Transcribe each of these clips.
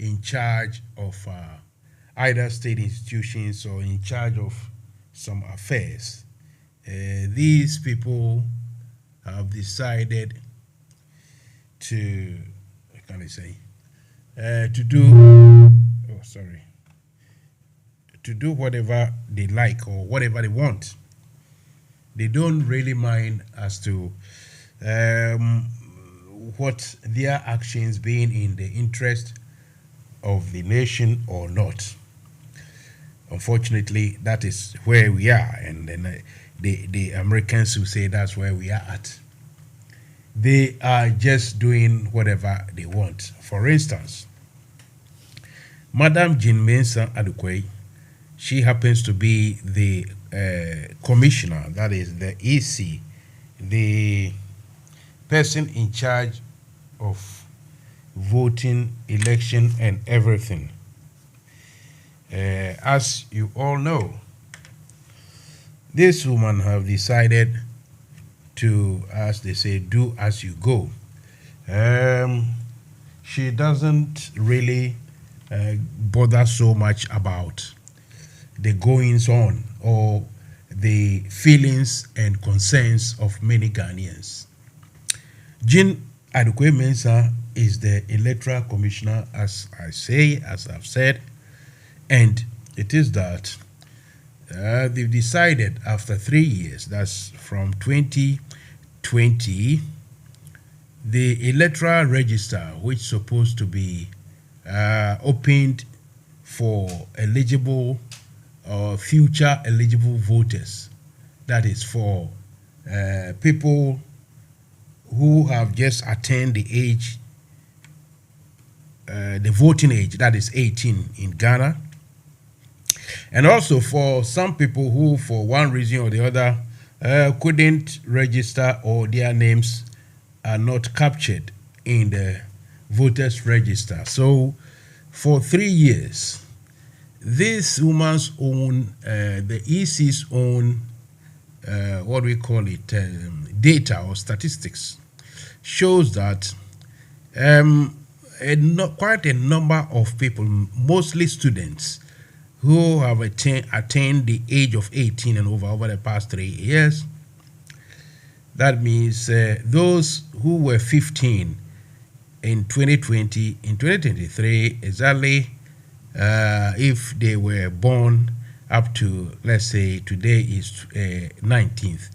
in charge of either state institutions or in charge of some affairs. These people have decided to, what can I say, to do, oh, sorry, to do whatever they like or whatever they want. They don't really mind as to um, what their actions being in the interest of the nation or not. Unfortunately, that is where we are, and then the Americans who say that's where we are at. They are just doing whatever they want. For instance, Madam Jean Mensa Adukwe, she happens to be the commissioner, that is the EC, the person in charge of voting, election, and everything. As you all know, this woman have decided to, as they say, do as you go. She doesn't really bother so much about the goings on or the feelings and concerns of many Ghanaians. Jean Adukwe Mensah is the electoral commissioner, as I've said, and it is that they've decided after 3 years, that's from 2020, the electoral register, which is supposed to be opened for eligible or future eligible voters, that is for people who have just attained the age, the voting age, that is 18 in Ghana, and also for some people who, for one reason or the other, couldn't register or their names are not captured in the voters register. So for 3 years, this woman's own, the EC's own, what we call it, data or statistics, shows that quite a number of people, mostly students, who have attained the age of 18 and over the past 3 years. That means those who were 15 in 2020, in 2023, exactly if they were born up to, let's say, today is 19th.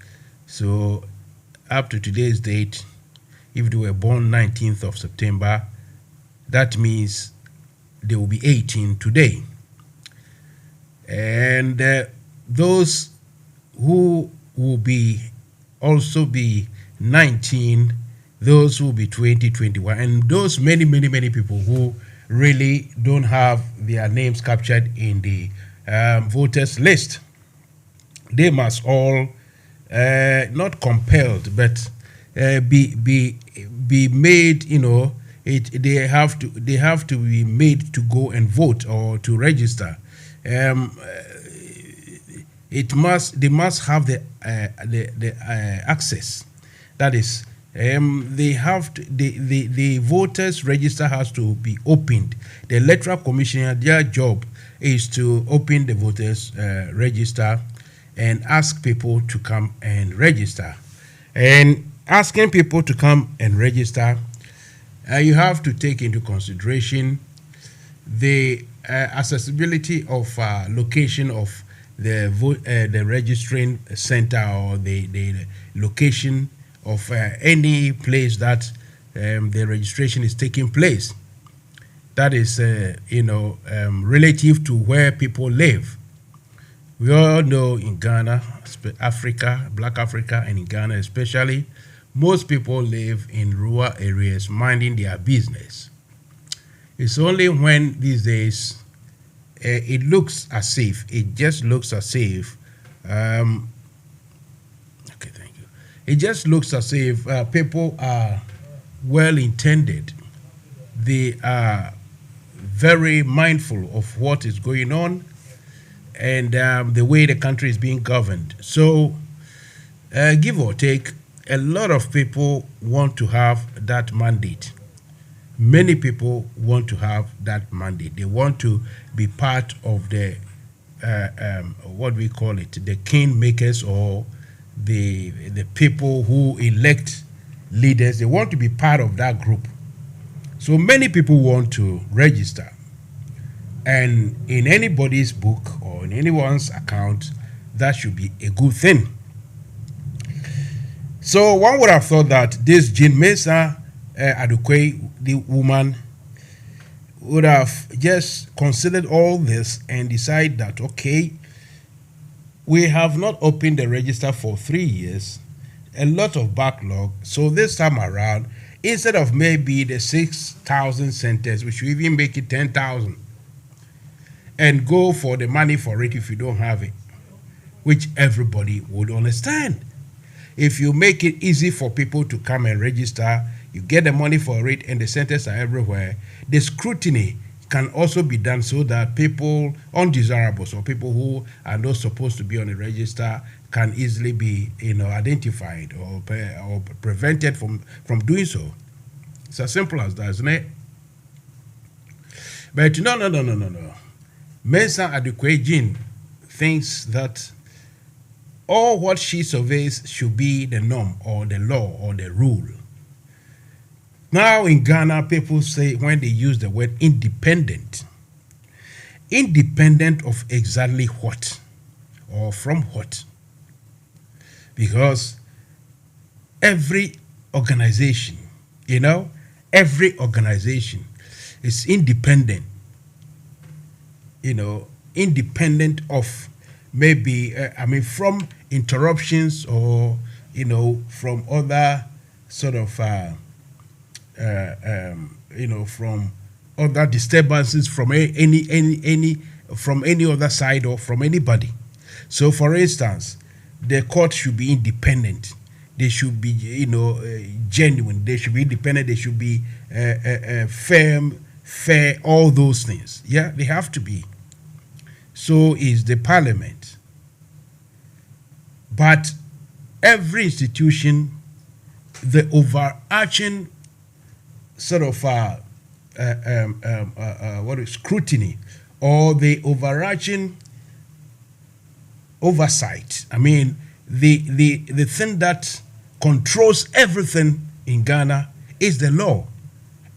So up to today's date, if they were born 19th of September, that means they will be 18 today. And those who will be also be 19, those who will be 20, 21, and those many people who really don't have their names captured in the voters list. They must all, not compelled, but be made, they have to be made to go and vote or to register. They must have the access. That is, they have to, the voters register has to be opened. The electoral commissioner, their job is to open the voters register and ask people to come and register. And asking people to come and register, you have to take into consideration the accessibility of location of the registering center or the location of any place that the registration is taking place. That is, relative to where people live. We all know in Ghana, Africa, Black Africa, and in Ghana especially, most people live in rural areas minding their business. It's only when these days it looks as if, it just looks as if, okay, thank you. It just looks as if people are well-intended. They are very mindful of what is going on and the way the country is being governed. So, give or take, a lot of people want to have that mandate. many people want to have that mandate. They want to be part of the what we call it, the king makers, or the people who elect leaders. They want to be part of that group. So many people want to register, and in anybody's book or in anyone's account, that should be a good thing. So one would have thought that this Jean Mensa Adukwe, the woman, would have just considered all this and decide that, okay, we have not opened the register for 3 years, a lot of backlog. So this time around, instead of maybe the 6,000 centers, we should even make it 10,000 and go for the money for it if you don't have it, which everybody would understand. If you make it easy for people to come and register, you get the money for it, and the centers are everywhere. The scrutiny can also be done so that people, undesirables or people who are not supposed to be on the register, can easily be, identified or prevented from doing so. It's as simple as that, isn't it? But no. Mensa Adukwe Jean thinks that all what she surveys should be the norm or the law or the rule. Now in Ghana, people say, when they use the word independent of exactly what or from what? Because every organization is independent, independent of maybe, from interruptions or, from other sort of, from other disturbances from any other side or from anybody. So, for instance, the court should be independent. They should be, genuine. They should be independent. They should be firm, fair, all those things. Yeah, they have to be. So is the parliament. But every institution, the overarching sort of scrutiny or the overarching oversight. The thing that controls everything in Ghana is the law,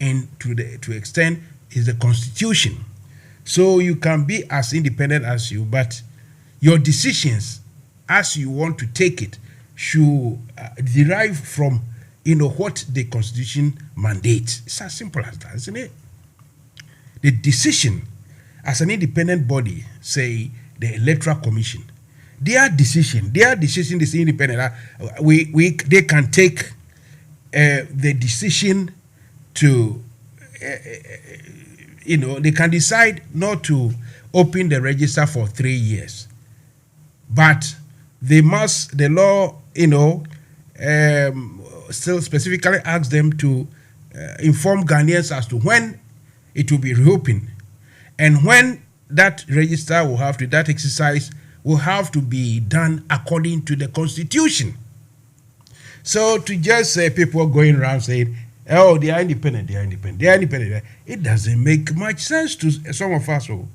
and to extent is the constitution. So you can be as independent as you, but your decisions, as you want to take it, should derive from what the constitution mandates. It's as simple as that, isn't it? The decision as an independent body, say the Electoral Commission, their decision is independent. They can take the decision to they can decide not to open the register for 3 years, but the law still specifically asks them to inform Ghanaians as to when it will be reopened, and when that register that exercise will have to be done according to the constitution. So to just say people going around saying, oh, they are independent, it doesn't make much sense to some of us. So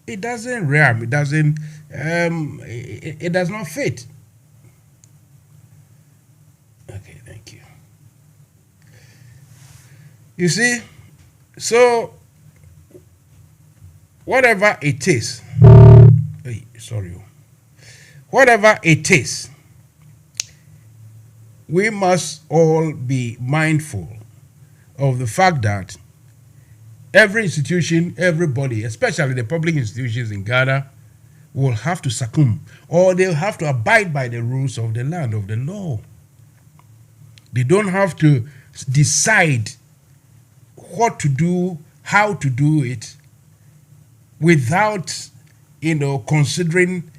it doesn't rhyme, it doesn't, it does not fit. Okay, thank you. You see, so whatever it is, whatever it is, we must all be mindful of the fact that every institution, everybody, especially the public institutions in Ghana, will have to succumb, or they'll have to abide by the rules of the land, of the law. They don't have to decide what to do, how to do it, without, considering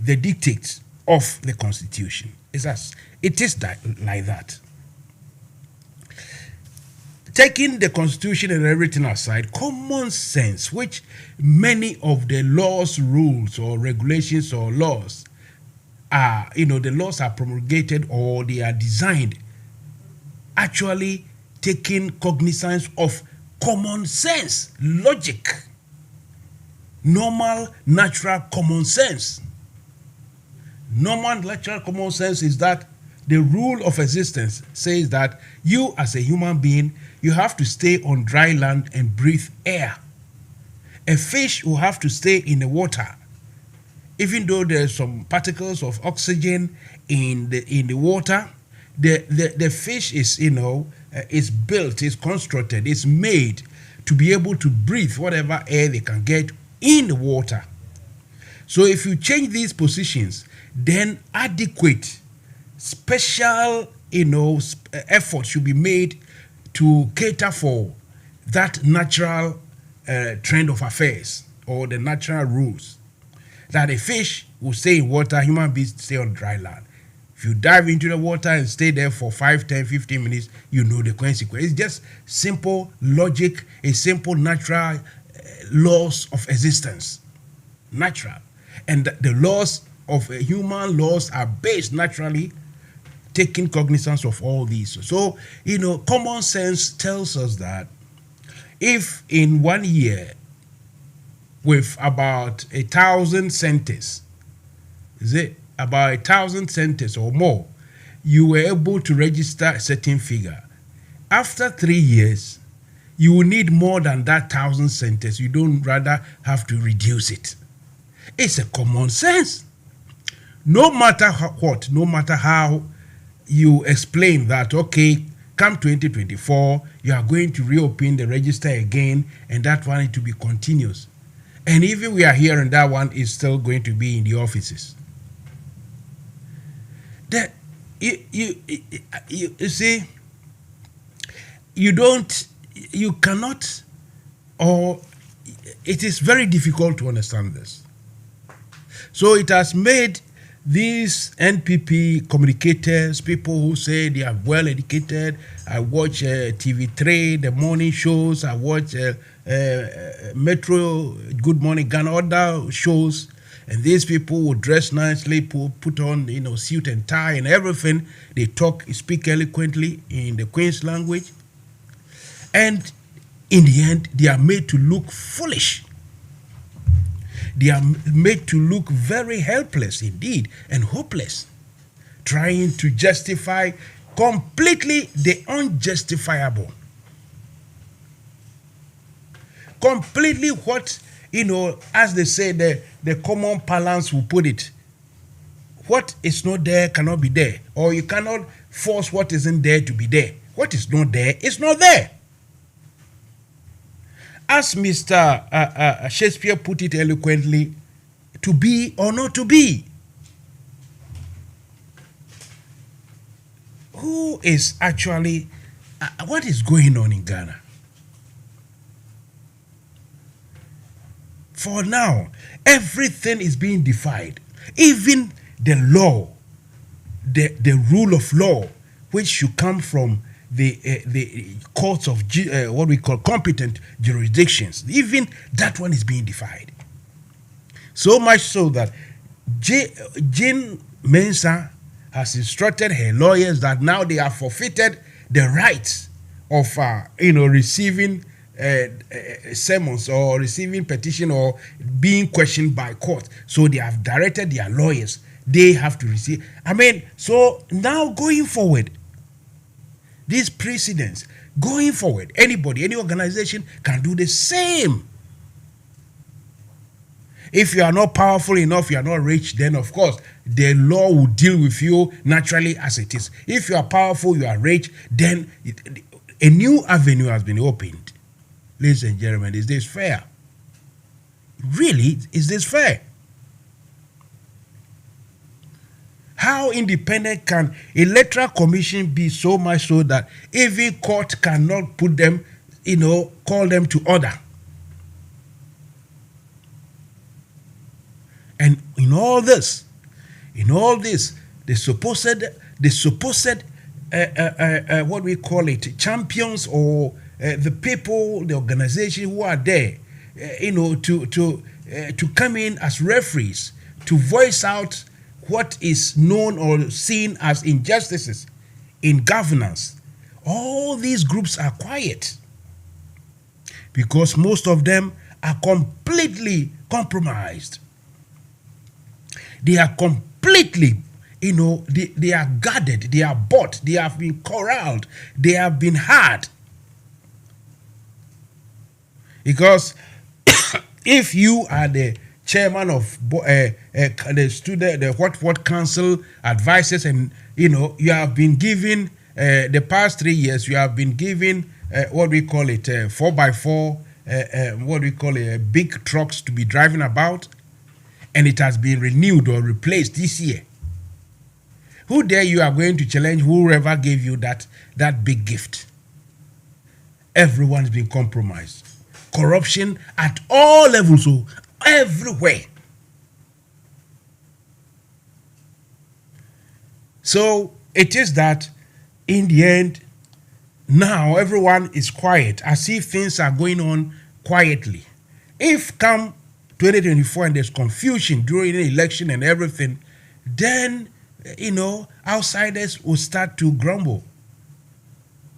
the dictates of the constitution. It is like that. Taking the constitution and everything aside, common sense, which many of the laws, rules, or regulations or laws are, the laws are promulgated or they are designed, actually taking cognizance of common sense, logic, normal, natural common sense. Normal, natural common sense is that the rule of existence says that you as a human being, you have to stay on dry land and breathe air. A fish will have to stay in the water, even though there's some particles of oxygen in the water. The fish is, is built, is constructed, is made to be able to breathe whatever air they can get in the water. So if you change these positions, then adequate special effort should be made to cater for that natural trend of affairs, or the natural rules, that a fish will stay in water, human beings stay on dry land. If you dive into the water and stay there for 5, 10, 15 minutes, you know the consequence. It's just simple logic, a simple natural laws of existence. Natural. And the laws of human laws are based naturally, taking cognizance of all these. So, common sense tells us that if in 1 year, with about 1,000 centers, about 1,000 centers or more, you were able to register a certain figure. After 3 years, you will need more than that 1,000 centers. You don't rather have to reduce it. It's a common sense. No matter what, no matter how you explain that, okay, come 2024, you are going to reopen the register again, and that one to be continuous. And even we are hearing that one is still going to be in the offices. That you see, you cannot, or it is very difficult to understand this. So it has made these NPP communicators, people who say they are well educated. I watch TV3, the morning shows. I watch Metro, Good Morning Ghana, other shows. And these people will dress nicely, put on suit and tie and everything. They speak eloquently in the Queen's language. And in the end, they are made to look foolish. They are made to look very helpless indeed and hopeless, trying to justify completely the unjustifiable. Completely what, as they say, the common parlance will put it. What is not there cannot be there, or you cannot force what isn't there to be there. What is not there is not there. As Mr. Shakespeare put it eloquently, to be or not to be. Who is actually, what is going on in Ghana? For now, everything is being defied. Even the law, the rule of law, which should come from the courts of what we call competent jurisdictions, even that one is being defied. So much so that Jane Mansa has instructed her lawyers that now they have forfeited the rights of receiving summons or receiving petition or being questioned by court. So they have directed their lawyers, they have to receive. So now going forward, these precedents, going forward, anybody, any organization can do the same. If you are not powerful enough, you are not rich, then of course, the law will deal with you naturally as it is. If you are powerful, you are rich, then a new avenue has been opened. Ladies and gentlemen, is this fair? Really, is this fair? How independent can electoral commission be so much so that even court cannot put them, call them to order? And in all this, the supposed what we call it, champions or the people, the organization who are there, to come in as referees, to voice out what is known or seen as injustices in governance. All these groups are quiet. because most of them are completely compromised. They are completely, they are guarded, they are bought, they have been corralled, they have been had. Because if you are the chairman of the student, the what council advisors, and you have been given the past 3 years, you have been given what we call it 4x4, what we call it big trucks to be driving about, and it has been renewed or replaced this year. Who dare you are going to challenge whoever gave you that big gift? Everyone's been compromised. Corruption at all levels, so everywhere. So it is that in the end, now everyone is quiet, as if things are going on quietly. If come 2024 and there's confusion during the election and everything, then, outsiders will start to grumble.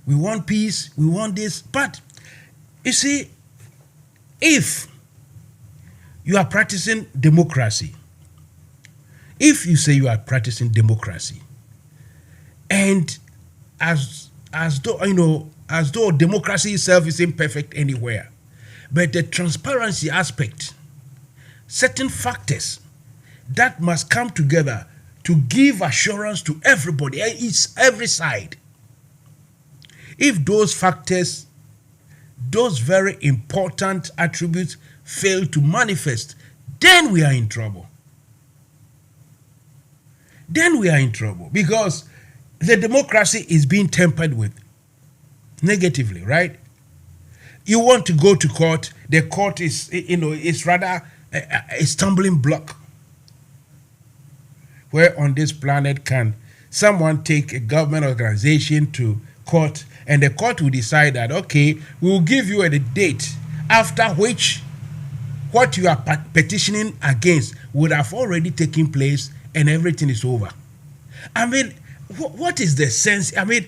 We want peace, we want this. But, you see, if you are practicing democracy, if you say you are practicing democracy, and as though democracy itself is imperfect anywhere, but the transparency aspect, certain factors that must come together to give assurance to everybody, it's every side. If those factors, those very important attributes fail to manifest, then we are in trouble. Then we are in trouble, because the democracy is being tampered with negatively, right? You want to go to court, the court is, it's rather a stumbling block. Where on this planet can someone take a government organization to court, and the court will decide that, okay, we will give you a date after which what you are petitioning against would have already taken place and everything is over. I mean, what is the sense? I mean,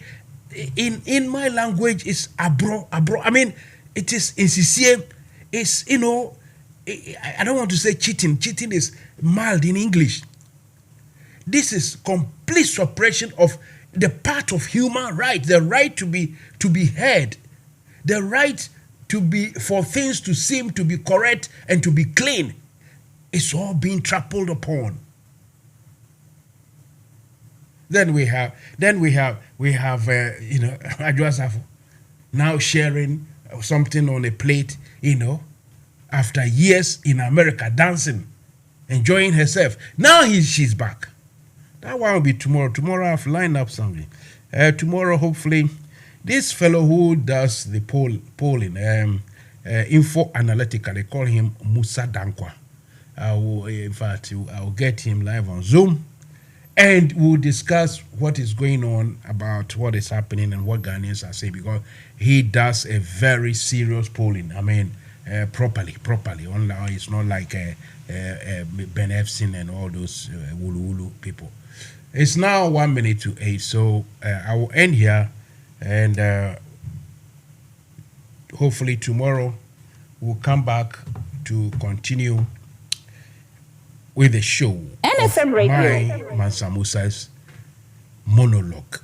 in my language, it's abro. I mean, it is insincere. It's, I don't want to say cheating. Cheating is mild in English. This is complete suppression of the part of human right, the right to be heard, the right for things to seem to be correct and to be clean. It's all being trampled upon. Then we have Adjua now sharing something on a plate, after years in America dancing, enjoying herself. Now she's back. That one will be tomorrow. Tomorrow I've lined up something. Tomorrow, hopefully, this fellow who does the polling, Info Analytica, they call him Musa Dankwa. I'll get him live on Zoom, and we'll discuss what is going on about what is happening and what Ghanaians are saying, because he does a very serious polling. I mean, properly. It's not like Ben Epstein and all those Wulu people. It's now 1 minute to 8, so I will end here, and hopefully tomorrow we'll come back to continue with the show. NFM Radio. My Mansa Musa's monologue.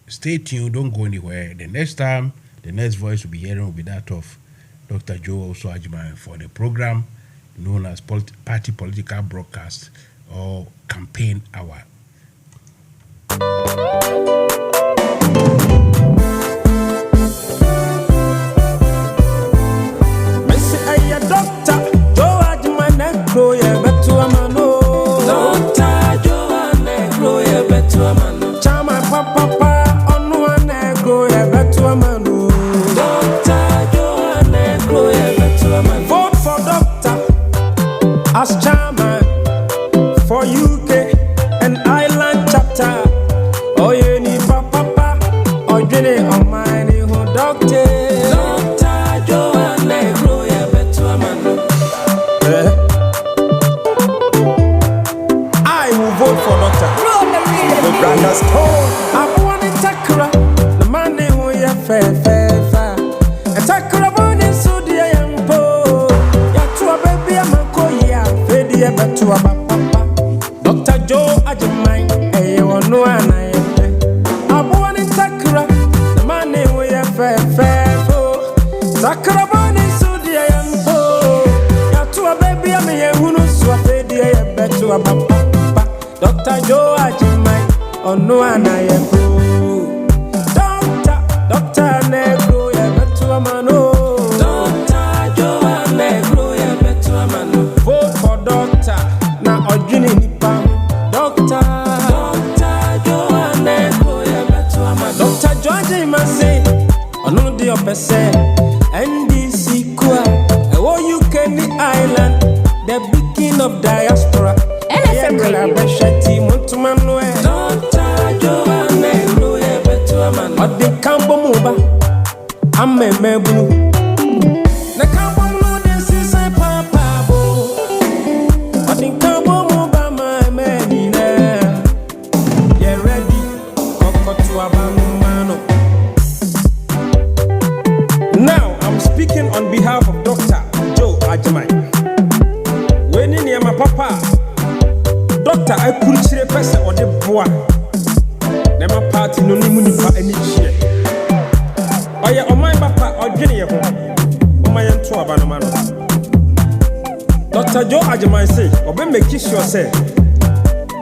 Stay tuned, don't go anywhere. The next time, the next voice we'll be hearing will be that of Dr. Joe also Ajman for the program known as Party Political Broadcast or Campaign Hour. Vote for doctor as chairman for UK and Ireland chapter. Oh, you need a papa. Dr. Joe Ajimai, on no one I am. Doctor Negro, yeah, bet to a mano. Doctor Joe Negro, yeah, bet to a mano. Vote for doctor, now or Juni Nipa. Doctor Joe Negro, yeah, bet to a mano. Doctor George Mase, on no day of a say, NDC Kua, you can the island, the beacon of diaspora. NFM Radio. Doctor Joe Negro, yeah, bet to a mano. But the Cambo Muba, I'm a mebu. The Cambo Muba, this is a papa. But the Cambo Muba, my man, yeah, ready. Coco to a mano. Now I'm speaking on behalf of Dr. Joe Ajimai. When in my papa, Doctor, I could see a person or the boy. Never party no nimunipa any share. Oh yeah, on my papa or Jenny, on my own Abanomano. Dr. Joe Ajimai say, or be make sure say,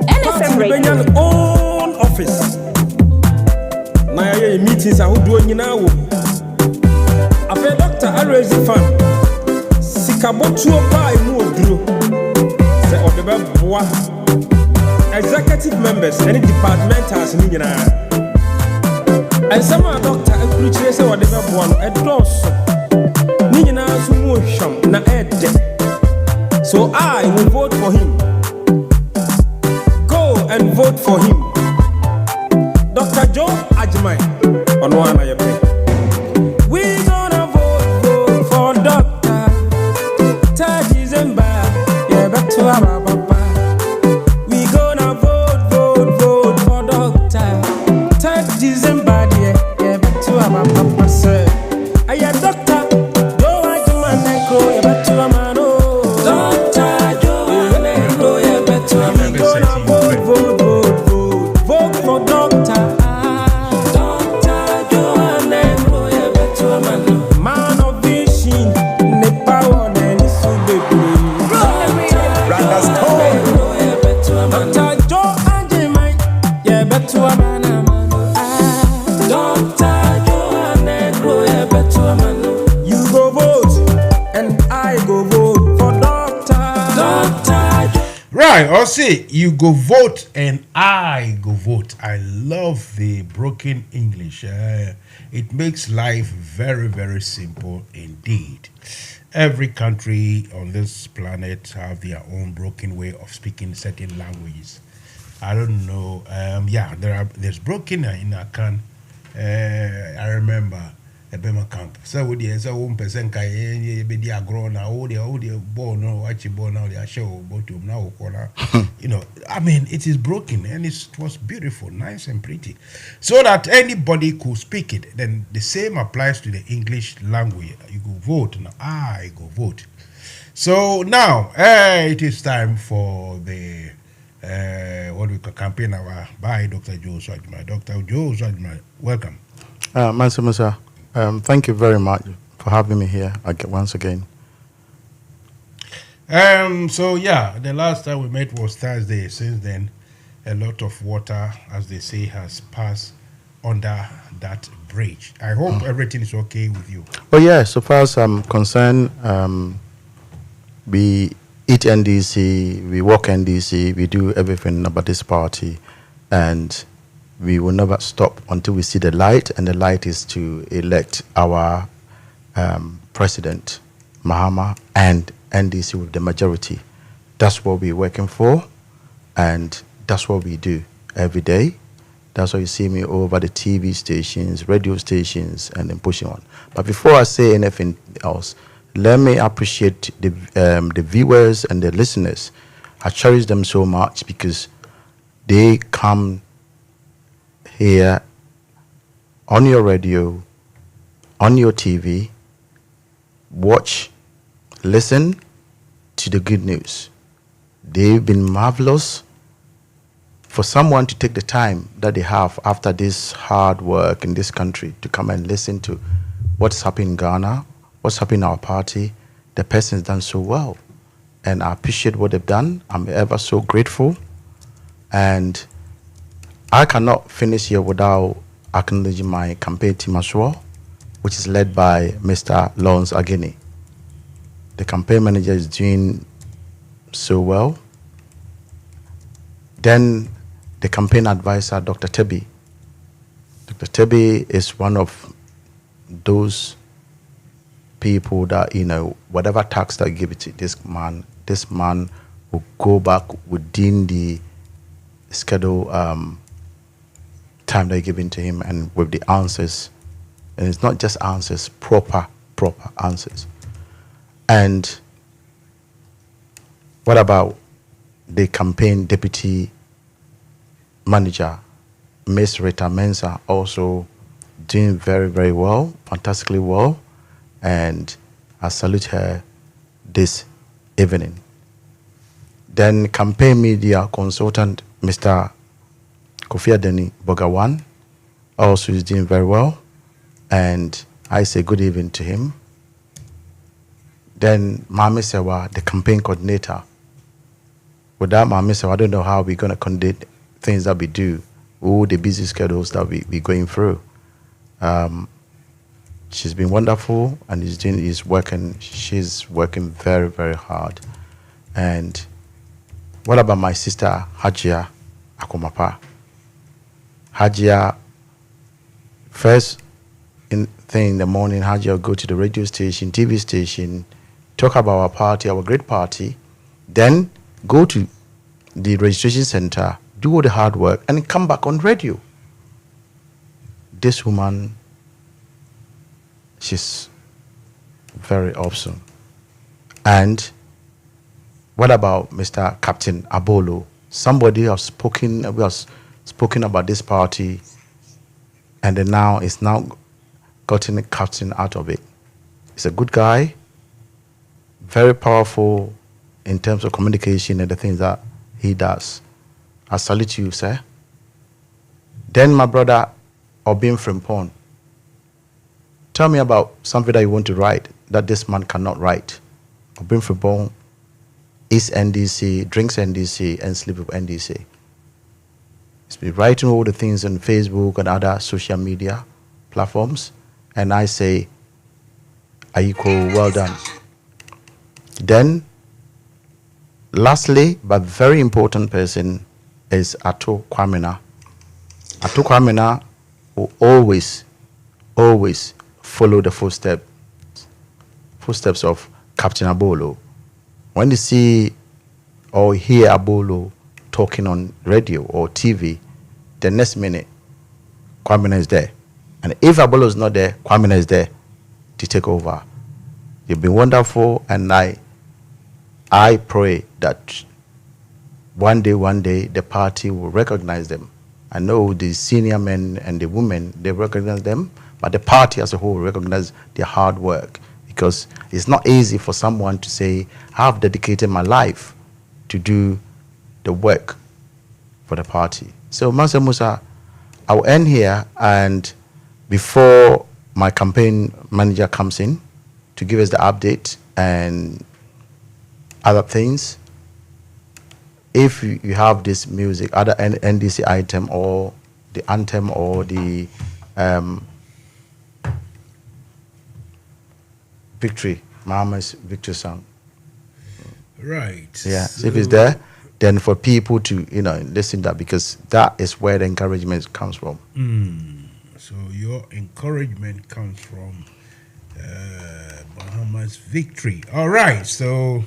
NFM Radio. Own office. Now meetings are who doing now. I feel Doctor I raise the fund. Sikabotu pa imu oduro. Say or the boy. Executive members, any departmentals, and some are doctor, a creature, say what they have won, a dose. Nina Sumusham, na ed. So I will vote for him. Go and vote for him. Dr. Joe Ajimai, on one I pay. We gonna vote for Doctor 3rd December, yeah, back to our papa. December, yeah, back to our papa, sir. I am Doctor Joe Ajimai Negro, yeah, back to a mano. Doctor Joe Negro, yeah, back to a mano. Vote for Doctor. Doctor Joe Negro, yeah, back to a mano. Man of vision, ne power, and it's so baby. Doctor Joe Ajimai, yeah, back to a mano. You go vote, and I go vote for Doctor. Right, I'll say you go vote and I go vote. I love the broken English. It makes life very, very simple indeed. Every country on this planet have their own broken way of speaking certain languages. I don't know. There's broken in Akan. I remember a Bema camp. So we did so 1% kai be dia grow na all the born no actually born now they show bottom now corner. You know, I mean it is broken and it was beautiful, nice and pretty. So that anybody could speak it. Then the same applies to the English language. You go vote and I go vote. So now it is time for the what we call campaign our by Dr. Joe Ajimai. Dr. Joe Ajimai, welcome. Mansa Musa, thank you very much for having me here once again. The last time we met was Thursday. Since then, a lot of water, as they say, has passed under that bridge. I hope everything is okay with you. Oh yeah, so far as I'm concerned, we eat NDC, we walk NDC, we do everything about this party, and we will never stop until we see the light, and the light is to elect our president, Mahama, and NDC with the majority. That's what we're working for, and that's what we do every day. That's why you see me over the TV stations, radio stations, and then pushing on. But before I say anything else, let me appreciate the viewers and the listeners. I cherish them so much because they come here on your radio, on your TV, watch, listen to the good news. They've been marvelous. For someone to take the time that they have after this hard work in this country to come and listen to what's happening in Ghana, what's happening in our party, the person's done so well. and I appreciate what they've done. I'm ever so grateful. And I cannot finish here without acknowledging my campaign team as well, which is led by Mr. Lawrence Agini. The campaign manager is doing so well. Then the campaign advisor, Dr. Tebi. Dr. Tebi is one of those people that, whatever tax that you give it to this man will go back within the schedule time they're giving to him, and with the answers. And it's not just answers, proper answers. And what about the campaign deputy manager, Miss Rita Mensa, also doing very, very well, fantastically well. And I salute her this evening. Then campaign media consultant, Mr. Kofi Adeni Bogawan, also is doing very well. And I say good evening to him. Then Mami Sewa, the campaign coordinator. Without Mami Sewa, I don't know how we're going to conduct things that we do, all the busy schedules that we're going through. She's been wonderful, and she's working very, very hard. And what about my sister, Hajia Akomapa? Hajia, first thing in the morning, Hajia will go to the radio station, TV station, talk about our party, our great party, then go to the registration center, do all the hard work, and come back on radio. This woman, she's very awesome. And what about Mr. Captain Abolo? Somebody has spoken about this party, and then now it's gotten a captain out of it. He's a good guy, very powerful in terms of communication and the things that he does. I salute you, sir. Then my brother, Obin Frimpong. Tell me about something that you want to write that this man cannot write. Obin Frimpong is NDC, drinks NDC, and sleep with NDC. He's been writing all the things on Facebook and other social media platforms. And I say, Ayiko, well done. Then, lastly, but very important person is Ato Kwamena. Ato Kwamena will always follow the footsteps of Captain Abolo. When you see or hear Abolo talking on radio or TV, the next minute, Kwamena is there. And if Abolo is not there, Kwamena is there to take over. You've been wonderful, and I pray that one day the party will recognize them. I know the senior men and the women, they recognize them, but the party as a whole recognize their hard work, because it's not easy for someone to say, I've dedicated my life to do the work for the party. So Mansa Musa, I'll end here, and before my campaign manager comes in to give us the update and other things, if you have this music, other NDC item or the anthem or the victory, Mama's victory song. Right. Yeah, so if it's there, then for people to, listen to that, because that is where the encouragement comes from. So your encouragement comes from Bahamas victory. All right. So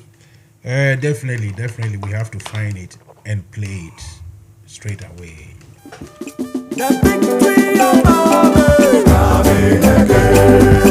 definitely we have to find it and play it straight away. The victory of Bahamas coming again.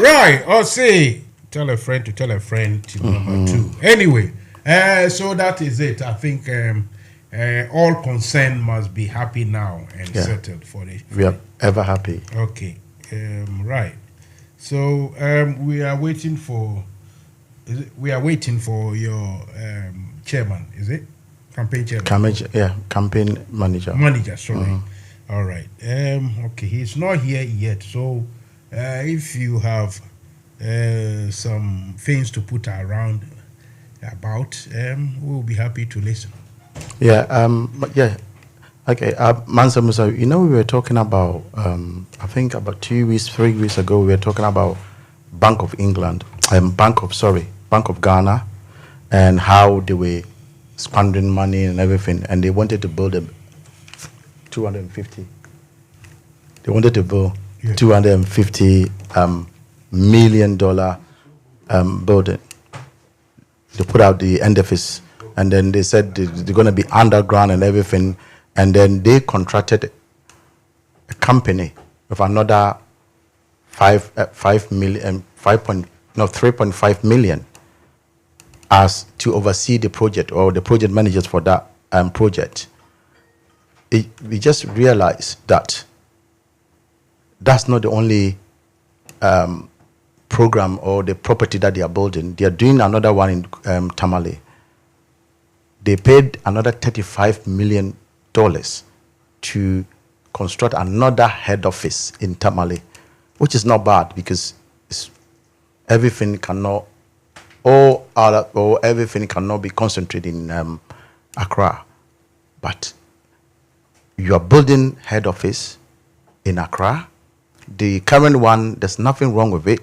Right. Or say, tell a friend to tell a friend to number 2. Anyway, so that is it. I think all concerned must be happy now and settled for it. We are ever happy. Okay. Right. So we are waiting for. We are waiting for your chairman. Is it campaign chairman? Campaign manager. Manager. Sorry. All right. Okay. He's not here yet. So if you have some things to put around about, we'll be happy to listen. Okay, Mansa Musa, we were talking about, I think about 3 weeks ago, we were talking about Bank of Ghana, and how they were squandering money and everything, and they wanted to build a 250. They wanted to build $250 million building. They put out the NFS, and then they said they're going to be underground and everything. And then they contracted a company with another 3.5 million as to oversee the project, or the project managers for that project. We just realized that that's not the only program or the property that they are building. They are doing another one in Tamale. They paid another $35 million to construct another head office in Tamale, which is not bad, because everything cannot be concentrated in Accra. But you are building head office in Accra. The current one, there's nothing wrong with it,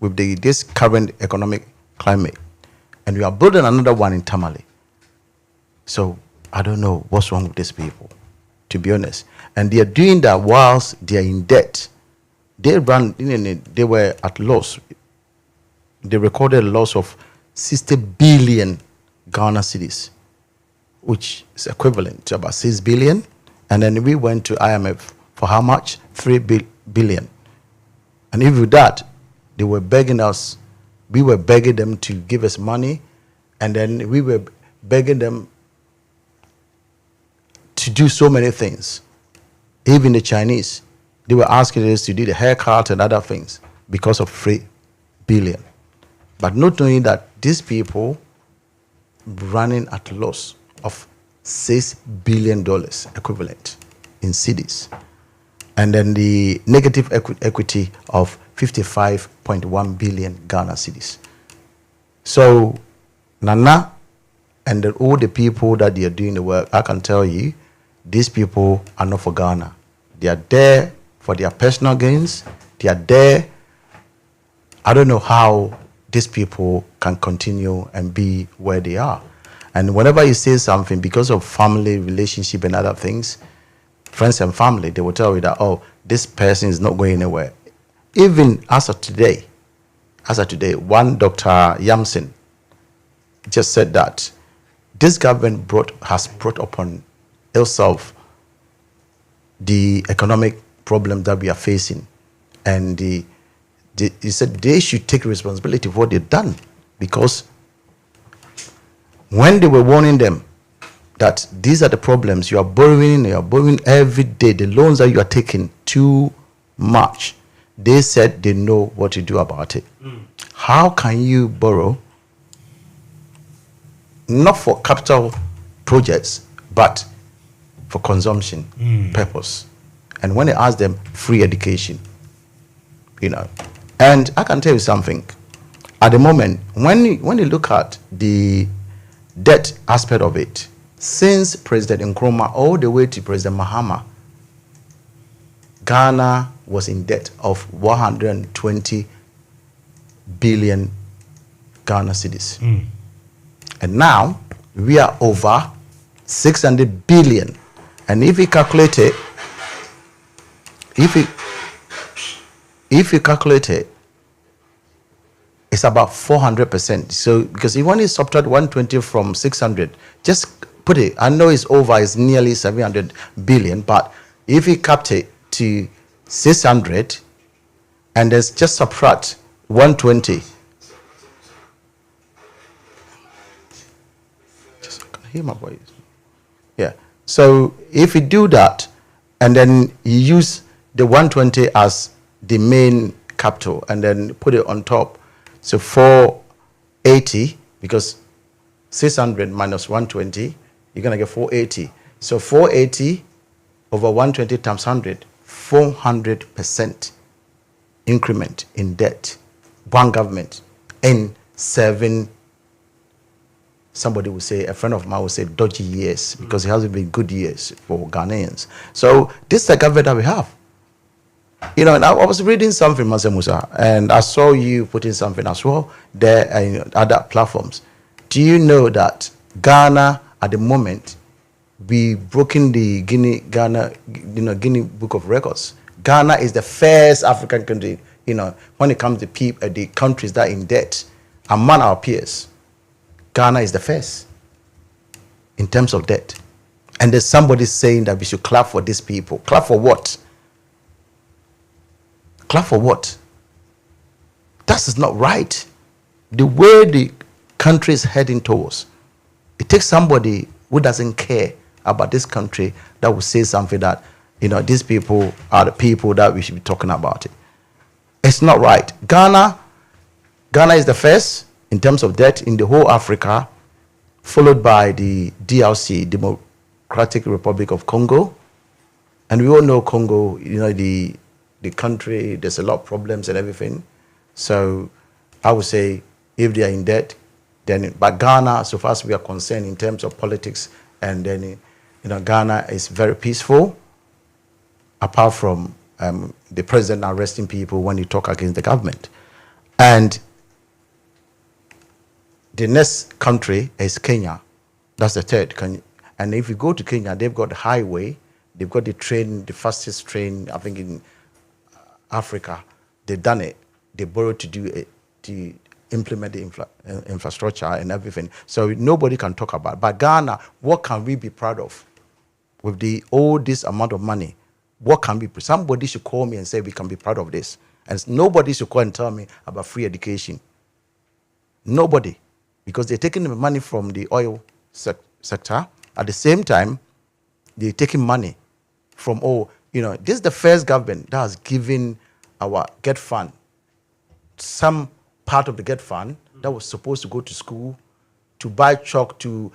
with this current economic climate, and you are building another one in Tamale. So I don't know what's wrong with these people, to be honest. And they are doing that whilst they are in debt. They were at loss. They recorded a loss of 60 billion Ghana cedis, which is equivalent to about 6 billion. And then we went to IMF for how much? 3 billion. And even with that, they were begging us. We were begging them to give us money, and then we were begging them to do so many things. Even the Chinese, they were asking us to do the haircut and other things because of 3 billion. But not knowing that these people running at a loss of $6 billion equivalent in cedis. And then the negative equity of 55.1 billion Ghana cedis. So Nana and all the people that they are doing the work, I can tell you, these people are not for Ghana. They are there for their personal gains. They are there. I don't know how these people can continue and be where they are. And whenever you say something, because of family relationship and other things, friends and family, they will tell you that, oh, this person is not going anywhere. Even as of today, one Dr. Yamson just said that this government has brought upon itself the economic problem that we are facing. And he said they should take responsibility for what they've done, because when they were warning them that these are the problems, you are borrowing every day, the loans that you are taking too much, they said they know what to do about it. How can you borrow not for capital projects but for consumption purpose? And when they ask them, free education, and I can tell you something. At the moment, when you look at the debt aspect of it, since President Nkrumah all the way to President Mahama, Ghana was in debt of 120 billion Ghana cedis. And now we are over 600 billion. And if you calculate it, it's about 400%. So because if only subtract 120 from 600, just put it, I know it's nearly 700 billion, but if you capped it to 600 and then just subtract 120. Just I can hear my voice. Yeah. So if you do that, and then you use the 120 as the main capital, and then put it on top, so 480, because 600 minus 120, you're gonna get 480. So 480 over 120 times 100, 400% increment in debt. One government in 7. Somebody will say, a friend of mine will say, dodgy years, because it hasn't been good years for Ghanaians. So this is the government that we have. You know, and I was reading something, Mansa Musa, and I saw you putting something as well there and other platforms. Do you know that Ghana at the moment, we broken the Guinea Book of Records? Ghana is the first African country, when it comes to the countries that are in debt among our peers. Ghana is the first in terms of debt. And there's somebody saying that we should clap for these people. Clap for what? Clap for what? That is not right. The way the country is heading towards, it takes somebody who doesn't care about this country that will say something that, these people are the people that we should be talking about it. It's not right. Ghana is the first in terms of debt in the whole Africa, followed by the DRC, Democratic Republic of Congo. And we all know Congo, the country, there's a lot of problems and everything. So I would say if they are in debt, then, but Ghana, so far as we are concerned in terms of politics, and then, Ghana is very peaceful, apart from the president arresting people when he talk against the government. And the next country is Kenya. That's the third. And if you go to Kenya, they've got the highway, they've got the train, the fastest train, I think, in Africa. They've done it. They borrowed to do it, to implement the infrastructure and everything. So nobody can talk about it. But Ghana, what can we be proud of? With all this amount of money, what can we? Somebody should call me and say we can be proud of this. And nobody should call and tell me about free education. Nobody. Because they're taking the money from the oil sector. At the same time, they're taking money from this is the first government that has given our GET fund, some part of the GET fund that was supposed to go to school, to buy chalk, to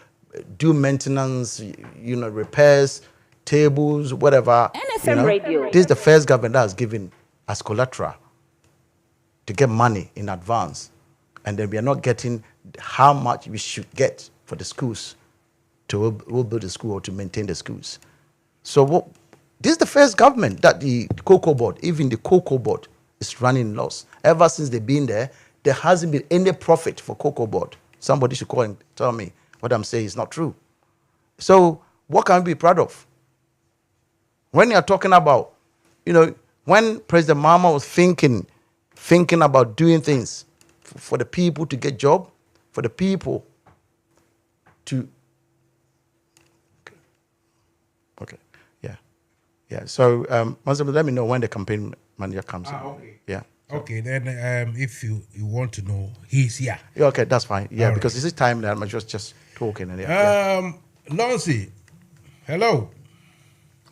do maintenance, repairs, tables, whatever. NFM Radio. This is the first government that has given as collateral to get money in advance. And then we are not getting how much we should get for the schools to build the school or to maintain the schools. So this is the first government that the Cocoa Board, even the Cocoa Board, is running loss. Ever since they've been there hasn't been any profit for Cocoa Board. Somebody should call and tell me what I'm saying is not true. So what can we be proud of? When you're talking about, when President Mahama was thinking about doing things for the people to get job, for the people to... Okay. Yeah. So, let me know when the campaign manager comes in. Okay. Yeah. Okay, then if you want to know, he's here. Yeah, okay, that's fine. Yeah, All because right. this is time that I'm just talking. And Lonsi, hello.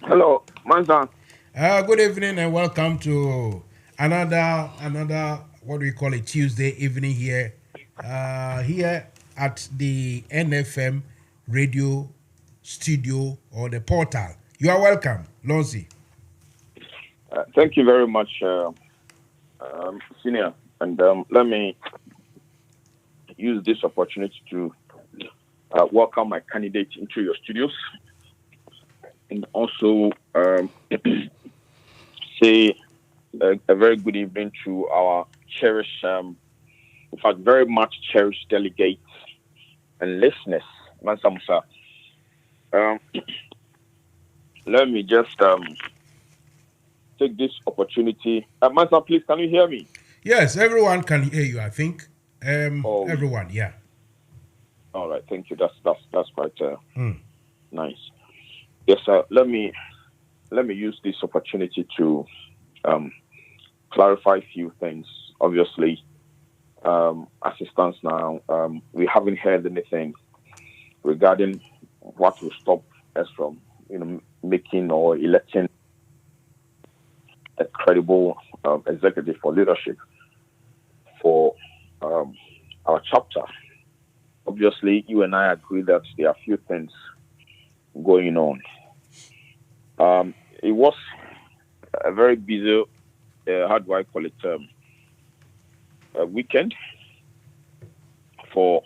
Hello, Mansa. Good evening and welcome to another what do we call it, Tuesday evening here at the NFM Radio studio or the portal. You are welcome, Lonsi. Thank you very much, Senior. And let me use this opportunity to welcome my candidate into your studios. And also say a very good evening to our cherished, in fact, very much cherished delegates and listeners. Mansa Musa. Let me just take this opportunity. Mansa, please, can you hear me? Yes, everyone can hear you, I think. Everyone, yeah. All right, thank you. That's quite nice. Yes, let me use this opportunity to clarify a few things. Obviously, assistance now. We haven't heard anything regarding what will stop us from, making or electing a credible executive for leadership for our chapter. Obviously, you and I agree that there are a few things going on. It was a very busy, how do I call it, a weekend for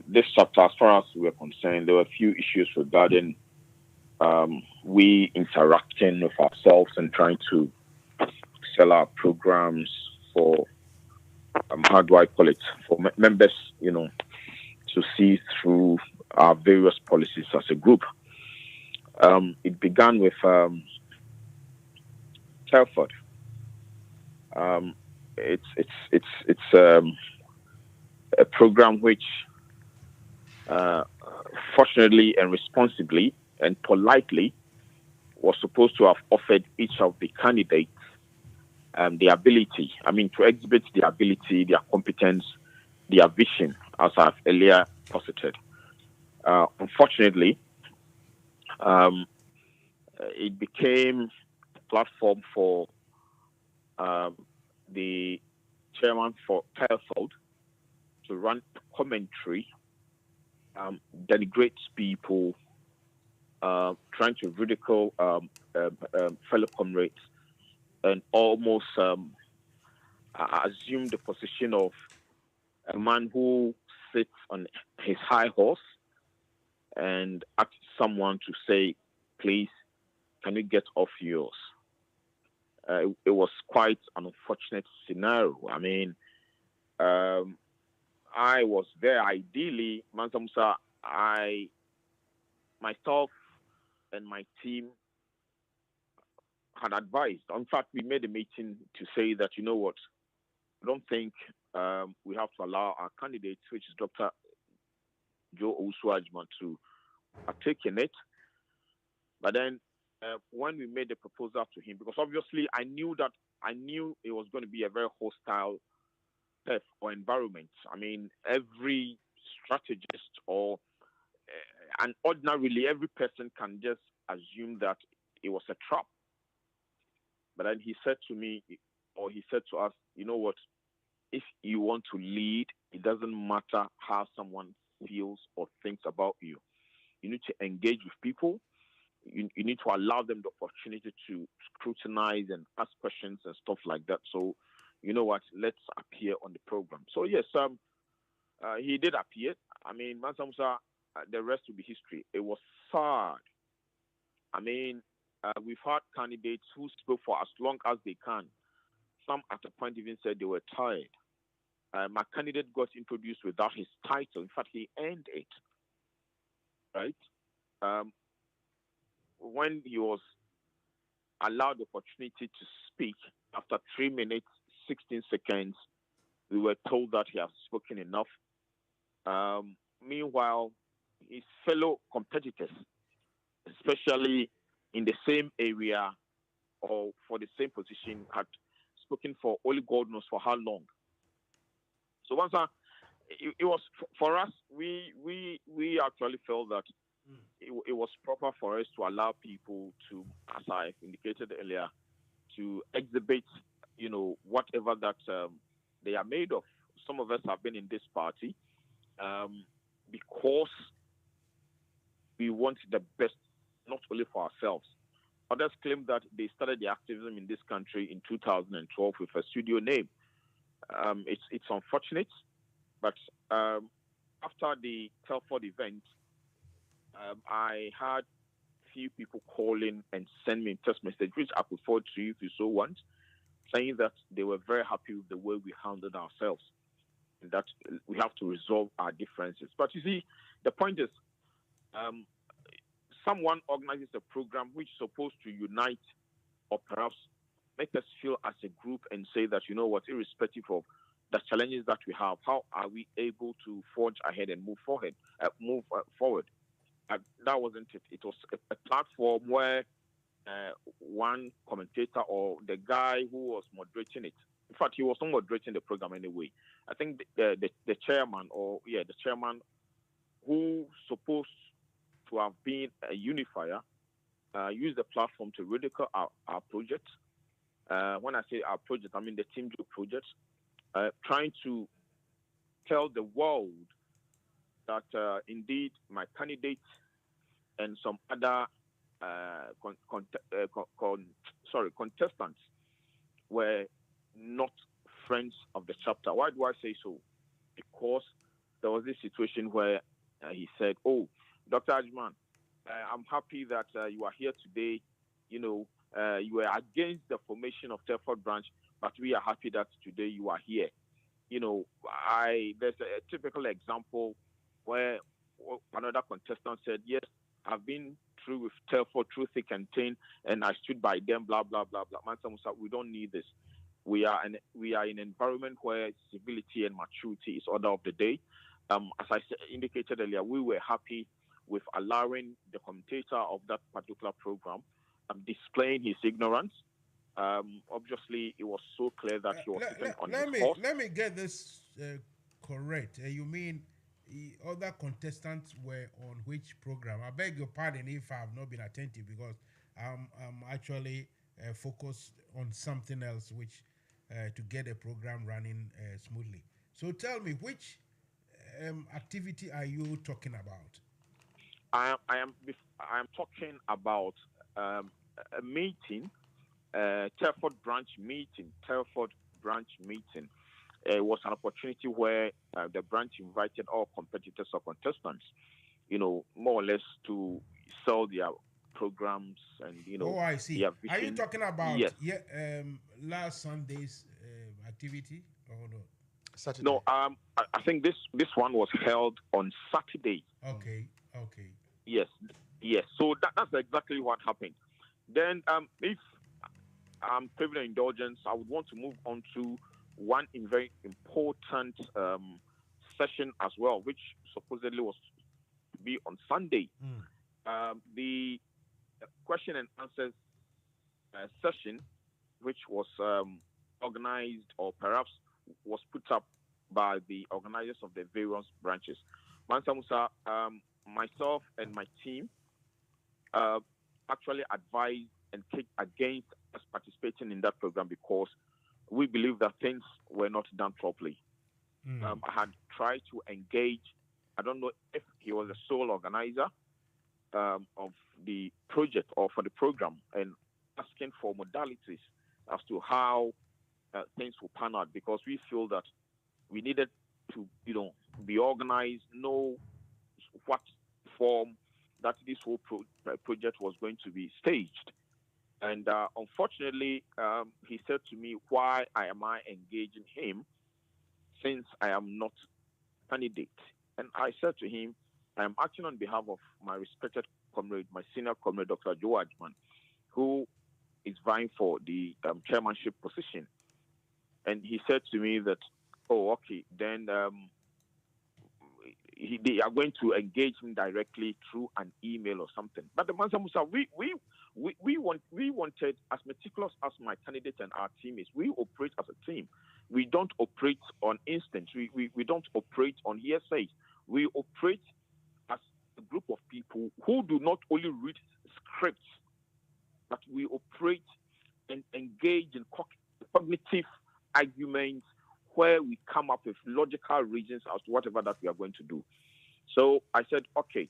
this chapter. As far as we are concerned, there were a few issues regarding we interacting with ourselves and trying to sell our programs for, how do I call it, for members, to see through our various policies as a group. It began with Telford. It's a program which, fortunately and responsibly and politely, was supposed to have offered each of the candidates the ability, to exhibit their ability, their competence, their vision, as I've earlier posited. Unfortunately, it became a platform for the chairman for Telford to run commentary, denigrate people, trying to ridicule fellow comrades, and almost assume the position of a man who sits on his high horse and asks someone to say, please, can you get off yours? It was quite an unfortunate scenario. I was there. Ideally, Mansa Musa, myself and my team had advised. In fact, we made a meeting to say that, you know what, I don't think we have to allow our candidate, which is Dr. Joe Owusu-Agyeman, to partake in it. But then when we made the proposal to him, because obviously I knew it was going to be a very hostile test or environment. Every strategist or and ordinarily every person can just assume that it was a trap. But then he said to me, or he said to us, you know what, if you want to lead, it doesn't matter how someone feels or thinks about you. You need to engage with people. You need to allow them the opportunity to scrutinize and ask questions and stuff like that. So, you know what, let's appear on the program. So, yes, he did appear. Mansa Musa, the rest will be history. It was sad. We've had candidates who spoke for as long as they can. Some at a point even said they were tired. My candidate got introduced without his title. In fact, he earned it. Right? When he was allowed the opportunity to speak, after 3 minutes, 16 seconds, we were told that he has spoken enough. Meanwhile, his fellow competitors, especially in the same area or for the same position, had spoken for only God knows for how long. So once it was for us, we actually felt that it was proper for us to allow people to, as I indicated earlier, to exhibit, whatever that they are made of. Some of us have been in this party because we want the best, not only for ourselves. Others claim that they started their activism in this country in 2012 with a studio name. It's unfortunate, but after the Telford event, I had few people call in and send me a text message, which I could forward to you if you so want, saying that they were very happy with the way we handled ourselves and that we have to resolve our differences. But you see, the point is, someone organizes a program which is supposed to unite or perhaps make us feel as a group and say that, you know what, irrespective of the challenges that we have, how are we able to forge ahead and move forward? That wasn't it. It was a platform where one commentator or the guy who was moderating it. In fact, he was not moderating the program anyway. I think the chairman, the chairman who supposed to have been a unifier, used the platform to ridicule our project. When I say our project, I mean the Team Joe project, trying to tell the world that indeed my candidate and some other contestants were not friends of the chapter. Why do I say so? Because there was this situation where he said, "Oh, Dr. Ajman, I'm happy that you are here today. You know, you were against the formation of Telford branch, but we are happy that today you are here." You know, there's a typical example where another contestant said, "Yes, I've been through with Telford through thick and thin, and I stood by them." Blah blah blah blah. Mansa Musa, we don't need this. We are in an environment where civility and maturity is order of the day. As I indicated earlier, we were happy with allowing the commentator of that particular program displaying his ignorance. Obviously, it was so clear that he was sitting on his horse. Let me get this correct. You mean other contestants were on which program? I beg your pardon if I have not been attentive, because I'm actually focused on something else, which to get a program running smoothly. So tell me, which activity are you talking about? I am talking about a meeting, Telford branch meeting. It was an opportunity where the branch invited all competitors or contestants, you know, more or less to sell their programs and, you know. Oh, I see. Are you talking about last Sunday's activity or no? Saturday. No, I think this one was held on Saturday. Okay. Yes. So that's exactly what happened. Then, if I'm given indulgence, I would want to move on to one very important session as well, which supposedly was to be on Sunday. The question and answers session, which was organized or perhaps was put up by the organizers of the various branches. Mansa Musa, myself and my team actually advised and kicked against us participating in that program because we believe that things were not done properly. I had tried to engage, I don't know if he was the sole organizer of the project or for the program, and asking for modalities as to how things will pan out, because we feel that we needed to, you know, be organized, know what form that this whole project was going to be staged. And unfortunately, he said to me, "Why am I engaging him since I am not a candidate?" And I said to him, "I am acting on behalf of my respected comrade, my senior comrade, Dr. Joe Ajman, who is vying for the chairmanship position." And he said to me that, "Oh, okay, then they are going to engage him directly through an email or something." But the Mansa Musa, we wanted, as meticulous as my candidate and our team is, we operate as a team. We don't operate on instinct. We don't operate on hearsay. We operate as a group of people who do not only read scripts, but we operate and engage in cognitive arguments where we come up with logical reasons as to whatever that we are going to do. So I said, okay,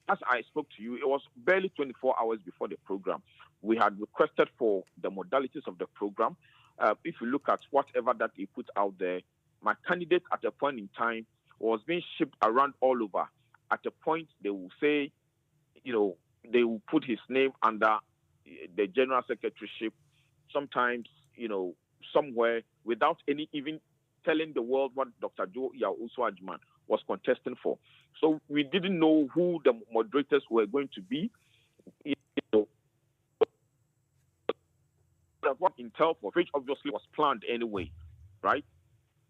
as I spoke to you, it was barely 24 hours before the program. We had requested for the modalities of the program. If you look at whatever that they put out there, my candidate at a point in time was being shipped around all over. At a point, they will say, you know, they will put his name under the general secretaryship, sometimes, you know, somewhere without any even telling the world what Dr. Joe Ajman was contesting for. So we didn't know who the moderators were going to be. You know, what in Telford, which obviously was planned anyway, right,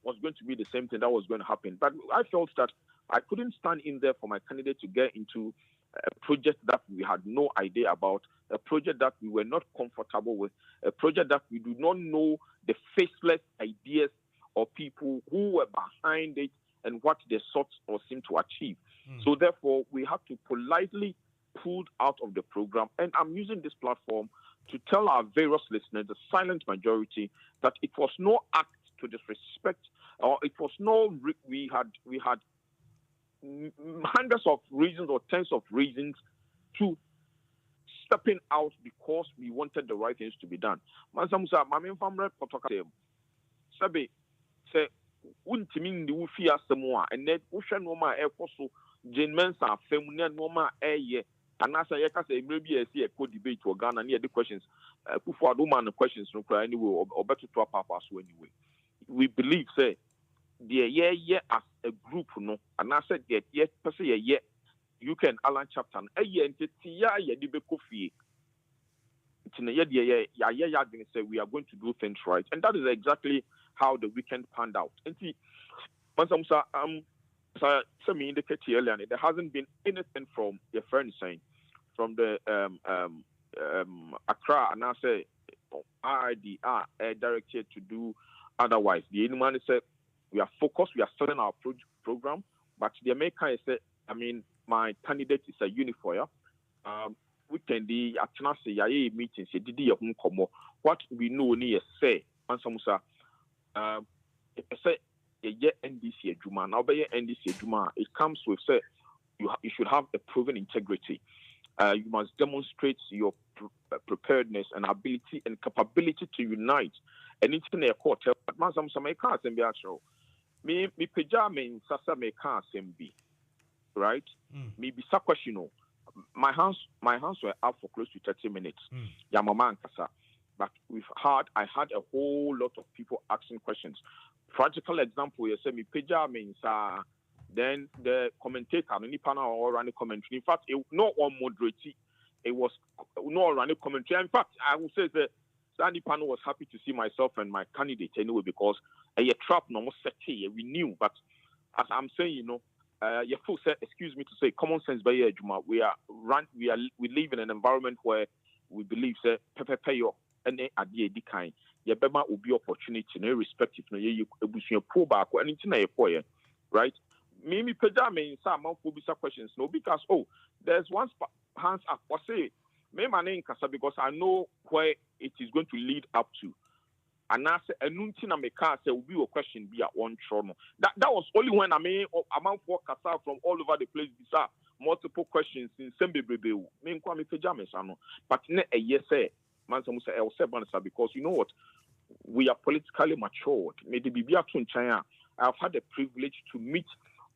was going to be the same thing that was going to happen. But I felt that I couldn't stand in there for my candidate to get into a project that we had no idea about, a project that we were not comfortable with, a project that we do not know the faceless ideas or people who were behind it and what they sought or seemed to achieve. So therefore, we have to politely pull out of the program. And I'm using this platform to tell our various listeners, the silent majority, that it was no act to disrespect, or it was no, we had hundreds of reasons or tens of reasons to stepping out because we wanted the right things to be done. Mansa Musa, my main family protocol sabe say untimi ndi wo fi asemo a ene wo hwe no ma ekoso Jane Mansa family no ma eye anasa ye ka say emre bi esi e ko debate o Ghana na the questions kufu adoma no questions no cry anyway or better to papa so anyway. We believe say the yeah as a group no anasa get yeah person yeah you can Alan chapter eye entity ya ye di be kofie say we are going to do things right, and that is exactly how the weekend panned out. And see, Mansa Musa, me indicated earlier, there hasn't been anything from your friend saying from the Accra, and I say RIDR directed to do otherwise. The man said we are focused, we are selling our program, but the American said, I mean, my candidate is a unifier. Weekend the Atanase Yaye meetings, what we know near say, Mansa Musa, say NDC Juma, now by NDC Juma, it comes with say you should have a proven integrity. You must demonstrate your preparedness and ability and capability to unite. And it's in a court. But Mansa Musa, my can't be actual. Me pajama sasa me can't be right. Me be question. My hands were up for close to 30 minutes. Yamama and Kasa. But I had a whole lot of people asking questions. Practical example, you say me pija means then the commentator, any panel or running commentary. In fact, it not one moderator. It was no running commentary. In fact, I would say the Sandy panel was happy to see myself and my candidate anyway because a trap no more set here. We knew, but as I'm saying, your full set, excuse me to say, common sense by Juma. We live in an environment where we believe that pay your and idea kind. Your bema will be opportunity, irrespective. You pull back or anything right? Maybe pajama in some will be some questions. No, because there's one hands up. Or say, me my name Kasa because I know where it is going to lead up to. And I say, "Anuntina me car say will be a question be at one trono." That was only when I mean amount for Kasa from all over the place. These are multiple questions in Sembe Bebe. Me kwame pajamas ano. But ne a yes say, Mansa Musa I will say Mansa because you know what, we are politically matured. Maybe be in China. I have had the privilege to meet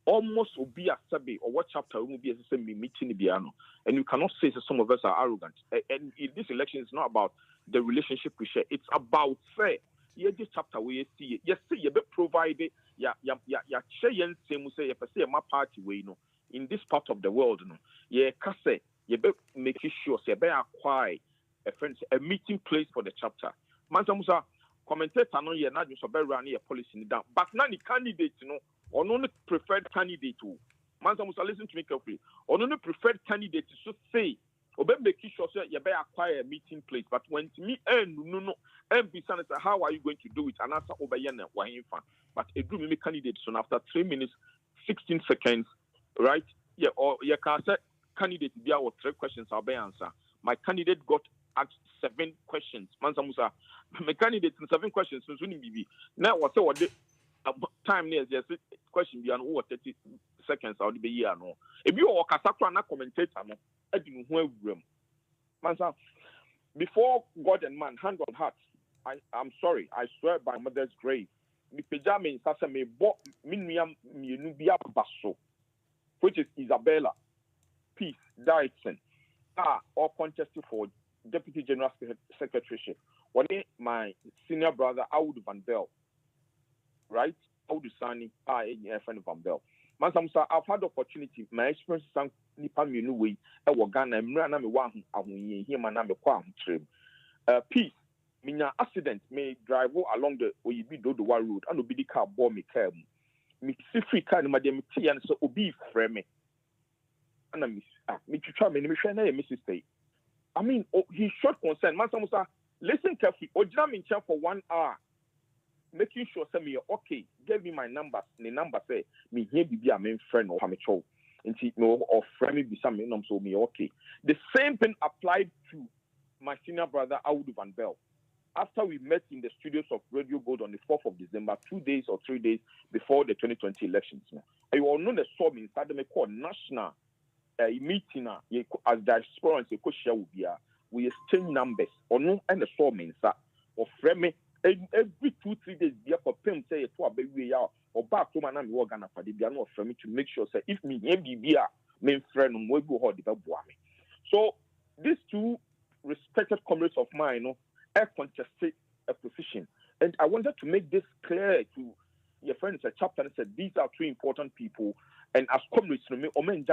almost Obi Asabe or what chapter will be as a meeting Biano. And you cannot say that some of us are arrogant. And in this election, it's not about the relationship we share. It's about say, this chapter where you see it. Yes, you be provided. Share same say my party way in this part of the world. You be making sure say be acquire a meeting place for the chapter. Mansa Musa commentator no ye na just be run your policy down. But now the candidate or no preferred candidate Mansa Musa, listen to me carefully. Or no preferred candidate should say or be making sure say you be acquire a meeting place. But when to me no be how are you going to do it? And answer over here but a group me candidate soon after 3 minutes 16 seconds, right? Yeah, or you can say candidate be our 3 questions I'll be answer. My candidate got asked 7 questions. Mansa Musa, my candidate 7 questions so soon be. Now what time near yes question be an over 30 seconds I'll be here no. If you are Kasakra na commentator no, I didn't know room. Mansa, before God and man, hand on heart, I'm sorry, I swear by mother's grave. Me pajama in Sasa me bo miniam nubia basso, which is Isabella Peace Dyson, or contested for Deputy General Secretaryship. One day, my senior brother, Aoud Van Bell, right? Aoud Sani, NFM Van Bell. Mansa Musa, I've had the opportunity, my experience is nipa mienu way, Ghana, Mrana me one, him and I'm a quam trim. Peace, mina accident may drive along the Oyibi Dodowa road, and Obi car bore me cam. Me see free car, Madame T, and so Obi frame me. and me try me share na Mrs. Stay. I mean, he showed concern. Mansa Musa, listen carefully. Ojina me for 1 hour, making sure say me okay. Give me my numbers. The number say me here be a main friend or hamicho. And see no or friend me be some name so me okay. The same thing applied to my senior brother Audu Van Bell. After we met in the studios of Radio Gold on the 4th of December, 2 days or 3 days before the 2020 elections, you all know the saw me inside the call national meeting as diaspora and say share will be we exchange numbers or no and the saw me inside or frame me every 2-3 days be for pim say to a baby or back to my name organ for the piano for me to make sure say if me be main friend we go hold the me. So these two respected comrades of mine contested a position, and I wanted to make this clear to your friends at chapter and said these are two important people, and as comrades unite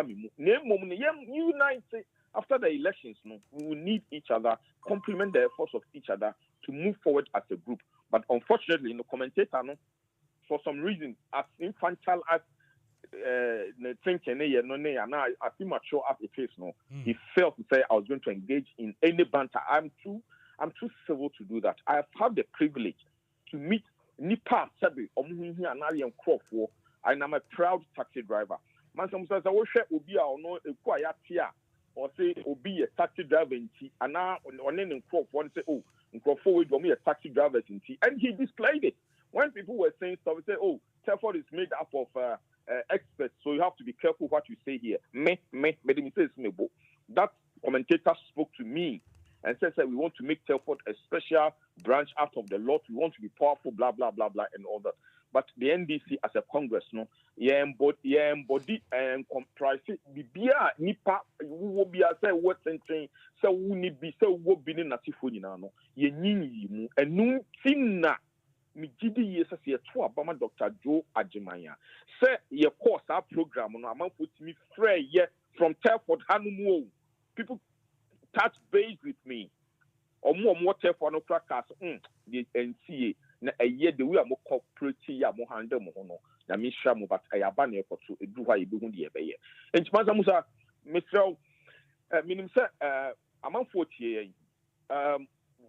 after the elections. We will need each other, complement the efforts of each other to move forward as a group. But unfortunately, the commentator, for some reason, as infantile as thinking, and as immature as it is, he failed to say I was going to engage in any banter. I'm too civil to do that. I have had the privilege to meet Nipa Sabi Omuhi and Arian Crawford, and I'm a proud taxi driver. Mansa Musa says, I wish Obi or no a quiet here, or say Obi a taxi driver in tea, and now on any Crawford say, oh, Crawford will be a taxi driver in tea, and he displayed it. When people were saying stuff, we say, oh, Telford is made up of experts, so you have to be careful what you say here. That commentator spoke to me and said we want to make Telford a special branch out of the lot. We want to be powerful, blah, blah, blah, blah, and all that. But the NDC as a Congress, embody and comprise Bibia, Nipa, who will be a say what saying, so we need be so what be in Natifuni, ye nini, and no thing. Me gidi yes as ye to Obama Dr. Joe Ajimaya. Say ye course our program on amount put me free ye from Telford Hanumo. People touch base with me. Or more Telford no crackers the NCA na a year the way more corporate ya more handle mo na me shamu but I abane for to do why you do the ebe. And Mansa Musa Mr. Minim say amount 40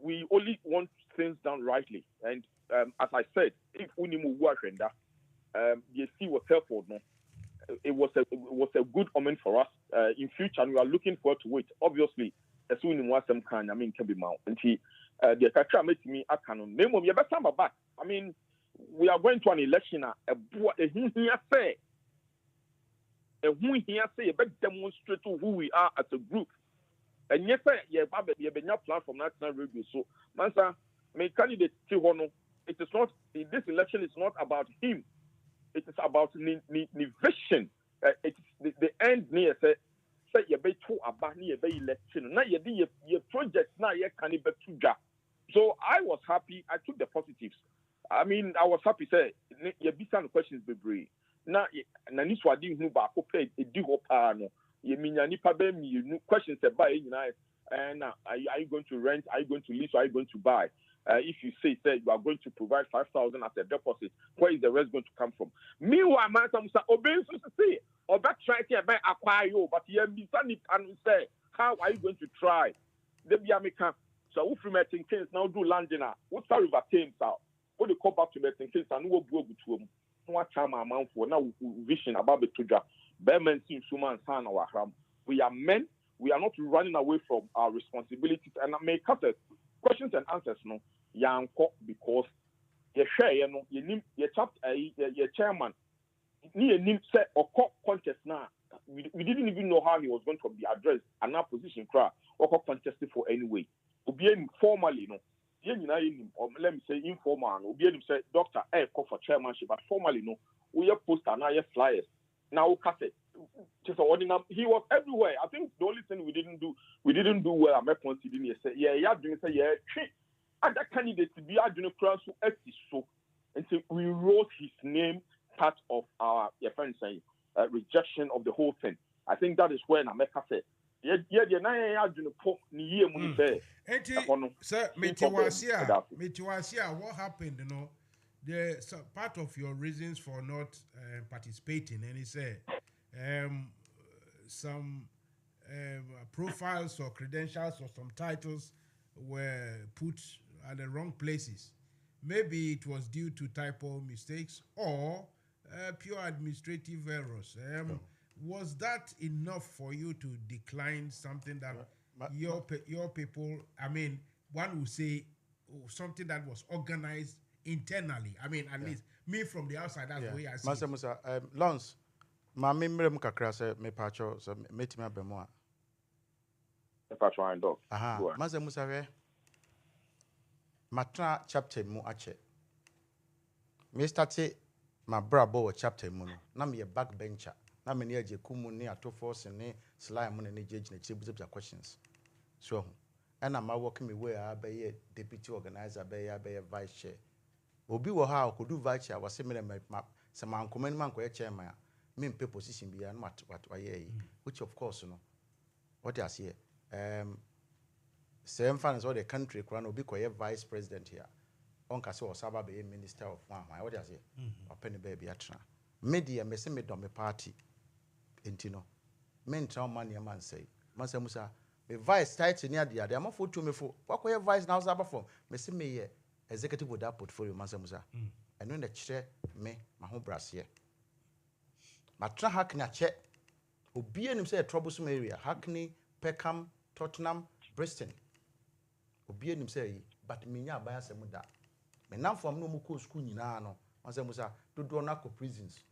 we only want things done rightly, and as I said, if we need more agenda, you see what Telford, it was a good omen for us in future, and we are looking forward to it. Obviously, as soon as we some kind, can be mount. And the Kaka made me a canon. Name of your best number back. I mean, we are going to an election. A who here say, but demonstrate to who we are as a group. And yes, you have a plan from National Radio. So, Mansa, my candidate, it is not, this election is not about him. It is about the vision. It's the end near, say, you be too about near the election. Now, your project, now you can be too. So, I was happy. I took the positives. I mean, I was happy, say, you be some questions, be brave. Now, this was didn't know, a deal no. You mean you questions about and are you going to rent? Are you going to lease? Or are you going to buy? If you say you are going to provide 5,000 as a deposit, where is the rest going to come from? Meanwhile, Mansa Musa obey to say or back try to buy acquire you, but you and say, how are you going to try? The Biamica. So if you met in case now do landing out, what's the river Thames out? What you come back to met in case and we'll go to them. What time amount for now vision about the Tuja. We are men. We are not running away from our responsibilities. And I may cut questions and answers. No, because you share. You chapter. Your chairman. Ni said or contest now. We didn't even know how he was going to be addressed. And now position cry or contested for anyway. Be formally, no. Or let me say informal. Be say doctor. Call for chairmanship, but formally, no. We have poster now. Flyers. Now, just ordinary. He was everywhere. I think the only thing we didn't do well. I'm considering say, other candidates to be doing class so, and so we wrote his name part of our friend saying rejection of the whole thing. I think that is when America said, sir, Metiwasia, what happened? The part of your reasons for not participating, and he said, some profiles or credentials or some titles were put at the wrong places. Maybe it was due to typo mistakes or pure administrative errors. Was that enough for you to decline something that your people, I mean, one would say something that was organized internally? I mean, at least me from the outside, that's the way I see Mansa it. Musa, Lance, my memory kakra say me pacho so metimi abemo a. If I try and dog. Aha, Mansa Musa we matra chapter mu ache. Me start my brabo chapter mu no. Na me backbencher. Na me ne aje kumu ne atofo se ne slime mu ne jeje ne chibuza questions. So and I'm working my way be deputy organizer be vice chair. Obi wo ha ko do vice chair was say me se man comment man ko chairman me pay position bia no what which of course no what you say same finance all the country kura no obi ko vice president here on ka say o saba be minister of one what you say open baby atena media me se me do me party entino men trauma man man say Mansa Musa me vice title near the am for to me for what vice now saba for me se me executive with that portfolio Mansa Musa and when the chair me my home brass here matra Hackney che obi anim say a troublesome area Hackney Peckham Tottenham Bristol obi anim say but me nya abaya asem da me nam from no mu ko school nyina no Mansa Musa do na ko prisons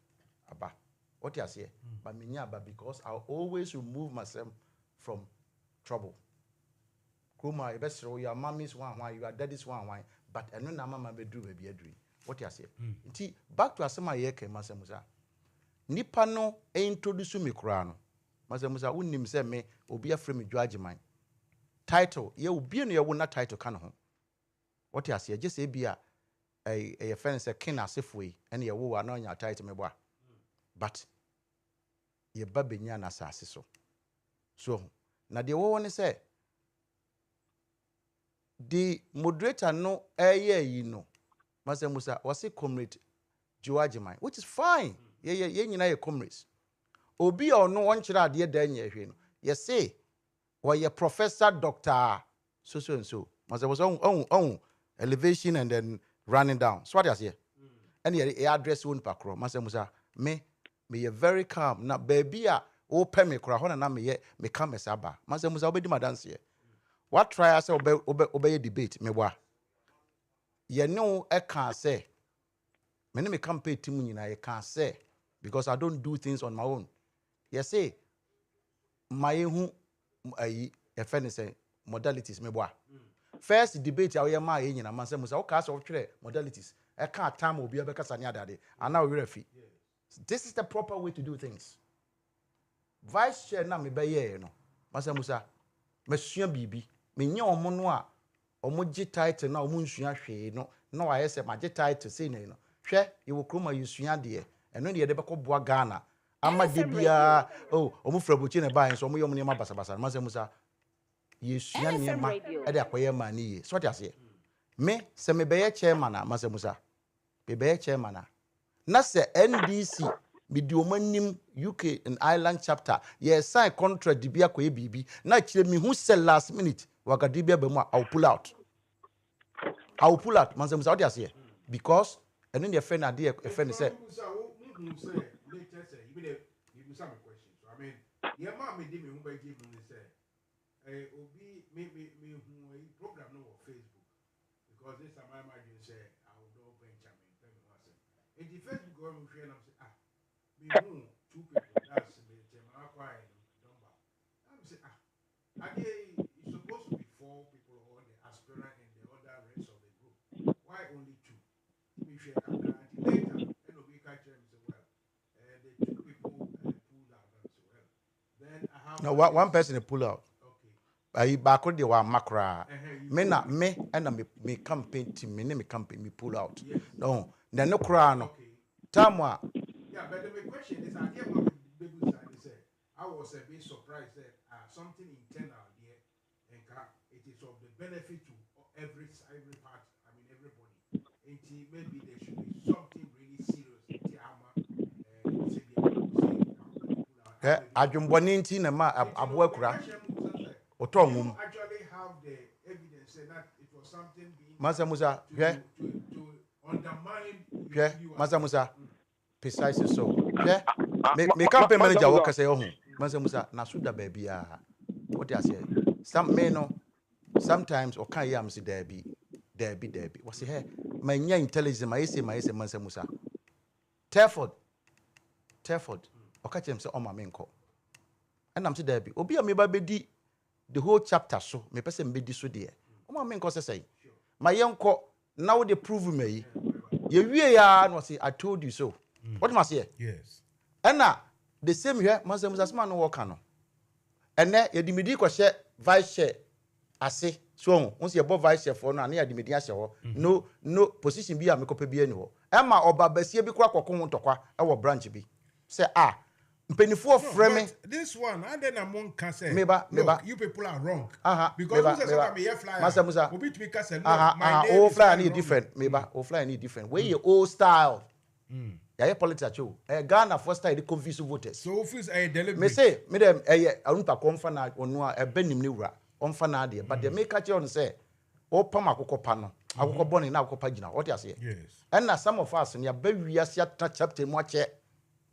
aba what you say but me nya aba because I always remove myself from trouble. Kuma you best your mommy's one why you are daddy's one but eno na mama be do baby adri what you say nti back to asema yeke Mansa Musa nipa no introduce me kura no Mansa Musa unim se me obi afre me dwageman title ye obi no ye wo na title ka no ho what you say just say bia a friend say king asefoi ene ye wo na onya title me boa but ye babenya na asase so na de wo ne say the moderator no you know Mansa Musa was a comrade Joajiman which is fine ye nyina ye comrades obi or no one chira de dan ye hwe no ye say or ye professor doctor so and so Mansa was on elevation and then running down so what you say and ye address one pakro Mansa Musa me ye very calm na baby a o pe me kra ho na me calm esaba Mansa Musa obedi madanse ye what try say obey debate me boa ye no e can say me no me campaign team nyina ye can say because I don't do things on my own you say my hu ayi e fe say modalities me boa first debate awe ma ye nyina Mansa Musa o ka say o twere modalities e can time obi e be kasa ne adade ana o were fi this is the proper way to do things vice chair na me be ye no Mansa Musa mesua bibi menye omo no a omo gi title na omo nsua hwe no na wa yese ma gi title sei ne no hwe ye wo kroma yesua de eno ne ye de bekoboa Ghana ama de bia omo frabuchi ne ba so omo yom ne ma basabasa Mansa Musa yesua ne ma e de akoye ma ne ye so what you say me se me be ye chairman na Mansa Musa be ye chairman na se NDC Midi omanim UK and Ireland chapter ye sign contract di bia koye bibi na kire me who sell last minute wakadi bia be mu I'll pull out Mansa Musa what you say because and then the friend ade a friend say later say even some questions so I mean your mom me me who be give me say obi me who program no on Facebook because this time I imagine say I will do venture me tell me what say in the Facebook go me share am say me who two people that's me tema kwai number I'm say it's supposed to be 4 people or the aspirant and the other rest of the group why only 2 me share that later and we catch them say well the 2 people pulled out and so well then I have no one person pull out okay ayi ba ko de wa makra me and me campaign team me campaign me pull out no then no kra no tamwa yeah but the question is I get what people say I was a bit surprised that something internal there and it is of the benefit to every part I mean everybody and maybe there should be something really serious in Tiama adwumboni nti na ma aboa kura otomum actually have the evidence that it was something being Mansa Musa to undermine Mansa Musa precisely so me campaign manager work say oh Mansa Musa na suda baby what you say some men no sometimes or can yam see there be what say hey my intelligence my say Mansa Musa Telford okache him say o ma menko and am say there be obi am ba bedi the whole chapter so me person bedi so there o ma menko say my yenko now they prove me ye wie ya no say I told you so what must say yes and na the same here Mansa Musa man no work no and na ye dimidi ko she vice chair ase so on say bo vice chair for no na ye dimidi ase ho no position bi a me ko pa bi ani ho ema oba basie bi kwa kokon ntokwa e wo branch bi say mpenifo frame this one and then among can say meba you people are wrong because you say something me flyer Mansa Musa obi to me can say all flyer need different meba all flyer need different where your old style ya politics cho Ghana first style the confuse voters so office deliberate me say me dem anunta konfa na onu a ebenim ne wura onfa na ade but the make catch on say o pam akokopa no akokoboni na akokopa gina what you say yes and na some of us ne ba wiase ata chapter mu ache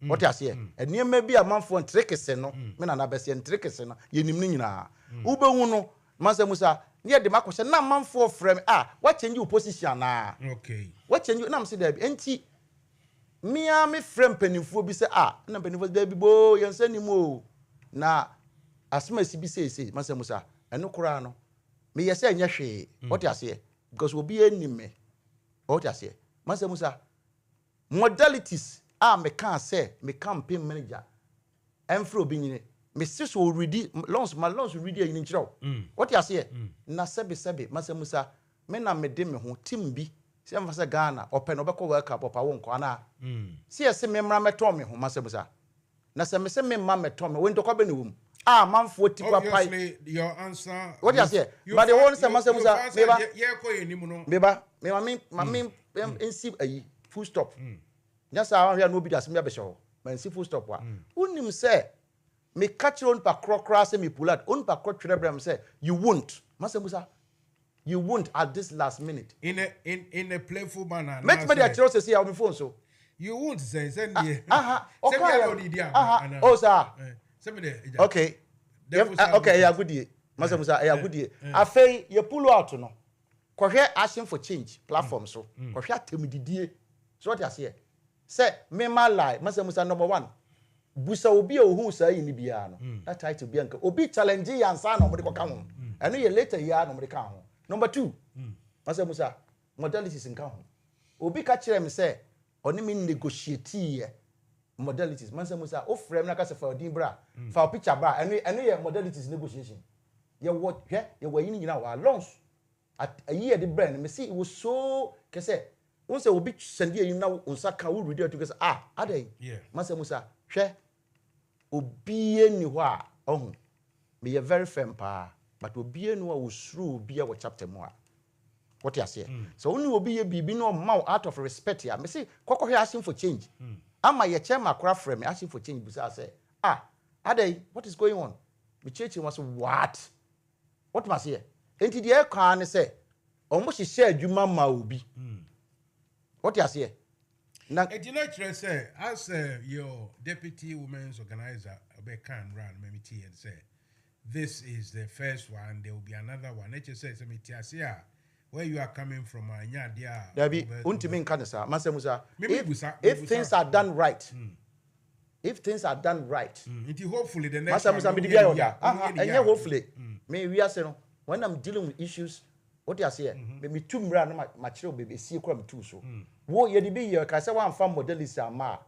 what you say eniem bi amanfo ntrekese no me na bese ntrekese no yenim ni nyina ubehu no Mansa Musa ne de makose na amanfo frame what change your position na okay what change na am say there enti me frame penifo bi say na penifo there bi bo yense ni mo na asma si bi say Mansa Musa eno kura no me yese anya hwe what you say because obi enim me what you say Mansa Musa modalities me can say me campaign manager emfro obi nyine me sis already launch ready yin nchiro what you say na sebe Mansa Musa me na me de me ho team bi se emfa Ghana open obekọ world cup opa won ko ana se yese me mra meto me ho Mansa Musa na se me se me mma meto me we ndokọ be ne wum manfo tikwa pai obviously your answer what you say but the one say Mansa Musa meba ye ko enimu no meba me ensi ayi full stop just I hear no be that me abesho man si full stop wa unim say me catch on pa krokra say me pull out on pa krotwere bram say you won't Mansa Musa you won't at this last minute in a playful manner make me the trust say on my phone so you won't say send me okay oh sir okay okay ya good Mansa Musa ya good afei you pull out no kohwe action for change platform so kohwe atemdidie so what you say me my lie Mansa Musa number 1 busa obi ohun sa yi ni bia no that title bia nka obi challenge yansa na omde koka ho eno ye later ya na omde ka ho number 2 Mansa Musa modalities nka ho obi ka kire me say oni me negotiate ye modalities Mansa Musa o frame na ka se fa odin bra fa picture bra eno ye modalities negotiation ye what ye wa yin nyina wa launch at a year the brand me see it was so kese once obi send you na unsa ka we ready to kese adai Mansa Musa hwe obi eni ho a ohun me ye very firm pa but obi enu a usuru obi a wo chapter mu a what you say so only obi ye bibi no ma out of respect ya me see kokko asking for change ama ye chairman akora frame me asking for change busa say adai what is going on me church was what must here enti de kan say omo hihye adwuma ma obi what you say na ejina say as your deputy women's organizer Obekan ran memiti and say this is the first one there will be another one it says semitiasia where you are coming from anya dia there be untimi nka say Mansa Musa if things are done right if things are done right it hopefully the next Mansa Musa be dia oda enye hopefully me we are say no when I'm dealing with issues what you say me two mra na ma kire be sie kura me two so wo ye de be ye ka say wan fam modelist ama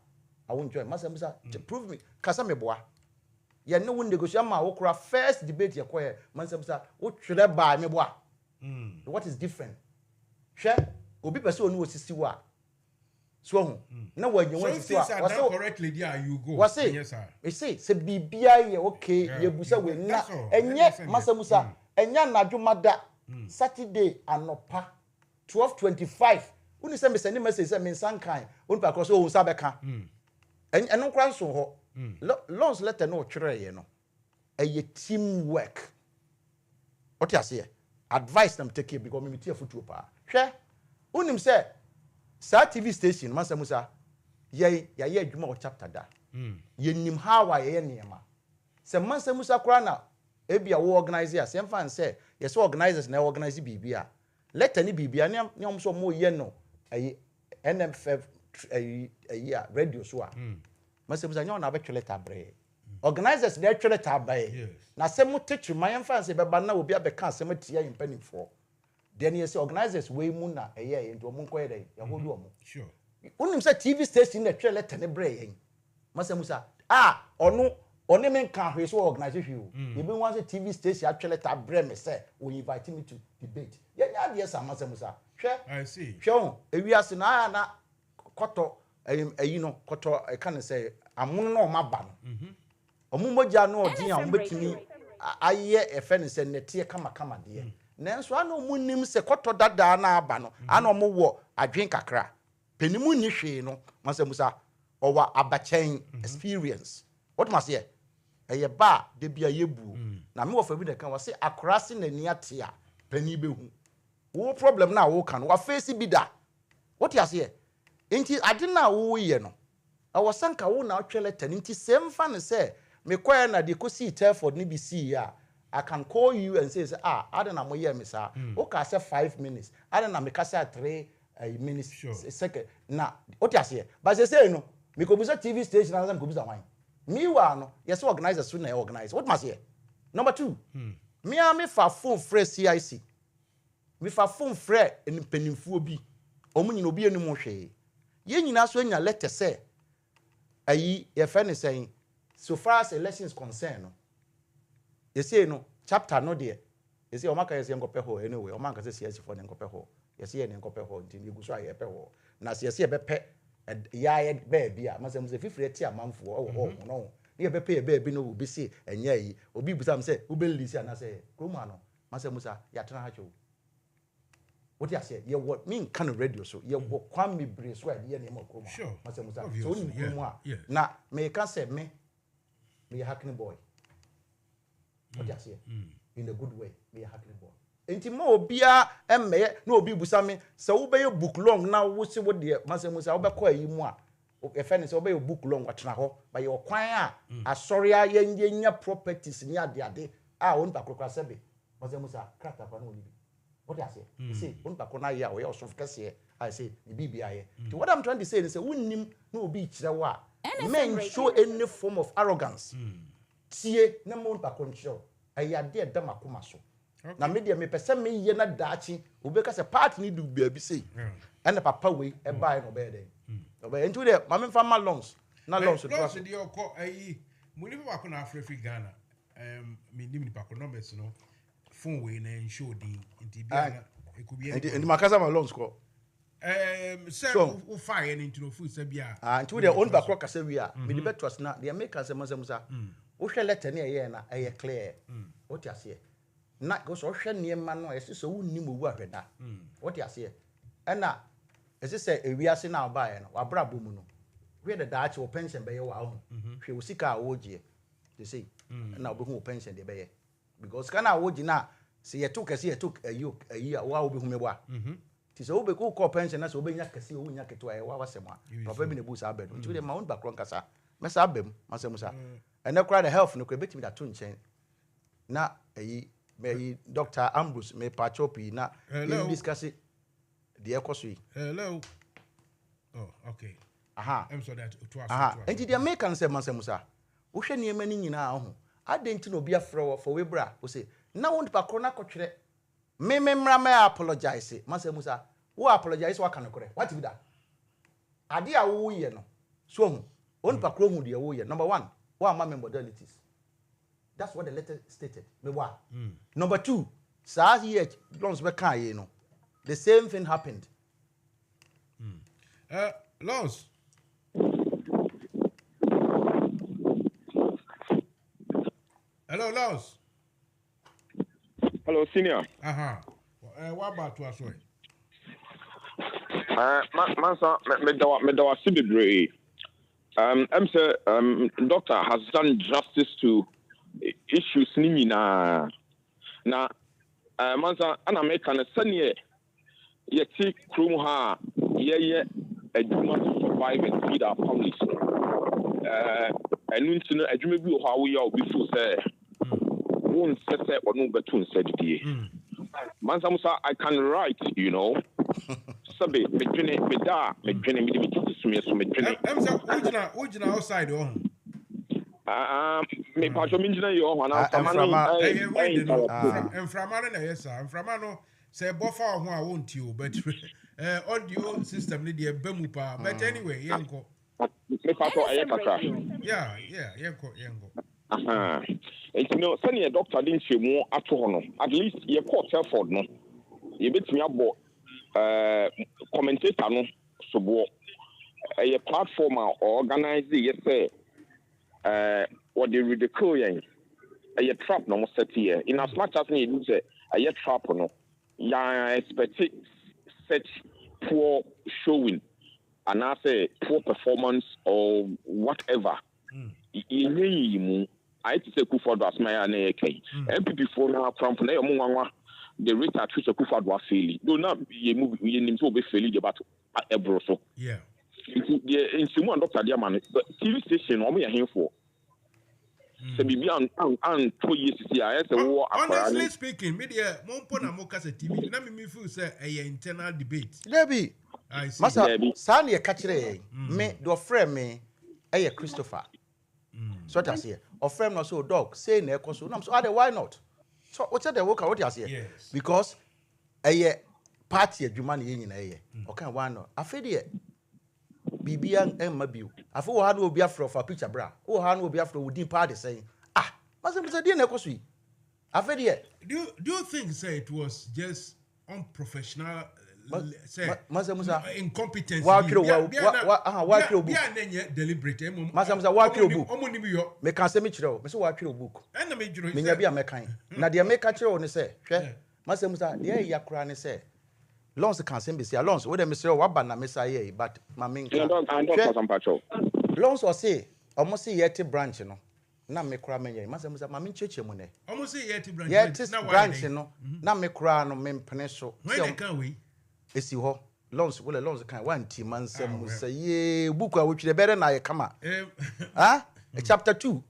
I won't join Mansa Musa prove me kasa me boa ye no won negotiate ma wo kura first debate ye koye Mansa Musa wo twere ba me boa what is different hwe obi pese onu osisi wa so na wanyi wan sisi wa so correctly there you go yes sir we say bibia ye okay ye busa we na enye Mansa Musa enya nadwumada Saturday anopa 12:25 uni se me send message se me sankan uni pa cross o unsa beka eno kra nso ho Laws letter no try, you know. A teamwork. What you say? Advice them take it because me tear for pa. Share. Unim say, sa TV station, Mansa Musa, ye dwuma o chapter da. Ye nim how wa ye niema. Se Mansa Musa krana ebia wo organizer, se mfa say, yes organizers na organize bibia. Let any bibia nyom so mo ye no. NFM Radio so. Mansa Musa nyon na be twele tabre. Organizers dey twele tabre. Na se mo teach my mfa say be ba na obi abeka se mo tia impanimfo. Then you say organizers way muna into omo nkoye dey ya hodu omo. Sure. Unim say TV station na twele tene bre yen. Mansa Musa ono men kan hwe so organization you be wan say TV station atwele tabre me say we invite me to debate. Ya nya dey say Mansa Musa. Hwe. I see. Hwe ewiase na koto no koto can say amun no maba no. Omumogya no odin a ombetimi aye efe ne se netie kama de. Nanso ana omunim se koto dada na aba no ana omo adwen kakra. Penimu ni hwe no Mansa Musa owa abachen experience. What must say? Eye ba de bia yebu. Na me wo fa bi de kan wo se akora se nani ate a pani behu. Wo problem na wo kan wa face bi da. What you say? Enti ade na wo ye no. Awosanka wo na atwele tani nti semfa ne se me kwaya na de kosi Telford ni bi see ya. I can call you and say I don't know me sir. Okay, say 5 minutes. I don't know me say 3 minutes. Sure. Second. Now, what you say? But they say no. Me ko bisa TV station and ko bisa wine. Me wa no. Yes, organizers soon organize. What must say? Number 2. Me a me fa phone free CIC. Me fa phone free en penimfuo bi. Omo nyina obi anu mo hwe. Ye nyina so nya letter say ayi ye fa ne say so far as elections concern no. You say no chapter no there. You say omaka yesi ngope ho anyway. Omaka say CIC for ngope ho. You say ne ngope ho nti egu so aye pe ho. Na say ye be pe ya be bia. Mansa Musa fifire ti amanfo o no. Ne be pe be no obi say enya yi. Obi busa me say wo be lisi ana say kroma no. Mansa Musa ya tena ha cho. What you say? You what mean kind of radio so you what kwam me brace so ye ne mo kroma. Sure. Mansa Musa so ni kroma. Na me can say me a hacking boy. What you say? In a good way, be a hacking boy. Enti mo bia emme na obi busa me se wo be book long na wo se wo de Mansa Musa wo be kwa yi mu a e fe ne se wo be book long watena ho ba ye okwan a asori a ye nya properties ni ade a won ba krokra sebe Mansa Musa krata pa na oni bi. What you say? You say won ba kona ye a wo ye osof kase I say the bibia ye. So what I'm trying to say is say wonnim na obi kire wo a men show any form of arrogance. Tie na mo ba control ayade e dama koma so. Na me de me pese me ye na daachi obeka se part ni du bia sei. And papa we e buy no be dey. Obe into there mama fama loans. Na loans to trust. Loans dey okọ ayi mo ni ba ko na Africa Ghana. Me nim ni pa ko numbers no. Phone we na ensure di nti bia na e ku bia. And makasa ma loans ko. So we fire into no food se bia. Into there own back kasa we a. Me the better na the make us Mansa Musa. Wo hwe letter na ye na e clear. What you say? Na go so hwe niema no ese so wunnim owu ahweda. What you say? Na ese say ewiase na obaye no wabra bomu no. We the daachi wo pension be ye wa ho. Hwe wo sika a wo gie. They say na obehu wo pension de be ye. Because kana wo gie na se ye took ayi a wa wo behu me bo a. Ti so wo be ko pension na so wo benya kase wo nya keto ayi wa wasema. Papa bi ne bu sa abedo. Nti we ma won background kasa. Mesa abem Mansa Musa. And na the health no betimi da to nchen. Na ayi me Dr. Ambrose me pachopi na we discuss it the ekoso. Hello. Oh, okay. I'm sorry that to us. Enti the American say Mansa Musa. Wo hwe niema ni nyina ho. Adenti no bia frɛ for we bra. Wo say na won pa korona kɔtwere. Me mra me apologize. Mansa Musa. Wo apologize wa kan korɛ. What be that? Ade a wo ye no. So hu. Won pa kro hu de wo ye. Number 1. What are my modalities? That's what the letter stated. Number 2, sa here loans be kan ye no. The same thing happened. Loans. Hello, Loans. Hello, senior. What about to us? Mansa, me dawa sibibre. I'm sure doctor has done justice to issues now. Now, Mansa, an American senior, yet see Krum ha, yeah, a human to survive and feed our families. And to know a dream how we are before say, won't say or no between said Mansa Musa, I can write, you know. Sabe, me dream, me da, me dream, me Ujina outside home. Me pacho minjina yo wana Enframano na yes sir. Enframano say buffer ho a won't you but audio system need bemu pa. But anyway, yenko. Me pacho ayekaka. Yeah, yenko. You know, senior doctor didn't say more at all. At least you caught Telford no. You bet me about commentator no so a platform or organize yes say what they ridicule a trap no set here. In as much as me say a trap no ya expect such poor showing and I say poor performance or whatever. I say Kuford was my NAK. MPP for now from the rate at which Kuford was failing. Do not be moving to be failing about a broso. Yeah. In Simon Dr. Diamond, but TV station, what we are here for. So, be on 2 years to see. I say, honestly speaking, media, Mompona Mokas TV, let me feel say a internal debate. Debbie, I see. Masa, Sanya catcher, me, do friend me, a Christopher. So what I say, or friend not so dog, say ne consul, so why not? So what's the work? What I say? Yes. Because a party at Jumani in a year. Okay, why not? I feel it. Bibian and Mabu. I thought I will be after for a picture bra. Oh, I will be after within party saying, Masa Musa didn't know. I feel it. Do you think say it was just unprofessional? Say Mansa Musa incompetence. Why deliberate. Mansa Musa why book? Me can say me chiro. Me so why book? Me nya bia me kan. Na de me ka chiro ne say, hwe Mansa Musa de ya kra ne say. Lons can say be say Lons we dem say wa ba na me say but ma me nka. Lons or say almost say yet branch no. Na me kra me nya Mansa Musa ma me cheche mu ne. Almost say yet branch. Yet branch no. Na me kra no me mpene so. When can we? Esi ho Lons will Lons kan one team Mansa Musa ye book a which the better na ye kama. Chapter 2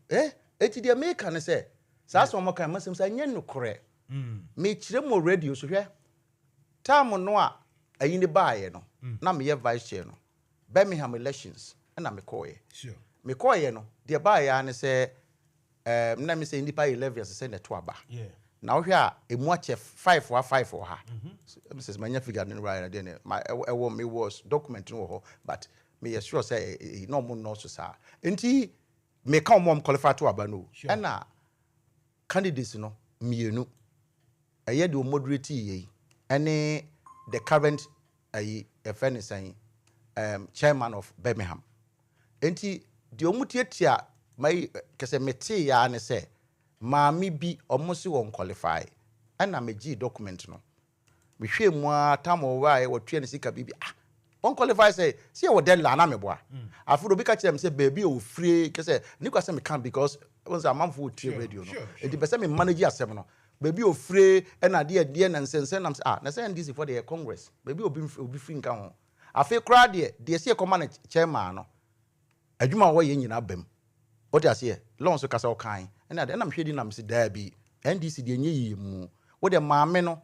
eti de make can say sa so mo kan Mansa Musa nya no kore. Me kire mo radio so hwe. Time no a ayi ne baaye no na me ye vice chair no. Birmingham elections na me call ye. Sure. Me call ye no de baaye an say na me say indipa 11 say na to aba. Yeah. Now here emu ache 5 for her. Mrs. Manya figure in right then my me was document no but me sure say no more no so sa. Enti me come mom qualify to aba no. And na candidates no mienu. Aye do moderate ye. Any the current FN saying chairman of Birmingham. Enti the omutietia my kese meti ya ne say maami bi almost won qualify and me G document no me hwe mu atamo wa e wotwe ne sika bibi on qualify say see we den la na me boa afuro bi ka kire me say baby o free kese ni kwa say me can because once amamfo tue radio no enti pese me manage asem no baby o free and ade na nsensen nam na say NDC for the Congress baby obi free nka ho afi kra de see command chairman no adwuma wo ye nyina bam what you say long so kasa o kan and I'm heading am say there be NDC de nye mu wo de maame no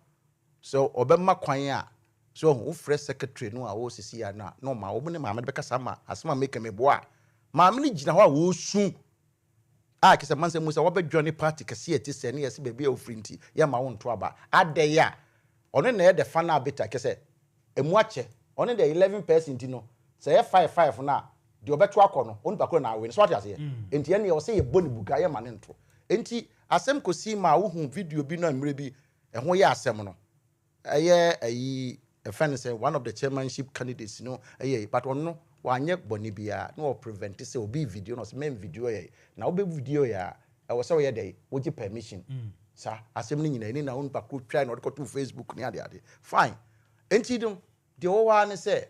so obema kwan a so wo fresh secretary no a wo sisi ya na no ma wo ne maame be kasa ma asema make me boa maame ni gina ho a wo su kisa Mansa Musa wo be join party kase eti se ne yesi bebe ofrinti ya ma wo nto aba ade ya ono na ye de fa na beta kese emu ache ono de 11% no say 5 na de obeto akono onu bakoro na we so what you say enti ene ye say ye boni buga ye ma ne nto enti asem kosi ma wo hu video bi na mre bi ho ye asem no ayi a friend say one of the chairmanship candidates no but ono wanye boni bia no prevent say obi video no main video ye na obi video ya wo say ye dey wo gi permission sa asem ni nyina ni na onu bakoro try na odko to Facebook ni ade fine enti dum de wo wa ne say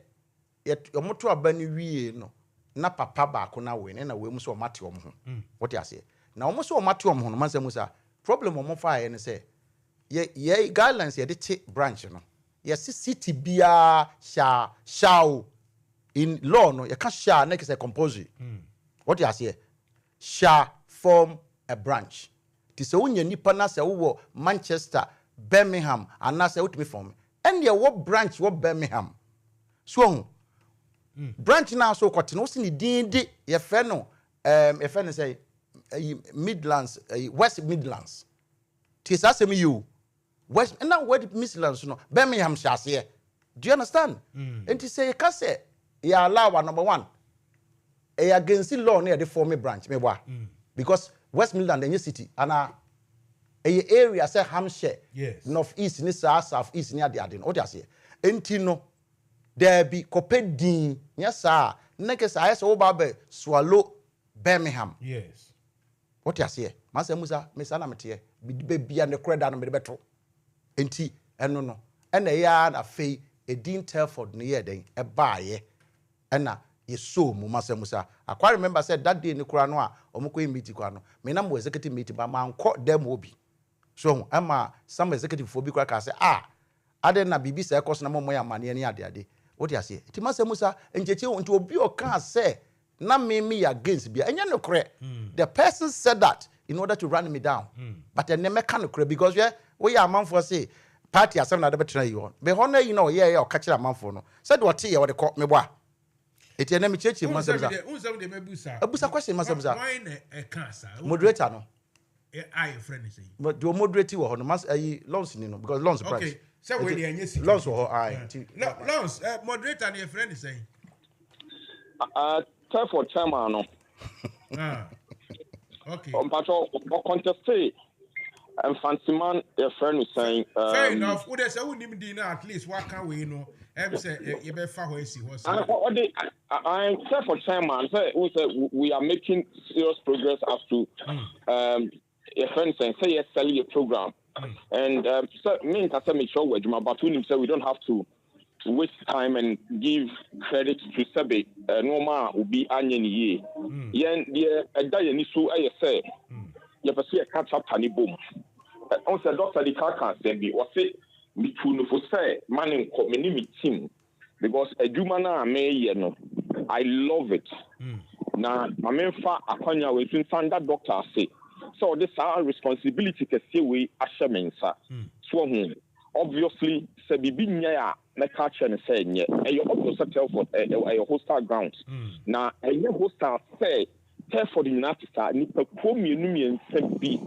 ye omoto aba ni wie no na papa ba ko na we na we mu so mate om ho what you say na om so mate om ho no Mansa Musa problem om fa ye ne say ye guidelines ye de branch no ye city bia shall in law no ye can shall na say compulsory what you say shall form a branch ti se wonya nipa na se wo Manchester Birmingham and say what me form and ye wo branch wo Birmingham so branch now so kwate no se ni din de ye fe no ye fe no say Midlands West Midlands ti sa se me you West and now West Midlands no Birmingham shase do you understand and ti say ka say ya allow number 1 e against law na ye form a branch me boa because West Midlands any city and a area say Hampshire yes. North East ni South East ni ade no what you say enti no there be kopedin yes sir next I say oba be swallow Birmingham yes what you say Mansa Musa me sana mete be bia ne kreda no me beto enti eno no ena ya na fei edin Telford ne ye den e baaye ena ye so mu Mansa Musa I quite remember said that day ni kura no a omukọ meeting kwa no me na mo executive meeting ba man ko dem obi so ama some executive for bi kura ka say ade na bibi say course na mo ya mane ne ade what you say ti Mansa Musa encheche nti obi o kan say na me against bia enye no kore the person said that in order to run me down but I never can kore because we are man for say party asem na de betra you on be hono you know ye o ka kira man for no said what ye wo de ko me boa eti na me cheche Mansa Musa unzam de mebusa abusa question Mansa Musa why na e kan sa moderator no I friend is saying but do moderate wo no mas Lons ni no because Lons branch okay say we dey anya sika Lons wo Lons moderator na friend is saying Time for chairman no okay patrol contest and fancy man your friend is saying fair enough we say we nim din at least what can we know em say e be fa ho esi ho say I say for chairman say we are making serious progress as to your friend saying say yes selling a program and so me and say make sure we but we say we don't have to waste time and give credit to Sebe normal will be anyen ye yen the edaya ni so aye say you pursue a catch up tani boom on say doctor the car can say be or say me too no for say man in me team because aduma na me ye no I love it na my men fa akwanya we tin standard doctor say so this our responsibility to say we ashemensa so obviously say bibi nya ya na catch and say nye e your also tell for your hostel grounds na e your hostel say tell for the United States ni pe ko mienu bi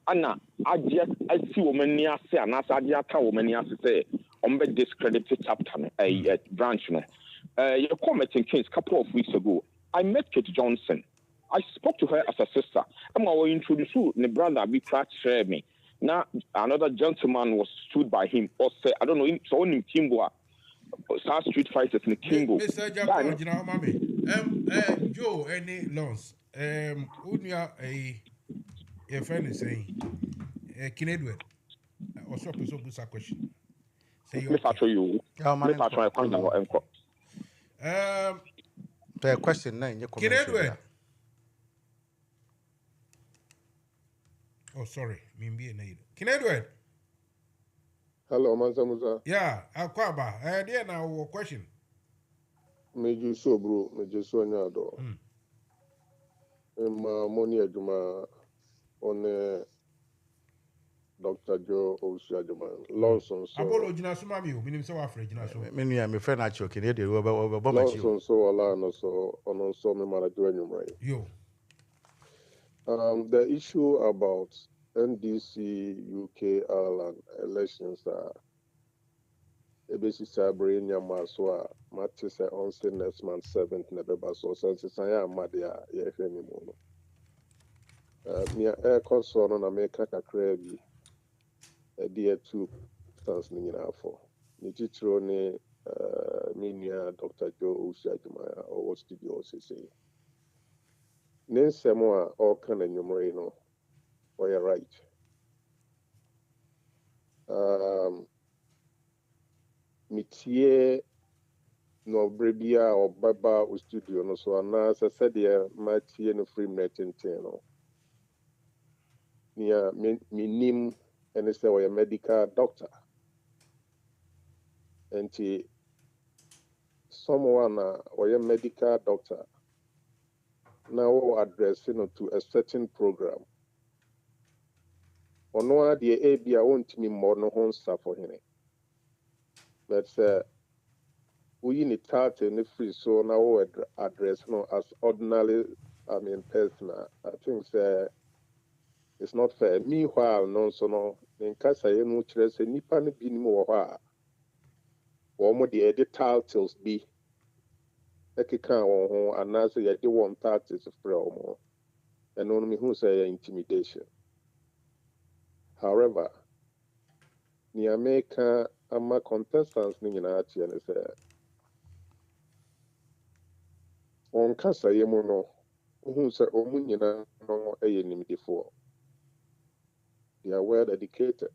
ana aje asi wo mani ase ana aje aka wo mani ase say on be discredited chapter no branch no your comment in case couple of weeks ago I met Kate Johnson. I spoke to her as a sister. I'm going to introduce you, the brother we tried to share me. Now another gentleman was stood by him or say I don't know him so in Kimbo South Street Fighters in Kimbo. Mr. Japan, you know mami. Joe any Lons. Unya a friend is saying Kinedward. Also a question. Say you. Me you. Me patrol I can't go encore. The question na Kinedward. Oh, sorry. Mimbi na ido. Kinedward. Hello, Mansa Musa. Yeah, Akwaba. There now question. Meju so bro, meju so nyado. Money aduma on Dr. Joe Osiajuman. Lawson so. Abolo jina so mami o, minim se wa afre jina so. Me nua me friend acho kene de wo ba ma chi. Lawson so ala no so ono so me mara jo enyum right. Yo. The issue about NDC UK Ireland elections are ebesi sabre nyama so a mate say on say next month 7th na beba so since say amade a ye hwe ni mu no me e concern na me ka kakra bi e two stance ni nyina for ni titiro ni me nua Dr. Joe Osiajuman o studio say Ninsemo a all kind of numero no or you're right. Mitie no brebia or baba o studio no so na said the mighty no free net no near minim and say we a medical doctor and someone or a medical doctor now addressing to a certain program or no idea a won't me more no hon stuff for him but we need to in the free so now address no as ordinary personal I think it's not fair. Meanwhile, no, so no, in Casa, you know, there's a nipan be more or the edit titles be a kikan or and as I do want titles of more and only who say intimidation. However, near America, ama contestants in Archie and say on Casa, you know, who say Omunina no a enemy before. They are well educated.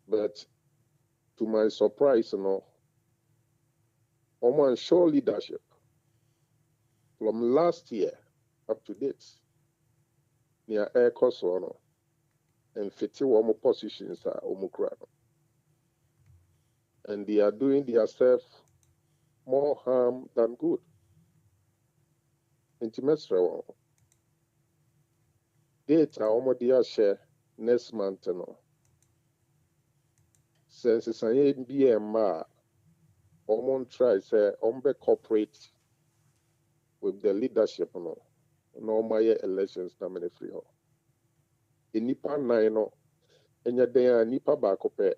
But to my surprise, no, Oman show leadership from last year up to date near air course no and fiti one positions are omukra and they are doing themselves more harm than good. Intimate data omodia share next month no since it's an BMR try say cooperate with the leadership no normal elections na many free ho enipa nine no enya den nipa ba ko pe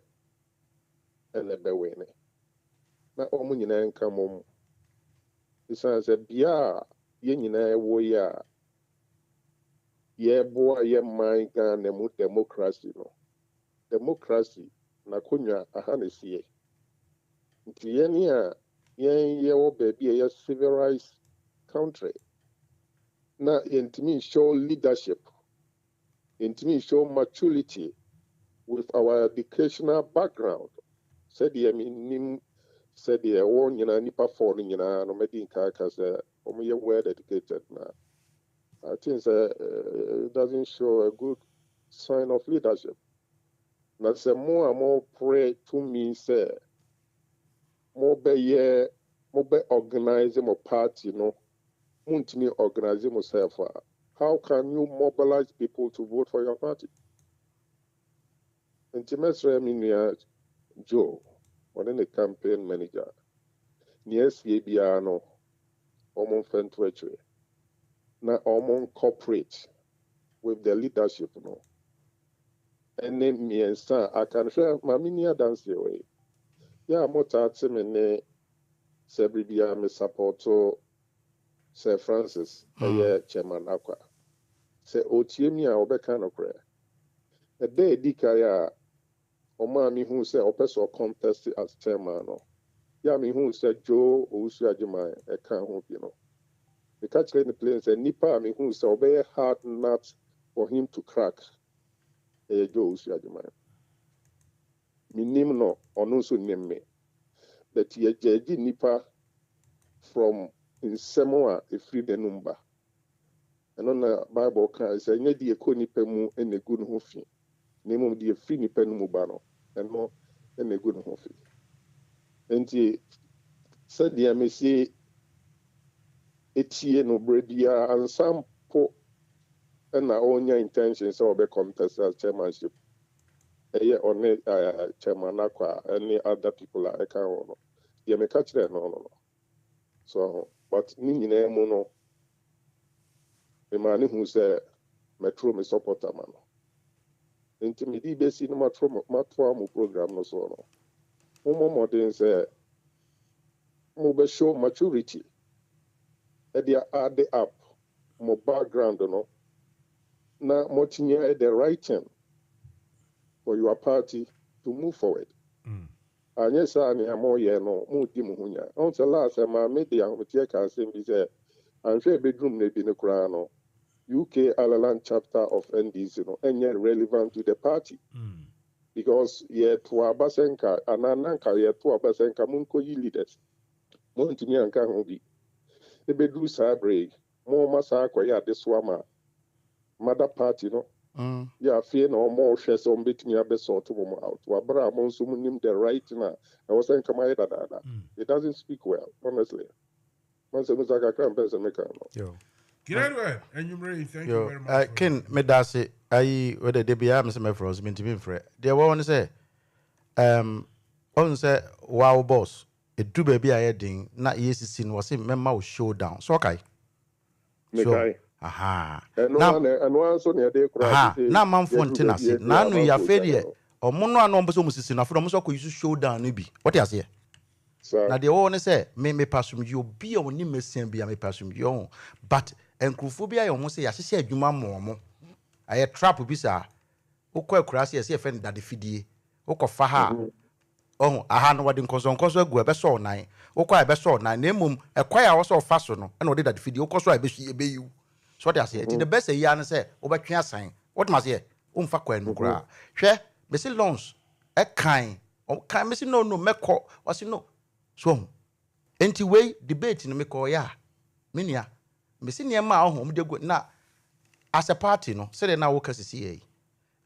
ele be we ne na omo nyina nka mom isan say bia ye nyina ewo ya ye boa ye man Ghana mu democracy no democracy na konwa aha na sie nti ye ni a ye wo baby ye civilized country na intimi show leadership intimi show maturity with our educational background said the nim said the one nyina nipa for nyina no medi nka say ye well educated na I think it doesn't show a good sign of leadership. Now, say more and more pray to me, say more be organize more party, won't me organize myself. How can you mobilize people to vote for your party? Intimacy, Joe, one in the campaign manager, yes, no, almost fentwetry. Now, almost corporate with the leadership, and then me and son, I can share my mini dance away. Yeah, more me ne se bibia me supporto Sir Francis, chairman akwa. Se otie mi a obeka no kre. E dey dika ya o ma mi hu se opeso contest as chairman no. Ya mi hu se Joe Owusu Ajima e kan ho bi no. The catch in the plane say nipa mi hu se obey hard nut for him to crack. Joe Owusu Ajima. Mi nim no ono so nim me. That ye jeji nipa from in Samoa a free the number. And on the Bible can say, "Nye di eko nipa mu ene gu no ho fi. Na mo di free nipa no mu ba no, eno ene gu no ho fi." Enti said the MSC etie no bredia and some po na onya intentions of be contest as chairmanship. Eye on chairman akwa any other people I can no. Ye me catch there no. So but ni nyina mu no the man who said metro me supporter man. Intimidi besi no matwa mu program no so no. Mo modern say mo be show maturity. E dey add up mo background no. Na mo tinye the right thing for your party to move forward. Anye sa ni amo ye no mo di mo hunya. On say last ma me dey am tie ka say bi say anhwe bedroom na bi no kra no. UK Ireland chapter of NDC, no, and yet relevant to the party. because ye to abasenka anananka ye to abasenka munko yi leaders mo ntimi anka ho bi e be do sa break mo masa akoya adeswama mother party no ya fie na omo hwe so mbetimi abeso to mo out wa bra mo nso munim the right na was saying come here da it doesn't speak well honestly Mansa Musa ka kan pesa meka no yo Great and you really thank you very much. Ken me da se ayi whether they be am say me froze me ntimi mfre there one say on say wow boss edu ba bi ayedin na ECC no say memma wo showdown so okay mekai aha na so ne dey kura na manfo ntena se na no ya fere omo no ano mboso musisi na fere omo so ko showdown no bi what you say na de wo ne say me pasum you obi o ni mesian bia me pasum you but enkrufo bia yo ho say ya hye adwuma mo aye trap bi sa ukọ akurase ye fe ndade fidie ukọ ha aha no wode nkonso agu ebeso onan ukọ ebeso onan na emum ekwa ya wo so fa so no na wode dade fidie ukọ so ebesu ebeyu so what I say the best ya na say obetwe asan what must say umfa kwa enu kura hwe me say loans e kan me say no meko wasi no so enti we debate no meko ya menia me say niam a ho mde na as a party no say na wo kasisi yi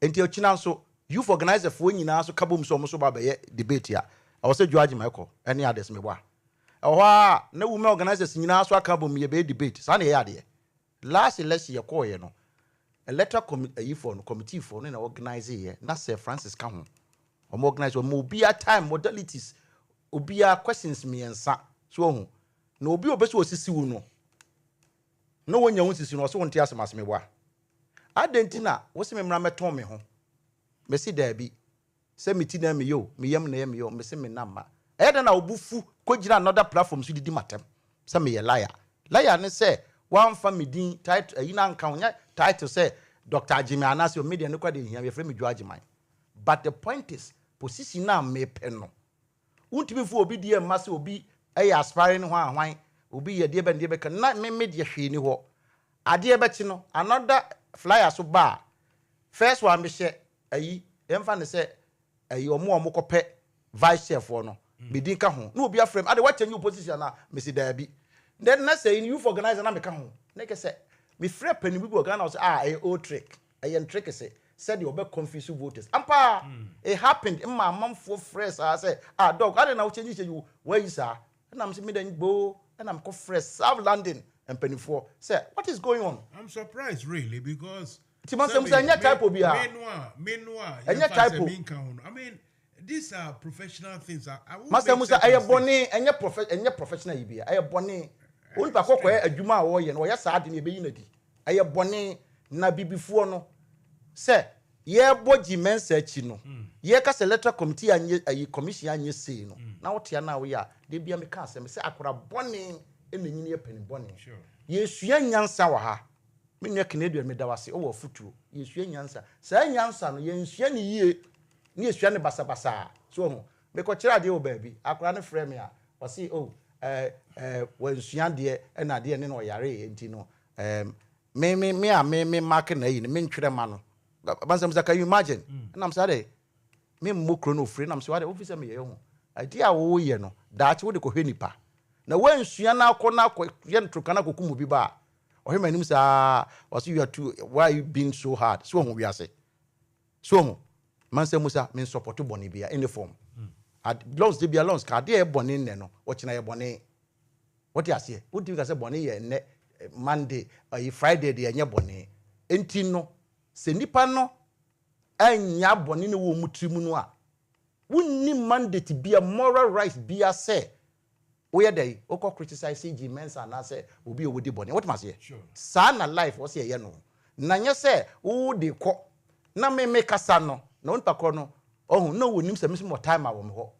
enti ochina so youth organizer fo nyina so kabom so so ba be debate ya I was say George Michael any others me wa ehwa na women organizers nyina so akabom ye be debate sa na ye ade last election ye call ye no electoral committee for no organize ye na Sir Francis ka ho o organize o mo bia time modalities obia questions me ensa so ho na obi obeso osisi wu no wonya hu sisi no so wonte asem me bwa adentina wo se me mra meton me ho me si da bi se meti na me yo me yam na yam yo me se me nama eda na obufu ko gira another platform so didi matem se me ye liar ne se one family title yi na nka onya title say Dr. Jimmy Anasio media ne kwade hia be frame me Juajiman but the point is position na me pe no untimi fu obi die mase obi aspiring ho ahwan obi ye de be kan na me media hwe ni ho ade be chi no another flyer so ba first one be she ayi emfa ne say ayi omo kope vice chair for no be din ka ho na obi aframe ade what change position na me si da bi then na say youth organizer na me ka ho na ke say me free penny bi organizer say old trick trick say said you be confuse voters ampa it happened in my mom for fresh I say dog I don't know change you where you sir and I'm say me then go and I'm call fresh South London and penny for say what is going on. I'm surprised really because Mansa Musa anya type obi a menwa anya type I mean these are professional things. Mansa Musa aye boni anya professional yi bia aye boni oni pa kokọ adwuma a wo ye no ya saade ne be yi na di aye boni na bibifuo no se ye boji mensa achi no ye ka electoral committee anye ayi commission anye sei no na wotia na wo ya de bia me ka asem se akora boni enanyini ye pani boni ye sua nyansa wa ha me nua Canadian me da wase o wo futuo ye sua nyansa sa nyansa no ye nsua ne yie ne ye sua ne basabasa so ho me ko kira de o baabi akora ne frame a wase wansua de na de ne no yare enti no me mark na yi me ntwere ma no Mansa Musa can you imagine and I'm sorry me mokro no free na I'm sorry officer me ye ho idea wo ye no daach wo de ko hwenipa na wansua na akọ ye ntroka na kokumu bi ba o hema nim sa was you are too why you being so hard so ho wiase so ho Mansa Musa me support boni bia any form at loans de bia loans ka de boni ne no wo china ye boni what you say wo di ka say boni ye ne Monday or Friday de ye boni enti no se nipa no anya boni ne wo mutrimu no a wonni mandate bia moral rights bia say we are there o ko criticize CG Mensa na say obi o wodi boni what must say sure sa na life wo say ye no na nye say wo de ko na me kasa no na won pakro no oh no wonim say me more time a wo me ho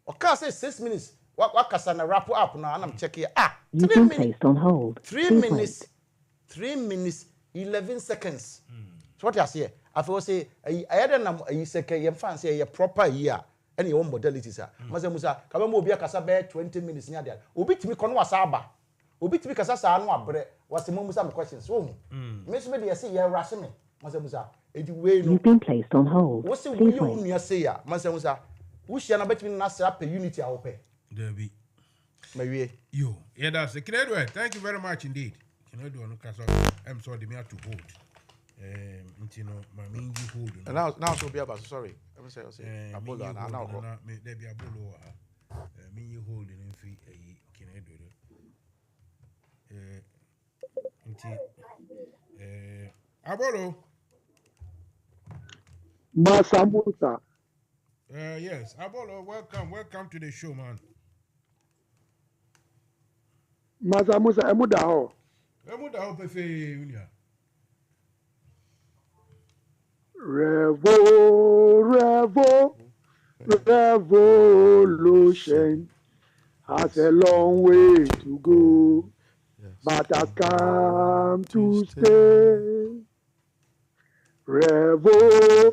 o ka say 6 minutes wa kasa na wrap up na anam check here 3 minutes on hold 3 minutes 11 seconds so what you say I feel say I had na say you fan say you proper year and your modalities ah Mansa Musa ka ba mo obi akasa be 20 minutes nya dia obi timi kono wasa aba obi timi kasa sa anu abre wase Mansa Musa me questions so me so me dey say you rush me Mansa Musa You've been placed on hold. What's the Please way wait. you say ya? Mansa Musa. Who shall bet me Nasa per unity our pay? Debbie. Maybe. You. Yeah, that's the Canadian. Thank you very much indeed. Can I do on castle? I'm sorry, me have to hold. You know, my main hold. And now so be about sorry. I'm say Apollo and now. There be a bolo. Me you holding in fee. Can I do it? Abolo. Mansa Musa. Yes, Abolo, welcome to the show, man. Mansa Musa, emuda ho. Emuda ho pefe unia. Revolution has a long way to go, but has come to stay. Revolution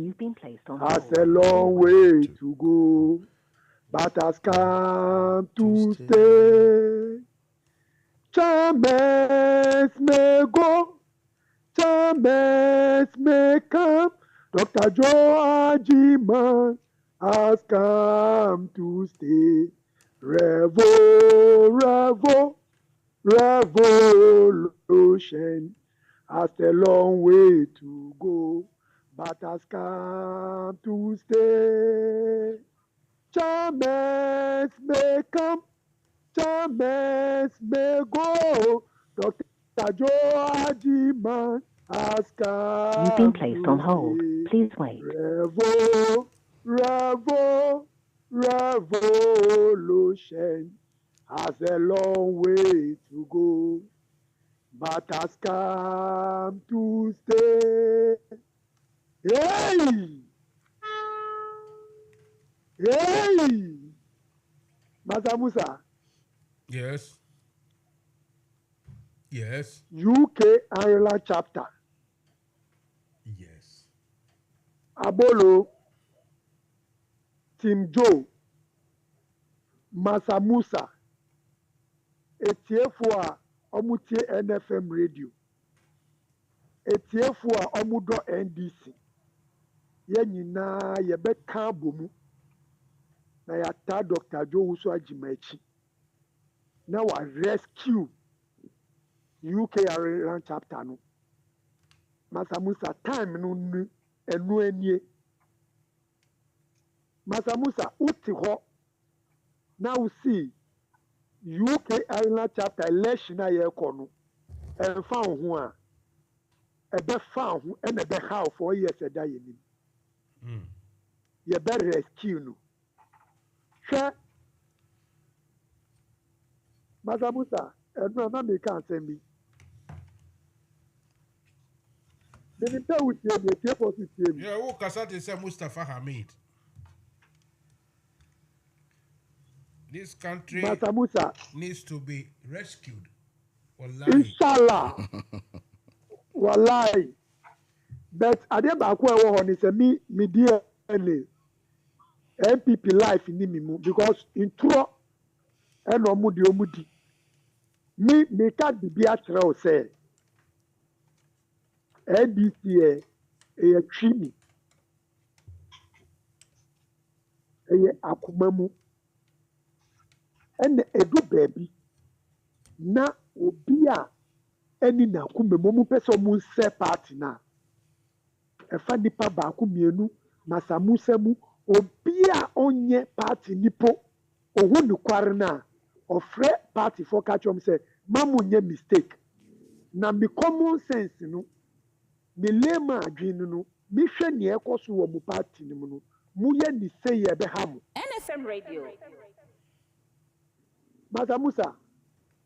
You've been placed on has hold. a long way to go, but has come to stay. Champions may go, champions may come. Dr. Joe Ajiman has come to stay. Revolution has a long way to go, but has come to stay. Champions may come, champions may go. Dr. Joe Ajiman has come. You've been placed on hold. to Please wait. Revolution has a long way to go, but has come to stay. Hey! Hey! Mansa Musa. Yes. Yes. UK Ireland chapter. Yes. Abolo, Tim Joe, Mansa Musa, etiefo a omutie NFM Radio, etiefo a omudo NDC, ye nyinaa yɛbɛka abomu na yɛata Dr. Joe Wusu Ajimachi na wa rescue UK Ireland chapter no. Mansa Musa time no ni enu anie. Mansa Musa uti ho na we see UK Ireland chapter election a yɛkɔ no ɛmfa ho a ɛbɛfa ho ɛna ɛbɛha 4 years ɛda yɛ nim. Yɛbɛ rescue no. Hwɛ Mansa Musa ɛno na meka asɛm bi. Benimpa wutie mi etie for tie mi. Yeah, who Kasate say Mustafa Hamid. This country Mansa Musa needs to be rescued. Wallahi. Inshallah. Wallahi. But ade baako a ɛwɔ hɔ ne sɛ me DNA MPP life ni mi mu because intro ɛna ɔmo de ɔmo di. Me ka bibi akyerɛ o sɛ NDC ɛyɛ twi mi. Ɛyɛ akoma mu. Ɛna edu baabi na obi a ɛni na akoma mu ɔmo pɛ sɛ ɔmo nsɛ party na ɛfa nipa baako mmienu Mansa Musa mu obi a ɔnyɛ party nipo ɔho nukware na ɔfrɛ party for catch ɔmo sɛ mamu nyɛ mistake na me common sense no me lema adwene no me hwɛ nea ɛkɔ so wɔ mo party no mu no mu yɛ ne sɛ yɛ bɛha mo. NFM Radio. Mansa Musa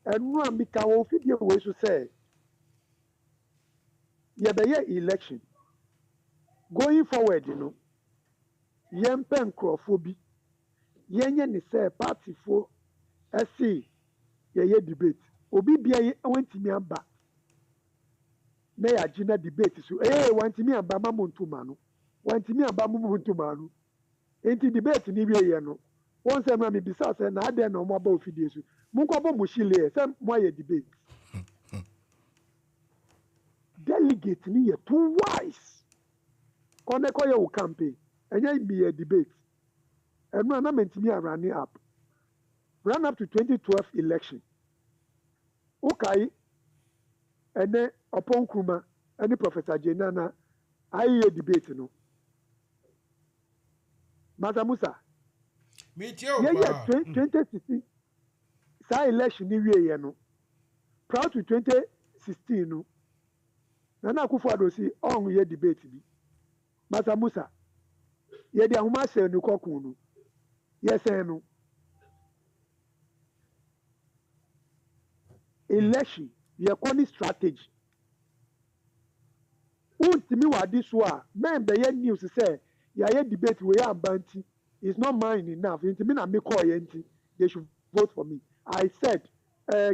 ɛnu a mika wɔn fidie wɔ so sɛ yɛbɛyɛ election going forward no yɛn pɛ nkurɔfoɔ bi yɛn nyɛ ne sɛ partyfoɔ ɛsi yɛyɛ debate obi bia wɔntumi aba na yɛagye na debate so wɔntumi aba ma mo ntoma no wɔntumi aba ma mo ntoma no nti debate ni wie yɛ no wɔn sɛ ma mi bisa sɛ na adɛn na wɔn aba ofidie so mo nkɔ bɔ mo hyile sɛ mo ayɛ debate delegate ni yɛ too wise kɔnɛ kɔyɛ wo campaign ɛnyɛ bi yɛ debate ɛnu anamɛntimi a run up to 2012 election wokae ɛnɛ ɔpɔn nkrumah ɛne Professor Jenana ayɛ debate no Mansa Musa yɛyɛ 2016 saa election ni wie yɛ no prior to 2016 no Nana Akufo-Addo si yɛ debate bi Mansa Musa yɛde ahoma hyɛ no kɔkɔn no yɛsɛn no election yɛkɔ ne strategy wontimi wade so a mɛmbɛyɛ news sɛ yɛayɛ debate wɔ yɛ amba nti is not mine enough ntimi na mekɔɔyɛ nti they should vote for me I said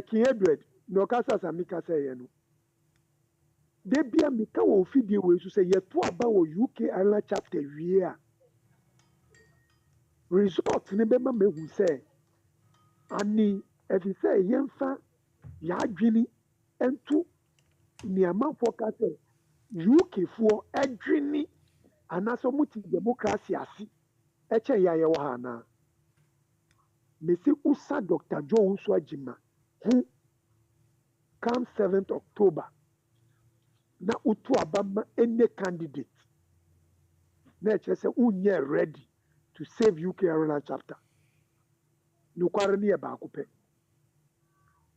King Edward na ɔkasa sa meka sɛ yɛ no de bia meka wɔ ofidie wɔ so sɛ yɛto aba wɔ UK Ireland chapter wie a result ne bɛma mahu sɛ ani ɛfi sɛ yɛmfa yɛadwene nto nneɛmafoɔ ka sɛ UK foɔ adwene anaasɛ ɔmo te democracy ase ɛkyɛn yɛ ayɛwɔ ha anaa mesi usa Dr. Joe nso agyima ho come 7th October na utu abama any candidate na ɛkyerɛ sɛ wonyɛ ready to save UK Ireland chapter nokware ne yɛ baako pɛ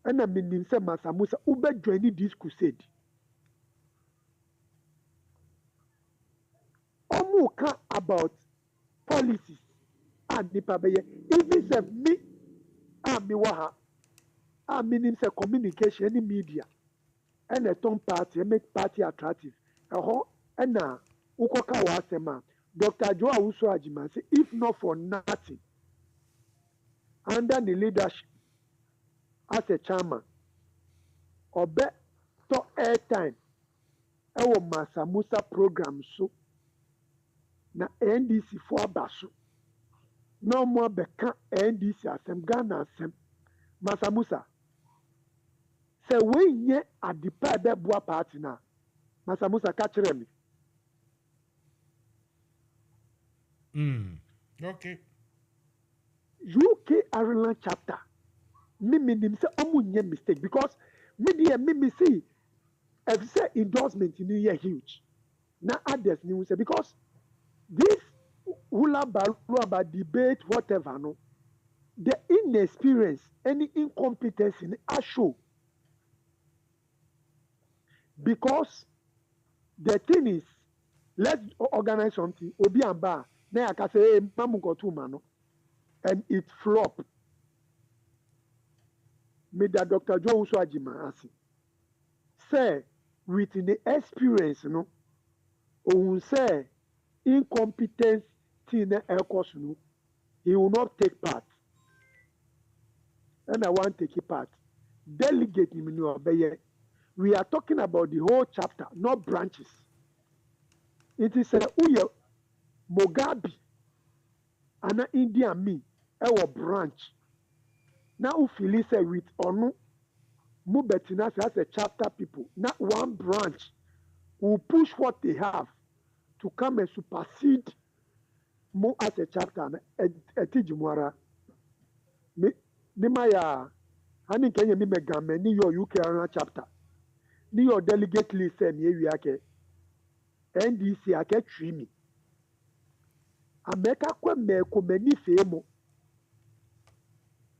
ɛna menim sɛ Mansa Musa wobɛjoin this crusade ɔmo ka about policies a nipa bɛyɛ even sɛ me a me wɔ ha a menim sɛ communication ne media ɛna ɛtɔn party make party attractive ɛhɔ ɛna wokɔka wɔ asɛm a Dr. Joe Awusu Agyima say if not for nothing under the leadership as a chairman ɔbɛ tɔ airtime ɛwɔ Mansa Musa program so na NDC fo aba so na ɔmo abɛka NDC asɛm Ghana asɛm Mansa Musa sɛ wɔnyɛ adepa ɛbɛboa party na Mansa Musa ka kyerɛ me Okay. UK Ireland chapter me nim say omu nye mistake because me see if say endorsement in here huge na others ni say because this hula about debate whatever no the inexperience any incompetence in a show because the thing is let's organize something obi amba na aka say mamu go to mano and it flop me that Dr. Joe Awusu Agyima asi say with the experience no ohun say incompetence thing na ekos no he will not take part and I want to take part delegate him no obeye we are talking about the whole chapter not branches it is a uye Mugabe ana India me ewo branch na ufili say with onu mu betina as a chapter people na one branch will push what they have to come and supersede mu as a chapter na etijimwara me maya hani kenye mi megame ni your UK Ireland chapter ni your delegate list and ye ake NDC ake twimi ameka kwa meko mani femo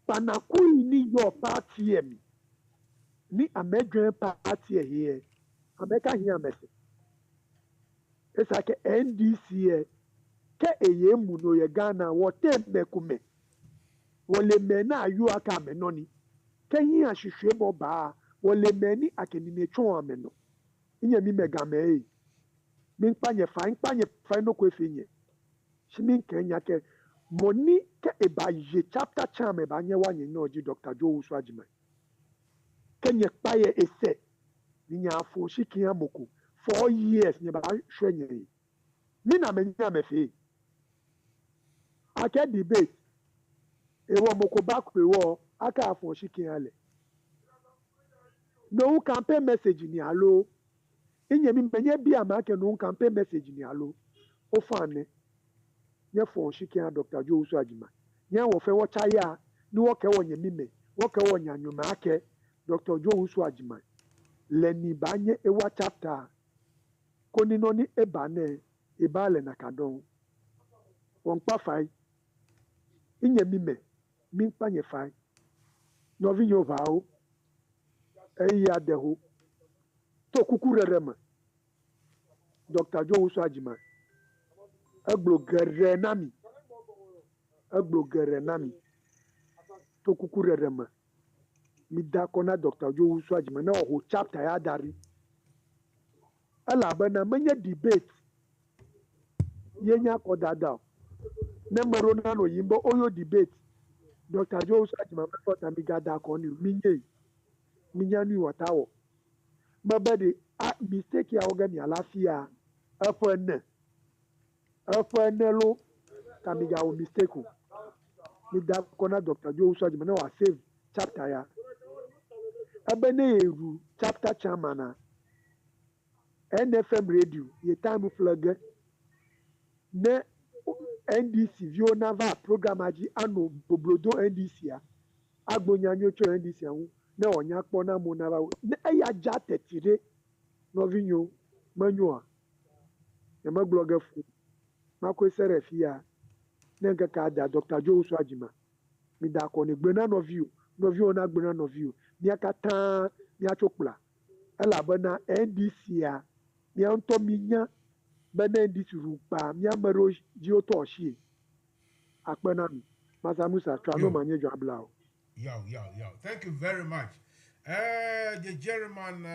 panakui ni your party emi ni amedwen party here ameka here mese esa ke NDC ke eye mu no ye Ghana wote meko me wole me na ayu aka me no ni ke hin ahwehwe mo ba wole me ni akeni ne twon ame no nya mi mega me mi panye fine no ko efinye shimin kenya ke moni ke ebaje chapter chame ba nye wanye no ji Dr. Joe Awusu Agyima kenya paye ese nya afo shikin amoko 4 years nye ba hwenye mi na menya me fe ake debate ewo moko back ewo aka afo shikin ale no campaign message ni alo Inye mi benye bi amake no campaign message ni alo. O fane. Nye fon shikia Dr. Joe Usu Ajima. Nye wo fe wo chaya ni wo ke wo nye mime. Wo ke wo nya nyuma ake Dr. Joe Usu Ajima. Leni banye ewa chapter. Koni no ni ebane ebale na kadon. Won pa fai. Inye mime. Min pa nye fai. No vi yo vao. Eya deho. To kukurerema. Dr. Joe Usu Ajima. Agbogere nami. Agbogere nami. To kukurerema. Mi da kona Dr. Joe Usu Ajima na ho chapter ya dari. Ala bana menye debate. Yenya ko dada. Ne maro na no yimbo oyo debate. Dr. Joe Usu Ajima ma ta mi gada ko ni minye. Minya ni watawo. Mabade a mistake ya oga mi alafia. Afọ lo kamiga o mistake o. Mi da kona Dr. Joe Usu Ajima na wa save chapter ya. Ebe na eru chapter chairman na NFM Radio ye time flag ne NDC vio nava program aji ano boblodo NDC ya agbonyanyo cho NDC hu na onya kpo na mo nava ne eya ja tetire no vinyo manyo e ma blogger fu ma ko sere fia ne nka da Dr. Joe Usu Ajima mi da ko ne gbena no view na gbena no view ni aka tan ni achopla ela bana NDC ya ni anto minya bana NDC rupa mi amaro jio to hie akpena mi Mansa Musa trano manye jo ablao. Yo. Thank you very much. The German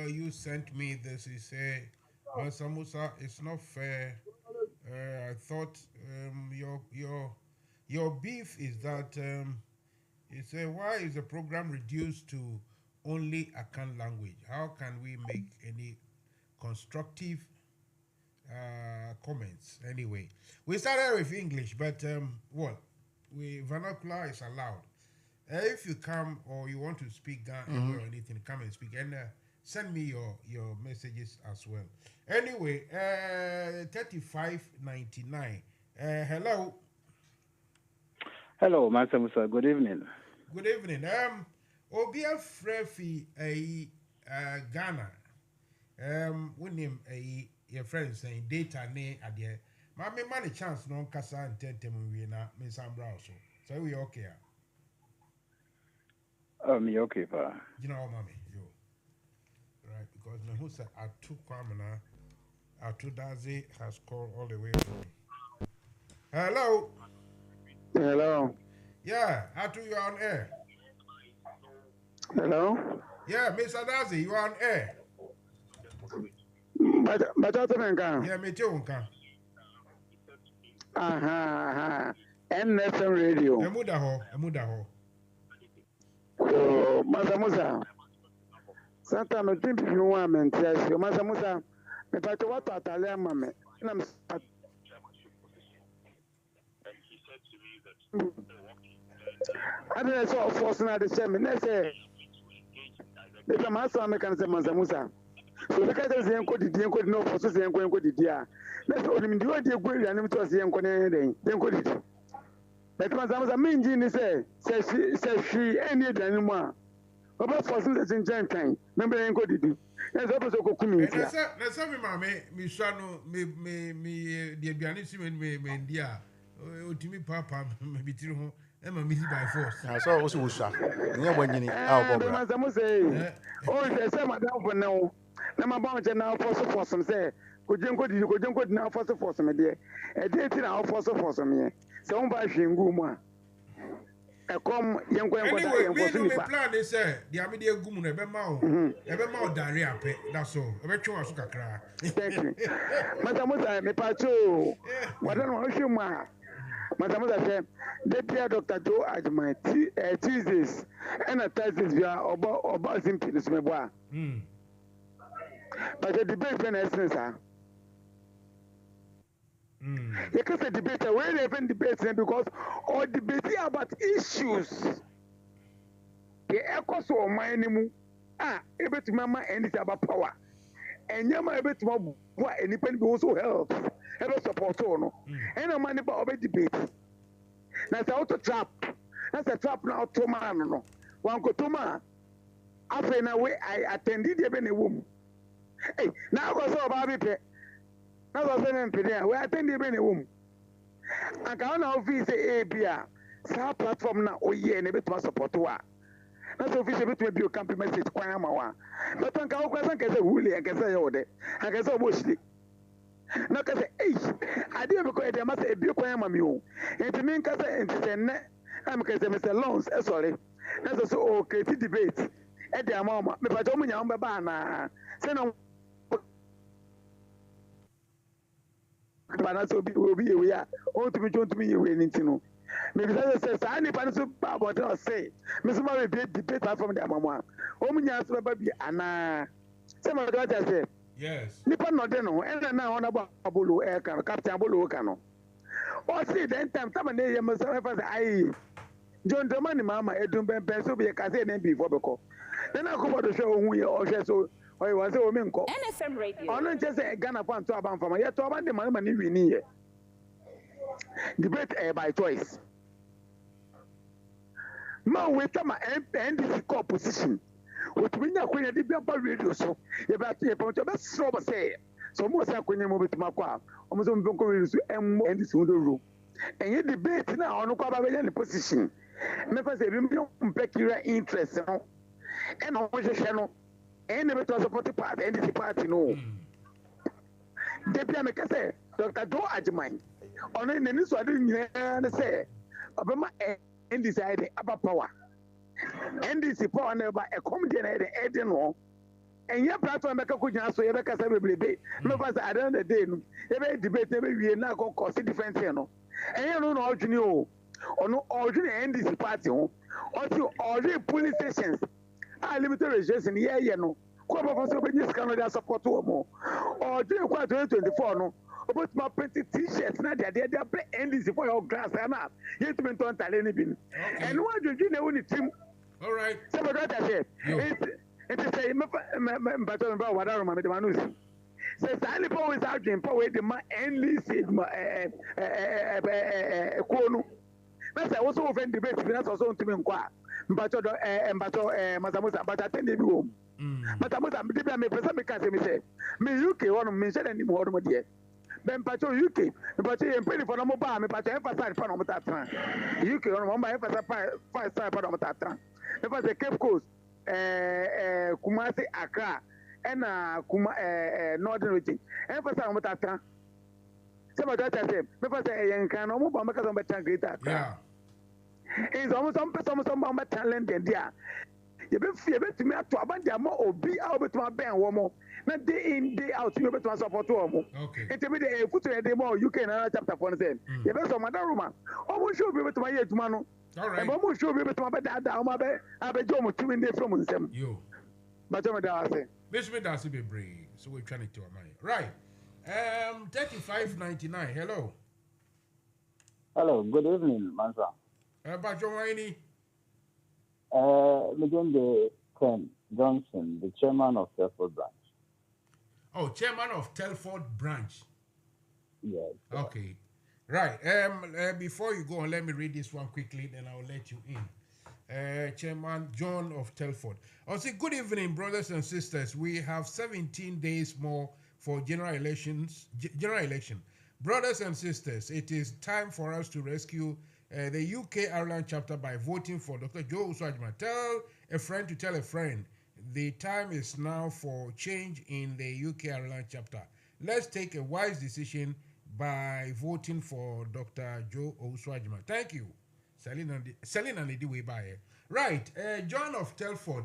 you sent me this. He say, Mansa Musa, it's not fair. I thought your beef is that he say, why is the program reduced to only Akan language? How can we make any constructive comments? Anyway, we started with English, but vernacular is allowed. If you come or you want to speak Ghana or anything, come and speak and send me your messages as well. Anyway, 3599. Hello. Hello, Mansa Musa. Good evening. Good evening. Obia Frefi Ghana. We name your friend saying data ne adie. Ma me man a chance no kasa and tentem we na me sambra so. So we okay. Me okay, pa. You know, mommy, yo. Right, because me who said Atu Kwamana, Atu Dazi has called all the way from. Hello. Hello. Yeah, Atu, you are on air. Hello. Yeah, Mr. Dazi, you are on air. But yeah, me too, unka. NFM Radio. Emudaho. So, Mansa Musa. Sometimes I think if you want me to tell you, Mansa Musa, me pato what atale mame. And I'm. I don't know forcing at the same. Let's say, if I'm asking, I can say Mansa Musa. So look at the Zenko, the Zenko, no, for the Zenko, the dia. Let's only do what you go and I'm to see Zenko, then go it. But Mansa Musa, mean Jini says she, any anymore. About forcing the Zen time. Remember, Zenko did it. There's also go coming. Let's have me, mammy, me, Shano, me, the Bianism, me, dear. Ultimate papa, maybe through Emma Missy by force. I saw also Usha. Yeah, when you need our Mansa Musa, oh, there's some madam for now. Now, my now for some say, could you go now for some idea? A day in our for some year. So, by Shinguma. A come young anyway, we plan is the Amidia Gumun, ever more diarrhea, that's all. A virtual cry. Thank you. Mansa Musa, me pacho. What don't you, ma? Mansa Musa said, Deputy Dr. Joe Ajima, Tuesdays and a Thursdays, we are about simply this meboa. But the debate when essence, you can say debate where they even debate because all debating about issues. The echoes of my name able to mama and it's about power. ɛnyɛma ɛbɛtumi aboa nnipa no bi wo so health ɛbɛsupport wo no ɛna ma nipa ɔbɛdebate na sɛ woto trap na sɛ trap na ɔto maa no no wankɔto mu a afei na we attendi deɛ bɛ na ɛwɔ mu na akɔ sɛ ɔbaa bi pɛ na sɛ ɔsɛ ne mpene a we attendi deɛ bɛ na ɛwɔ mu anka wo na wofii sɛ ebi a saa platform na ɔyɛ na ɛbɛtumi support wo a na sɛ ofisi bɛtumi bio camp message kwan ama wo a bɛtɔ nka wokora sɛ nkɛ sɛ huli ɛnkɛ sɛ ɛyɛ wo dɛ ankɛ sɛ ɔbɔ hyire na ka sɛ adeɛ bɛkɔ ɛdeɛ ma sɛ ebio kwan ama me o nti menka sɛ nti sɛ nnɛ na meka sɛ mesɛ loans ɛsɔre na sɛ so ɔkreti debate ɛde ama wo ma mepakyɛ wo munya wo bɛba anaa sɛna bana sɛ obi yɛwei a ɔntumi twa ɔntumi yɛwei no nti no mebisa sɛ saa nnipa no so ba abɔnten ɔse meso ma bɛbie debate platform de ama mo a ɔmu nya so bɛba bi anaa sɛ mɛde wata sɛ nnipa nnɔde no ho ɛna na ɔnabɔ abolo ɛka no captain abolo woka no ɔse then time tama ne yɛ mɛsɛ mɛfa sɛ ayi john drama ne maama ɛdum bɛmpɛn so biyɛ kase ne mbifoɔ bɛkɔ na na akɔbɔ do hwɛ ɔhu yɛ ɔhwɛ so ɔyɛ wɔn sɛ wɔmi nkɔ NFM Radio ɔno nkyɛ sɛ Ghana fo anto aba mfama yɛtɔ ɔba de ma ne wini yɛ debate by choice ma we tama NDC kɔ opposition wotumi nya akonya de bi aba radio so yɛbɛto yɛpɔn to bɛsrɛ ɔbɔ sɛ sɛ ɔmo sɛ akonya mu bɛtumi akɔ a ɔmo sɛ ɔmo bɛnkɔ radio so ɛmmɔ NDC ho dɔwuro ɛnyɛ debate na ɔno kɔ aba bɛnya ne position mɛfa sɛ ebi mu mpɛ kira interest no ɛna ɔmo hwehwɛ no ɛna bɛtɔ support party NDC party no debi a mɛka sɛ Dr. Joe Ajiman ɔno n'ani so ade nyinaa ne sɛ ɔbɛma NDC ayɛ de aba power NDC power na ɛba ɛkɔm deɛ na ɛyɛ de ɛde no ɛnyɛ platform bɛka ko gyina so yɛbɛkasa bebrebe mɛfa sɛ at the end of the day no yɛbɛyɛ debate na ɛbɛwie na akɔ kɔsi different thing no ɛnyɛ no na ɔdwene o ɔno ɔdwene NDC party ho ɔsi ɔdwene police stations a limited registration yɛyɛ no kó ọba fọsọ bẹ nye sika no de asọpọtọ wọn mo ọdún ekwa 2024 no obetuma printi t-shirt na deade de abẹ NDC for your glass na yẹtumi ntọ ntale ni bi no ẹni wọn adwodwi na ewu ni tim sẹ bẹ dọta sẹ eti sẹ mpatọ mi ba wàdà rọma mi de ma n'osi sẹ saa nipa wo sá adwene mpa wo de ma NDC edwuma ekuo no na sẹ wosọ wo fẹ debate bi na sọ so ntumi nkọ a mpatọ Mansa Musa mpatọ atẹnde bi wọ mu. Mansa Musa mi debi a mi pesa mi ka se mi sɛ mi UK hɔ nom mi nhyɛ n'anim hɔ nom deɛ bɛn mpatsɔ UK mpatsɔ yɛn mpanyinfoɔ na ɔmo ba mi mpatsɔ ɛfa side pa na ɔmo ta tena UK hɔ nom ɔmo ba ɛfa side pa na ɔmo ta tena ɛfa sɛ Cape Coast Kumasi Accra ɛna Northern region ɛfa side ɔmo ta tena sɛ mpatsɔ ɛta sɛ ɛfa sɛ ɛyɛ nkan na ɔmo ba ɔmo kasa ɔmo bɛ tena Greater Accra ɛnso ɔmo sɔ mpɛ sɛ ɔmo ba ɔmo bɛ tena London deɛ yɛbɛtumi ato abande ama obi a wobɛtumi abɛn wɔ mo na day in day out mi wobɛtumi asɔpɔto wɔ mo nti mi de efutu yɛ de ma UK nana chapter 4 no sɛ yɛbɛsɔ ɔmada roma ɔmo nhyɛ obi wobɛtumi ayɛ adwuma no ɛbɛ ɔmo nhyɛ obi wobɛtumi abɛdaadaa ɔmo abɛgye ɔmo tumi nde firi ɔmo nsɛm bàtɛ mi da ase. bɛsumi da ase bebree so wotwa ne ti ɔma yɛ right 3599 hello. Hello, good evening, Mansa. Bàtɛ wɔn ni. Legend Ken Johnson, the chairman of Telford branch. Oh, chairman of Telford branch. Yes. Okay. Right. Before you go on, let me read this one quickly, then I'll let you in. Chairman John of Telford. I'll say, good evening, brothers and sisters. We have 17 days more for general election. Brothers and sisters, it is time for us to rescue the UK Ireland chapter by voting for Dr. Joe Uswajima. Tell a friend to tell a friend. The time is now for change in the UK Ireland chapter. Let's take a wise decision by voting for Dr. Joe Uswajima. Thank you. Selling and the way by. Right. John of Telford.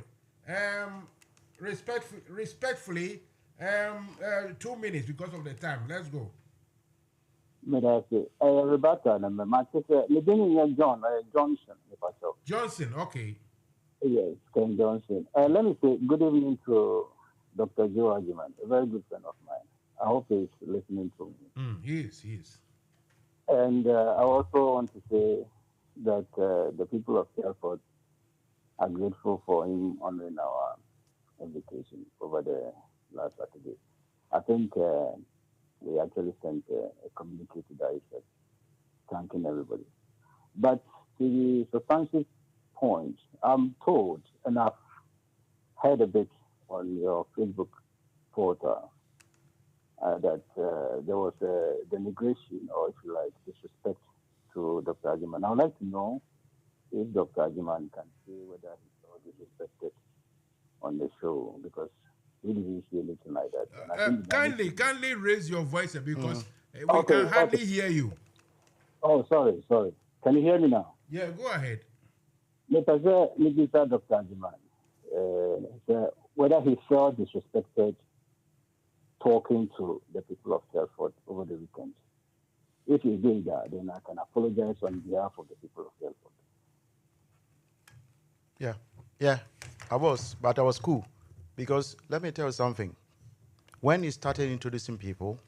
Respectfully, 2 minutes because of the time. Let's go. Rebecca, John Johnson. Johnson, okay. Yes, Ken Johnson. Let me say good evening to Dr. Joe Ajiman, a very good friend of mine. I hope he's listening to me. He is. And I also want to say that the people of Telford are grateful for him honoring our invitation over the last Saturday. I think they actually sent a communique to that effect, thanking everybody. But to the substantive point, I'm told, and I've heard a bit on your Facebook portal, that there was a denigration, or if you like, disrespect to Dr. Ajiman. I would like to know if Dr. Ajiman can say whether he saw disrespected on the show, because we didn't see anything like that. And I think Kindly raise your voice because we Okay, can hardly okay. hear you. Oh, sorry. Can you hear me now? Yeah, go ahead. Mr. Dr. Ajiman, whether he felt disrespected talking to the people of Telford over the weekend. If he did that, then I can apologize on behalf of the people of Telford. Yeah, I was, but I was cool. Because let me tell you something. When you started introducing people,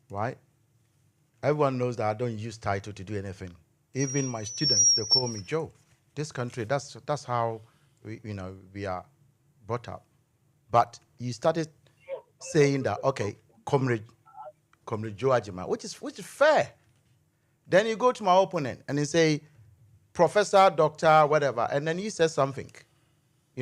right, everyone knows that I don't use title to do anything. Even my students, they call me Joe. This country, that's how we are brought up. But you started saying that, okay, Comrade Joe Ajima, which is fair. Then you go to my opponent and you say, Professor, Doctor, whatever, and then he says something.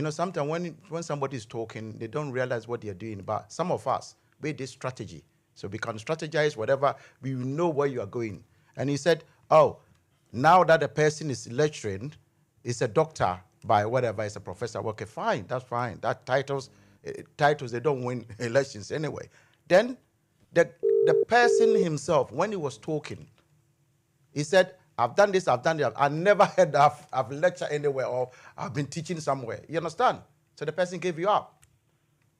Sometimes when somebody is talking, they don't realize what they're doing. But some of us, we did strategy. So we can strategize whatever, we know where you are going. And he said, oh, now that the person is lecturing, is a doctor by whatever, is a professor. Okay, fine, that's fine. That titles, they don't win elections anyway. Then the person himself, when he was talking, he said, I've done this, I've done that. I never heard that I've lectured anywhere or I've been teaching somewhere. You understand? So the person gave you up.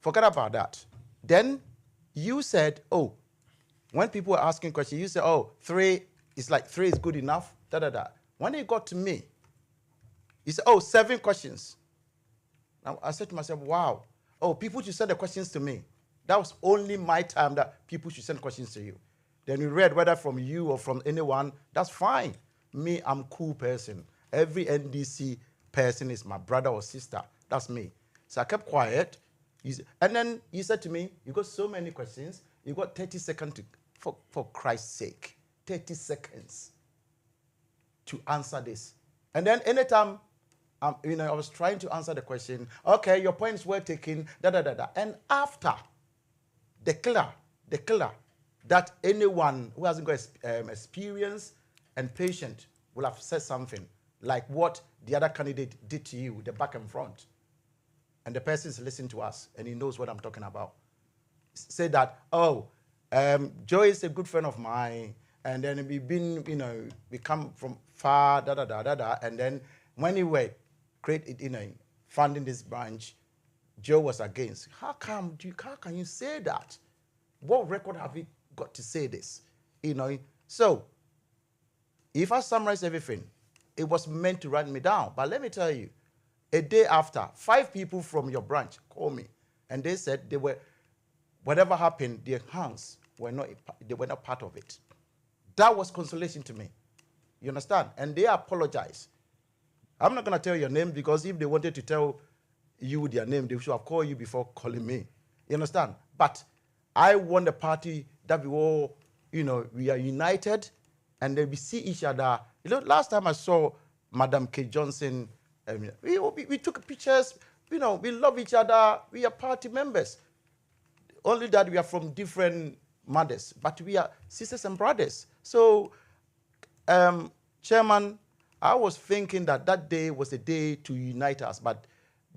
Forget about that. Then you said, oh, when people were asking questions, you said, oh, 3 is good enough. When it got to me, you said, oh, 7 questions. Now I said to myself, wow. Oh, people should send the questions to me. That was only my time that people should send questions to you. Then you read whether from you or from anyone, that's fine. Me, I'm a cool person. Every NDC person is my brother or sister. That's me. So I kept quiet. And then you said to me, you got so many questions. You got 30 seconds for Christ's sake. 30 seconds to answer this. And then anytime, I was trying to answer the question, okay, your points were taken, And after, the killer, that anyone who hasn't got experience and patient will have said something like what the other candidate did to you, the back and front. And the person is listening to us and he knows what I'm talking about. Say that, oh, Joe is a good friend of mine, and then we've been, we come from far, and then when we were funding this branch, Joe was against. How can you say that? What record have you got to say this? So if I summarize everything, it was meant to run me down. But let me tell you, a day after, 5 people from your branch called me, and they said whatever happened, their hands were not part of it. That was consolation to me. You understand? And they apologized. I'm not going to tell your name, because if they wanted to tell you their name, they should have called you before calling me. You understand? But I want the party that we all, we are united, and then we see each other. Last time I saw Madam K. Johnson, we took pictures. We love each other. We are party members. Only that we are from different mothers, but we are sisters and brothers. So, Chairman, I was thinking that day was a day to unite us, but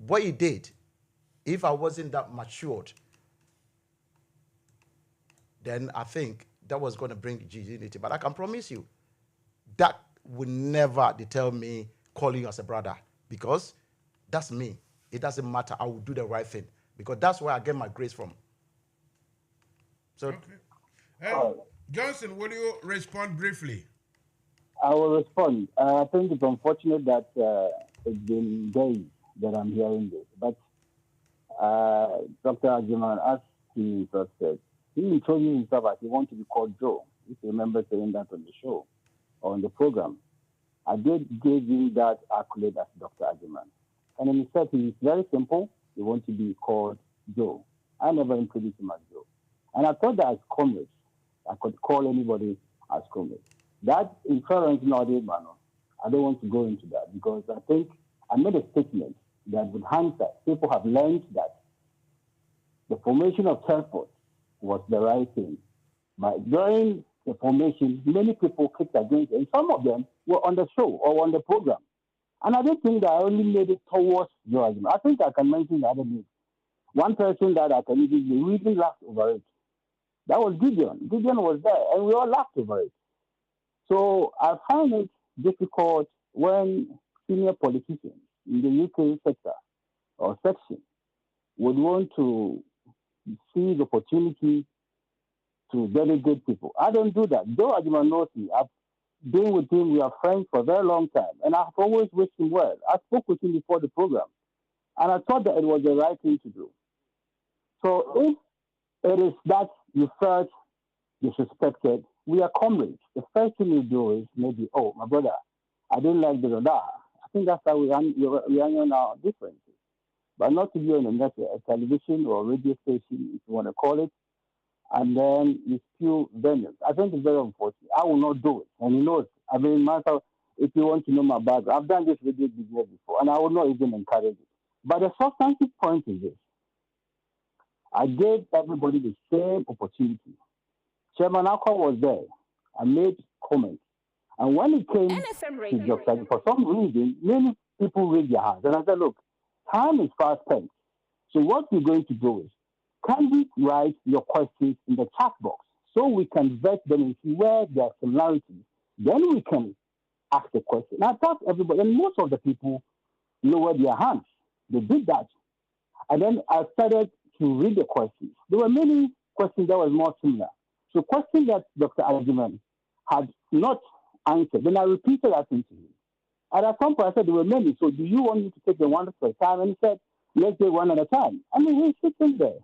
what he did, if I wasn't that matured, then I think that was going to bring unity. But I can promise you, that will never deter me calling you as a brother, because that's me. It doesn't matter. I will do the right thing, because that's where I get my grace from. So, okay. Johnson, will you respond briefly? I will respond. I think it's unfortunate that it's been days that I'm hearing this. But Dr. Ajiman, as he just said, he introduced himself as he wanted to be called Joe. If you remember saying that on the show or on the program, I gave him that accolade as Dr. Ajiman. And then he said he's very simple. He wants to be called Joe. I never introduced him as Joe. And I thought that as comrades, I could call anybody as comrades. That inference, not man. I don't want to go into that because I think I made a statement that with hindsight, people have learned that the formation of Telford was the right thing. But during the formation, many people kicked against it, and some of them were on the show or on the program. And I don't think that I only made it towards your argument. I think I can mention the other names. One person that I can even, we even laughed over it. That was Gideon. Gideon was there, and we all laughed over it. So I find it difficult when senior politicians in the UK sector or section would want to see the opportunity to delegate people. I don't do that. Though Ajima knows me, I've been with him, we are friends for a very long time, and I've always wished him well. I spoke with him before the program, and I thought that it was the right thing to do. So if it is that you felt disrespected, we are comrades. The first thing you do is maybe, oh, my brother, I didn't like the da. I think that's how we are our differences. But not to be on a television or radio station, if you want to call it, and then you spew venom. I think it's very unfortunate. I will not do it. And you know, I mean, myself, if you want to know my background, I've done this radio business before, and I will not even encourage it. But the substantive point is this. I gave everybody the same opportunity. Chairman Akwa was there. I made comments. And when it came NFM to Radio. Dr. For some reason, many people raised their hands. And I said, look, time is fast spent. So what we're going to do is, can we write your questions in the chat box so we can vet them and see where there are similarities? Then we can ask the question. Now, I thought everybody, and most of the people lowered their hands. They did that. And then I started to read the questions. There were many questions that were more similar. So questions that Dr. Algerman had not answered, then I repeated that into him. And at some point I said, there were many, so do you want me to take them one at a time? And he said, let's take one at a time. I mean, he's sitting there.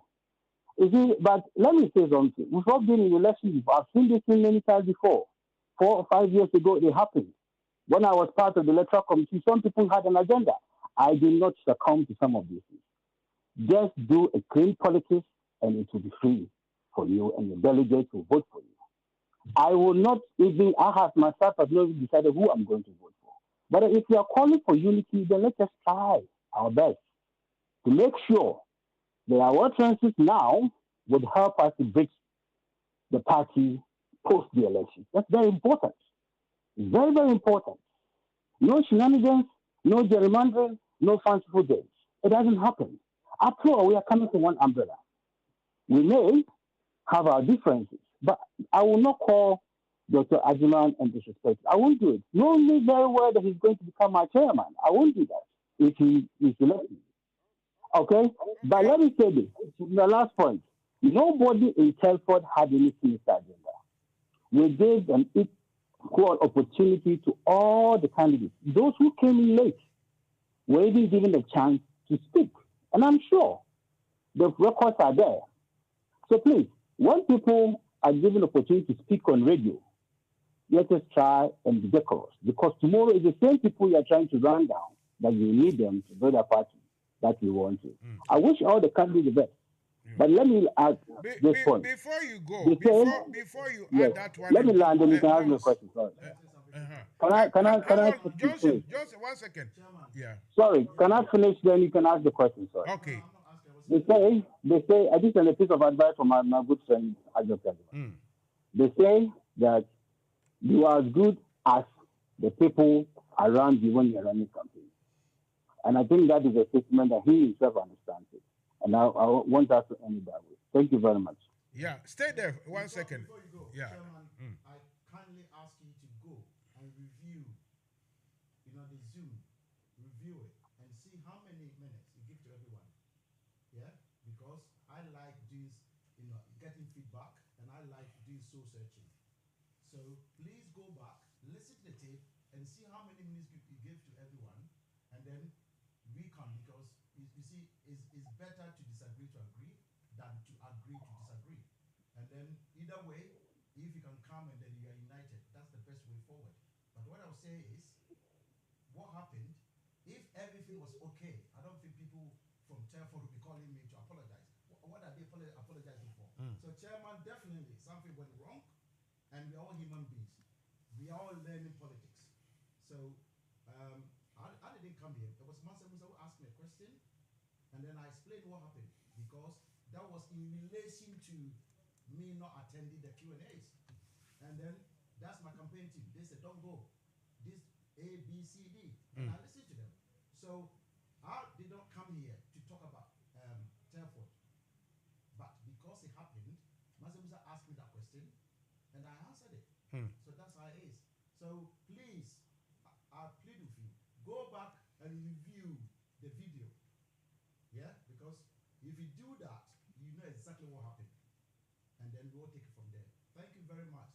You see, but let me say something. We've all been in elections before. I've seen this thing many times before. 4 or 5 years ago, it happened. When I was part of the electoral committee, some people had an agenda. I did not succumb to some of these things. Just do a clean politics and it will be free for you and your delegates will vote for you. I will not even, I have myself have not even decided who I'm going to vote for. But if you are calling for unity, then let us try our best to make sure that our utterances now would help us to bridge the party post the election. That's very important. It's very, very important. No shenanigans, no gerrymandering, no fanciful days. It doesn't happen. After all, we are coming from one umbrella. We may have our differences, but I will not call Dr. Ajiman and disrespect. I won't do it. Knowing me very well that he's going to become my chairman. I won't do that if he is elected. Okay? But let me say this. The last point. Nobody in Telford had any sinister agenda. We gave an equal opportunity to all the candidates. Those who came in late were even given the chance to speak. And I'm sure the records are there. So please, when people are given opportunity to speak on radio, let us try and be decorous. Because tomorrow is the same people you are trying to run down that you need them to build a party that we want to. I wish all the candidates the best. But let me add this point. Before you go, before you yes, add that one, let me land and you can ask me a question. Sorry. Can I Johnson, 1 second. Yeah. Sorry, can I finish? Then you can ask the question. Sorry. Okay. They say, I think a piece of advice from my good friend Ajay. They say that you are as good as the people around you when you're running campaign. And I think that is a statement that he himself understands it. And I want us to end it that way. Thank you very much. Yeah, stay there 1 second. Before you go, Yeah. Chairman, I kindly ask you to go and review, the Zoom, review it and see how many minutes you give to everyone. Yeah, because I like doing, getting feedback, and I like doing soul searching. So please go back, listen to the tape, and see how many minutes you give to everyone, and then we can, because you see, it's better to disagree to agree than to agree to disagree. And then either way, if you can come and then you are united, that's the best way forward. But what I'll say is, what happened, if everything was okay, I don't think people from Telford will be calling me to apologize. what are they apologizing for? So, Chairman, definitely something went wrong, and we're all human beings. We are all learning politics. So, I didn't come here. It was Mansa Musa who asked me a question, and then I explained what happened, because that was in relation to me not attending the Q&As. And then that's my campaign team. They said, don't go. This A, B, C, D. And I listened to them. So I did not come here to talk about Telford. But because it happened, Mansa Musa asked me that question, and I answered it. So that's how it is. So please, I plead with you, go back and review the video. Yeah? Because if you do that, you know exactly what happened. And then we'll take it from there. Thank you very much.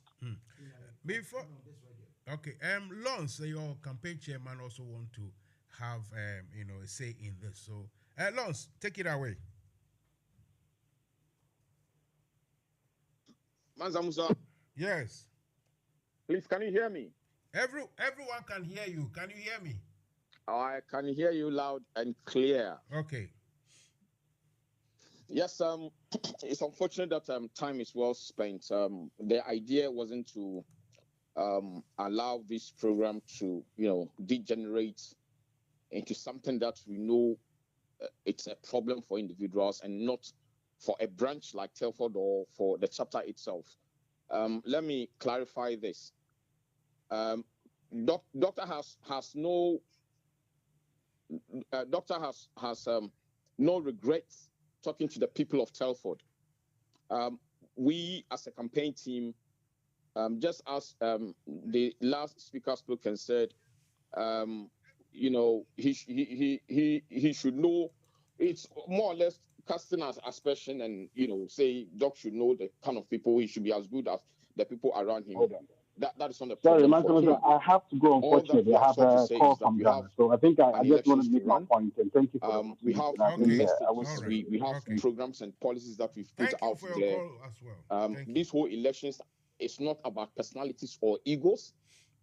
Before on this radio. Okay, Lance, your campaign chairman also want to have a say in this. So, Lance, take it away. Mansa Musa, Yes. please, can you hear me? Everyone can hear you. Can you hear me? I can hear you loud and clear. Okay. Yes, it's unfortunate that time is well spent. The idea wasn't to allow this program to, degenerate into something that we know it's a problem for individuals and not for a branch like Telford or for the chapter itself. Let me clarify this. Doctor has no regrets talking to the people of Telford. We as a campaign team, just as the last speaker spoke and said, he should know. It's more or less casting as aspersion, and say Doc should know the kind of people he should be as good as the people around him. Hold on. That is not the Sorry, problem. Mansa Musa, I have to go, unfortunately. I have a call from Ghana. So I think I just want to make my point, and thank you for the opportunity. We have messages, we have programs and policies that we've put out for there. Your call as well. This whole elections is not about personalities or egos.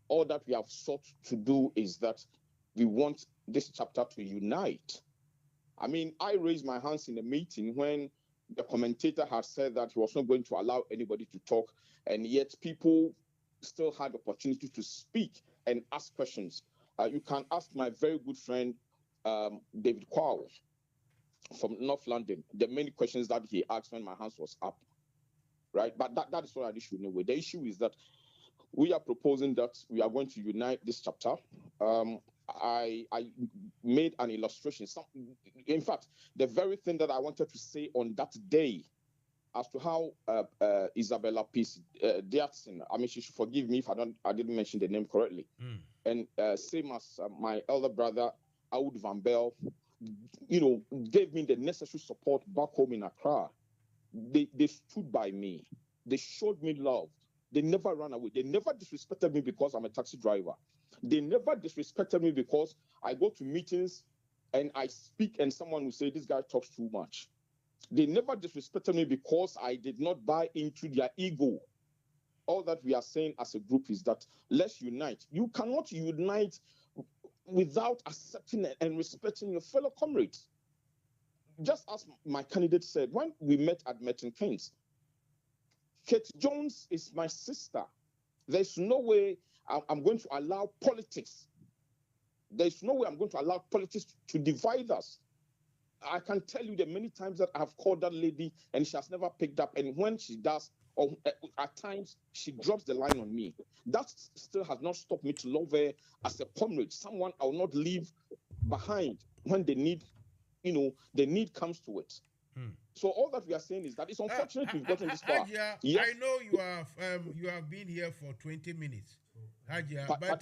All that we have sought to do is that we want this chapter to unite. I mean, I raised my hands in the meeting when the commentator had said that he was not going to allow anybody to talk, and yet people still had the opportunity to speak and ask questions. You can ask my very good friend, David Kwao from North London, the many questions that he asked when my hands was up, right? But that is not an issue anyway. The issue is that we are proposing that we are going to unite this chapter. I made an illustration. In fact, the very thing that I wanted to say on that day as to how Isabella Peace Diatson, I mean, she should forgive me if I didn't mention the name correctly. And same as my elder brother, Aoud Van Bell, gave me the necessary support back home in Accra. They stood by me. They showed me love. They never ran away. They never disrespected me because I'm a taxi driver. They never disrespected me because I go to meetings and I speak and someone will say, this guy talks too much. They never disrespected me because I did not buy into their ego. All that we are saying as a group is that let's unite. You cannot unite without accepting and respecting your fellow comrades. Just as my candidate said, when we met at Merton Keynes, Kate Jones is my sister. There's no way I'm going to allow politics. There's no way I'm going to allow politics to divide us. I can tell you the many times that I've called that lady and she has never picked up. And when she does, or at times she drops the line on me. That still has not stopped me to love her as a comrade, someone I will not leave behind when the need, the need comes to it. So all that we are saying is that it's unfortunate we've gotten this far. Hajia, yes. I know you have been here for 20 minutes. Hajia, but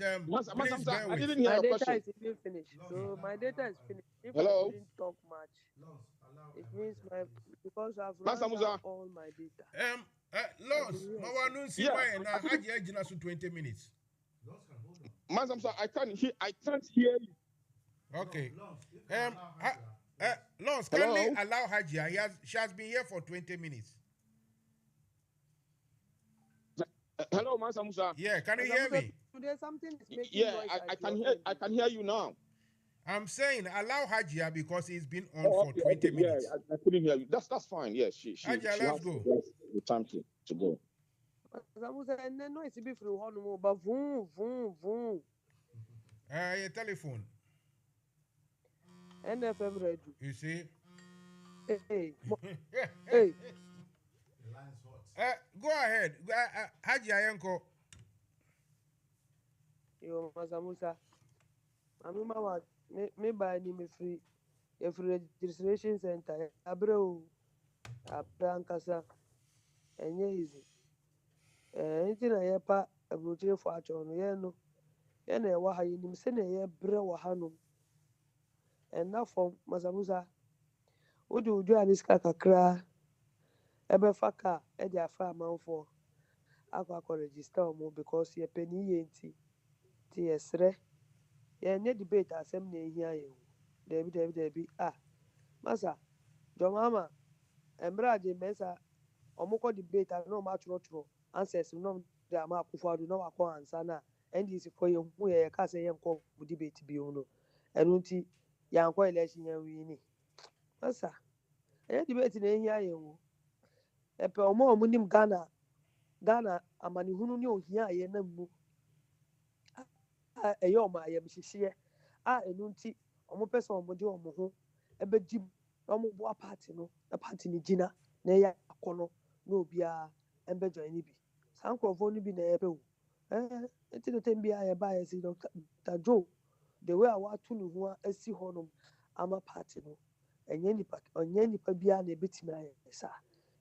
please bear I with. didn't hear My your data question. is even finished. So my data is finished. If Hello? I didn't talk much, it means because I've Mansa run Musa. out all my data. Lons, Mawanu Siwa and Hajia Jina to 20 minutes. Mansa Musa, I can't hear you. Okay. Lons, kindly allow Hajia. She has been here for 20 minutes. Hello, Mansa Musa. Yeah, can you hear me? Today something is making noise. I can hear you now. I'm saying allow Hajia because he's been on Oh, for okay, 20 okay. Yeah, minutes. I couldn't hear you. That's fine. Yeah, Hajia, she let's has go. the time to go. Samusa ene no isi bi firi hɔ nom ba vum. Your telephone. NFM Radio. You see? Hey. Hey. The line's hot. Go ahead. Hajia Yanko. Yo Mansa Musa. Ami mama me ba ni me free. E free registration center. Abre o. Abre ankasa. Enye easy. Nti na ye pa abrochire fo acho no ye no. Ye na e wa ha yinim se na ye bre wa ha no. Na fom Mansa Musa. Wodi uju aniska kakra. Ebe faka e di afa amanfo. Akwa register omo because ye peni ye nti. Ti yesre. Ye nye debate asem na ehia ye o. Debi. Masa, Jomama, Emra de Mesa, Omoko debate no matro. Answers no de ama akufo do no akọ ansa na NDC for ye hu ye ka se ye nko debate bi no. Enu nti ya nko election ya wi ni. Masa, debate na ehia ye o. Epe omo nim Ghana amanihunu ni ohia ye na mu. Eyo ma ye mhihye enu nti omo pese omo de omo ho ebegim omo bo party no na party ni gina na ya akono na obia embe join ni bi sankrofo ni bi na ebe o enti de tembia ye ba ye si Dr. Joe the way awa tu ni ho asi honom ama party no onye nipa bia na ebetimi aye sa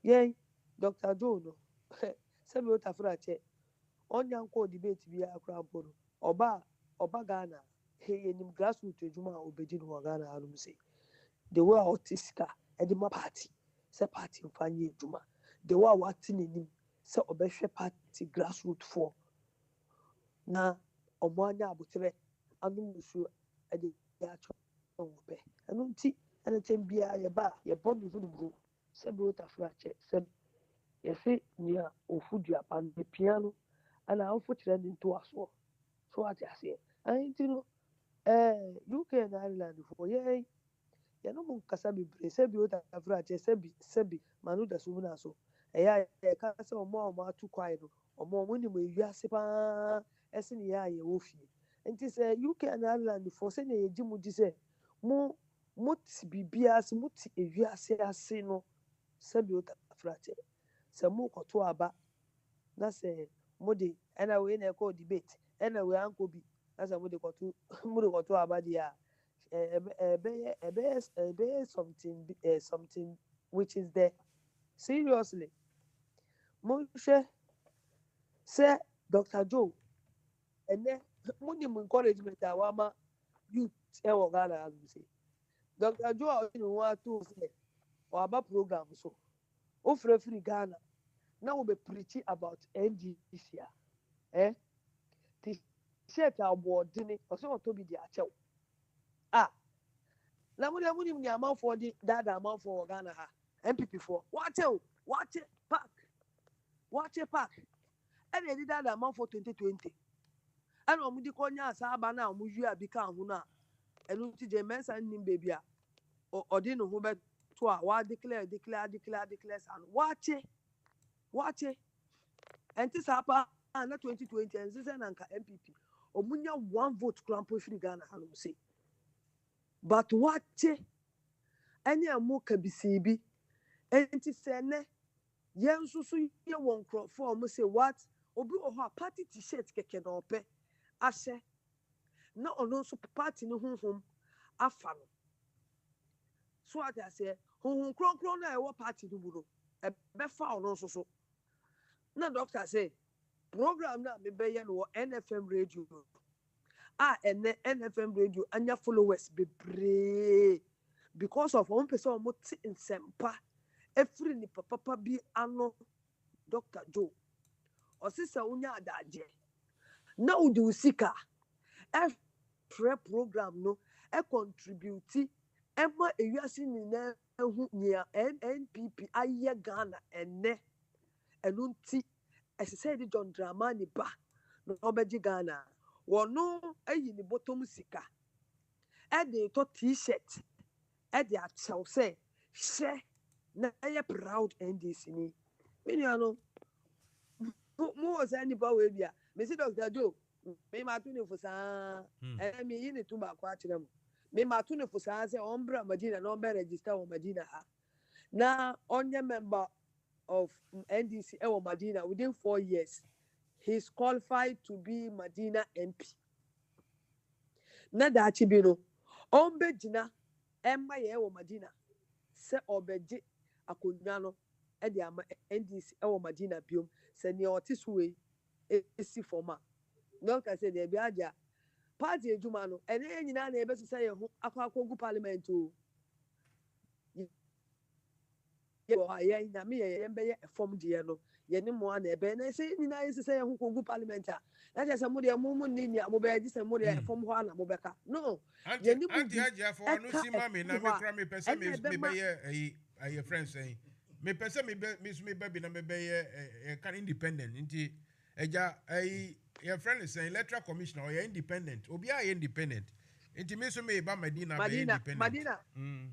ye Dr. Joe no sebe o tafra che onya nko debate bia akra mporo ọba Ghana hey enim grassroots ejuma obedi no Ghana anum say the way autistic edema party say party mfanye ejuma the way what nenim say obehwe party grassroots for na omo anya abotre anum musu ede ya cho obe enu nti ene tembia ye ba ye bonu hunu say be otafra che say ye say nia ofudua pan de piano ana ofo kire ni to aso so what you say and you know UK and Ireland for ye no mun kasa bebre se bi o ta afra che se bi manu da so na so ya ka se omo atu kwai no omo ni mo wiase pa ese ni ya ye wo fie nti se UK and Ireland for se na ye gimu di se mo ti bibia se mo ti ewiase ase no se bi o ta afra che se mo koto aba na se mo de na we na ko debate na we anko bi na se mo de koto aba dia something which is there seriously mo hwe say Dr. Joe ene mo ni encouragement awama youth e wo Ghana as we say Dr. Joe ni wa to say o aba program so o free Ghana now we be preaching about NDC t-shirt awardini o so to be di achew na mo ni amanfo di dada amanfo Ghana ha MPP for watch it park and they did that amount for 2020 and omu di konya asaba na omu yu abika hu na enu ti je mensa nim baby a odi no ho be to a wa declare and watch it enti sapa na 2020 and say na nka MPP omunya 1 vote krampo free Ghana hanum say but watch it any amu kabisibi enti se ne yen susu ye won crofo omu say what obi oho party t-shirt keke na ope ahye na ono nso party no honhom afa no so what I say honhom kronkron na e wo party no buro e be fa ono nso so na doctor say program na me be ye no NFM Radio NFM Radio anya followers bebre because of one person mo ti nsempa every ni papa bi ano Dr. Joe osisa unya adaje na udi usika program no contribute ma ewiase ni na hu nia NPP aye Ghana enne enunti esese di John Dramani ba no obeji Ghana wono ayi ni bottom sika ɛde to t-shirt ɛde akyɛw sɛ hyɛ na ɛyɛ proud NDC ni me nua no mo wɔ saa nipa wɔ bia me si Dr. Joe me ma to ne fo saa me yi ne to ba ko akyerɛ mo me ma to ne fo saa sɛ ɔmbra Madina na ɔmbɛ register wɔ Madina ha na ɔnyɛ member of NDC ɛwɔ Madina within 4 years he's qualified to be Madina MP na daakye bi no ɔmbɛgyina ɛmma yɛ wɔ Madina sɛ ɔbɛgye akonnwa no ɛde ama NDC ɛwɔ Madina biom sɛ nea ɔte so wei esi fam a Dr. sɛ deɛ bi agya party adwuma no ɛne yɛn nyinaa na yɛbɛsesa yɛn ho akɔgu parliament o yɛwɔ ha yɛn nyame yɛn bɛyɛ ɛfam deɛ no yɛne mo a na ɛbɛyɛ na sɛ nyinaa yɛsesa yɛn ho kɔgu parliament a na kyerɛ sɛ mo deɛ mo ni nea mo bɛyɛ gye sɛ mo deɛ ɛfam hɔ a na mo bɛka no yɛne mo bi ɛka ɛfam hɔ a na mepɛ sɛ mebɛyɛ ɛyɛ friend sɛn mepɛ sɛ mebɛ bi na mebɛyɛ ɛka independent nti ɛgya your friend is saying electoral commissioner or you're independent. Obi are independent. Inti me so me ba Madina independent.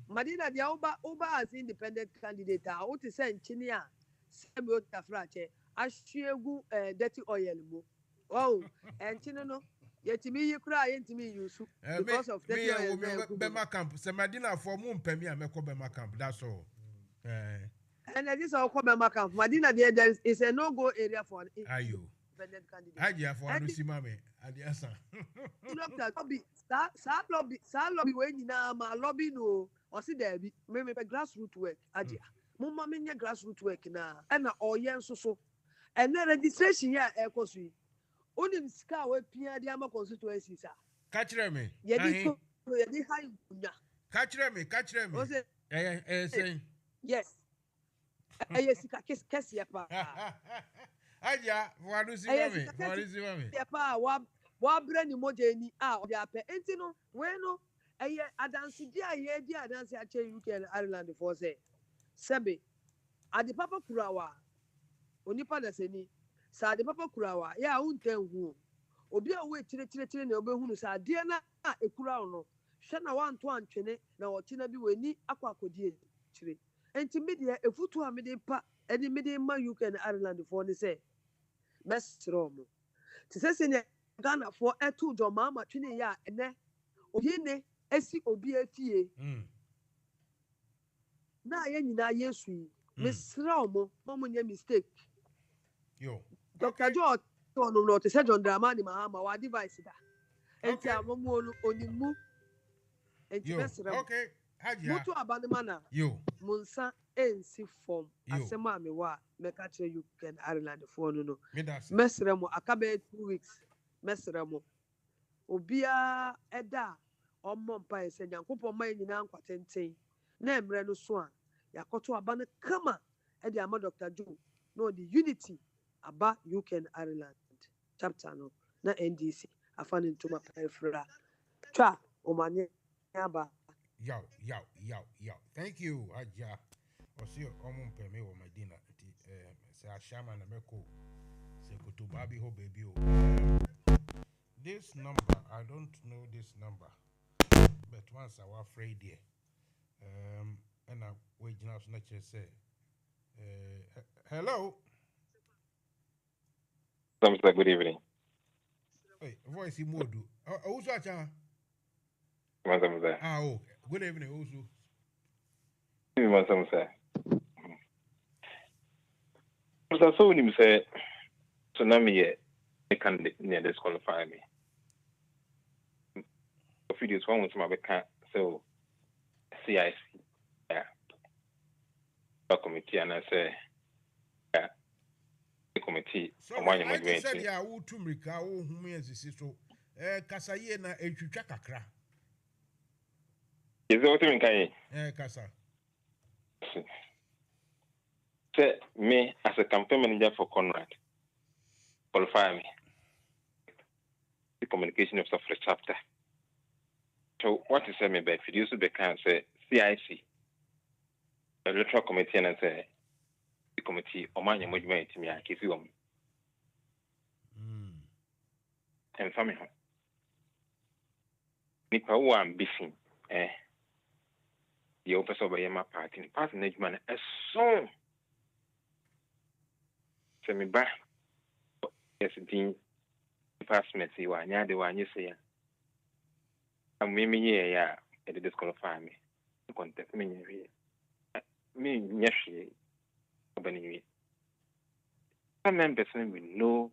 Madina dia oba as independent candidate. O te say nchini a se me o tafrache ahwegu dirty oil mu. Oh, nchini no yetimi yi kura yentimi yusu because of dirty oil. Bema camp. Se Madina for mu mpemi a meko Bema camp. That's all. And this all called Bema camp. Madina there is a no-go area for ayo. Independent candidate. Aja for Anusima me adiasa. Lobby when you na ma lobby no or see there be me grassroots work aja. Mumma me grassroots work na and na oyen so and then registration here ekosui. Onim ska we pia dia ma constituency sa. Catch me. Ye di high kunya. Catch me. Say yes. Yes, kesi ya pa. Aja, warusi mame. Ya pa wa bre ni moje ni o dia pe. Enti no, we no eye adansi dia ye di adansi a che UK and Ireland for say. Sebe ade papa kurawa. Onipa da seni. Sa ade papa kurawa, ya unten hu. Obi a we tire na obehunu sa ade na ekura no. Hwe na wanto antwene na wo kina bi weni akwakodie kire. Enti media efutu a mede pa eni mede ma UK and Ireland for ni say mesrom ti se se Ghana for etu jo mama twene ya ene obi ne esi obi afie na ye nyina yesu mesrom mo nya mistake yo Dr. George no te se John Dramani Mahama wa device da enti amomu onimu enti mesrom okay haja mutu abanemana yo munsa ensi form asema mewa meka kire UK and Ireland for no mesremo akabe 2 weeks mesremo obia eda ommo mpa ese nyankopon man nyina nkwatenten na emre no so a yakoto aba no kama ede ama Dr. Joe no the unity aba UK and Ireland chapter no na NDC afane ntoma pefra twa omanye aba Yo. Thank you, Aja. Osi omun peme wo Medina. Say Ashama na meko. Say kutubabi ho baby o. This number, I don't know this number. But once I was afraid there. And I wait now so nature say. Hello. Good evening. Hey, voice imodu. Who's Aja? Mansa Musa. Oh, good evening, also. Mansa Musa. Musa, so when you say, so now me, I can't disqualify me. A few days one with my back, so CIC, yeah. A committee, and I say, yeah, the committee. So I said, yeah, who to Mrika, who me as this so, Kasaye na echucha kakra. Is that what you mean? Kasa. Say me as a campaign manager for Conrad, qualify me. The communication of the chapter. So what is me by if you use the can say CIC, the electoral committee, and say the committee or my movement to me, I give you and family. nipa wo ambition the officer of my party management as so so me ba yes the department you are near the one you say and me yeah it disqualify me contact me yes some members will know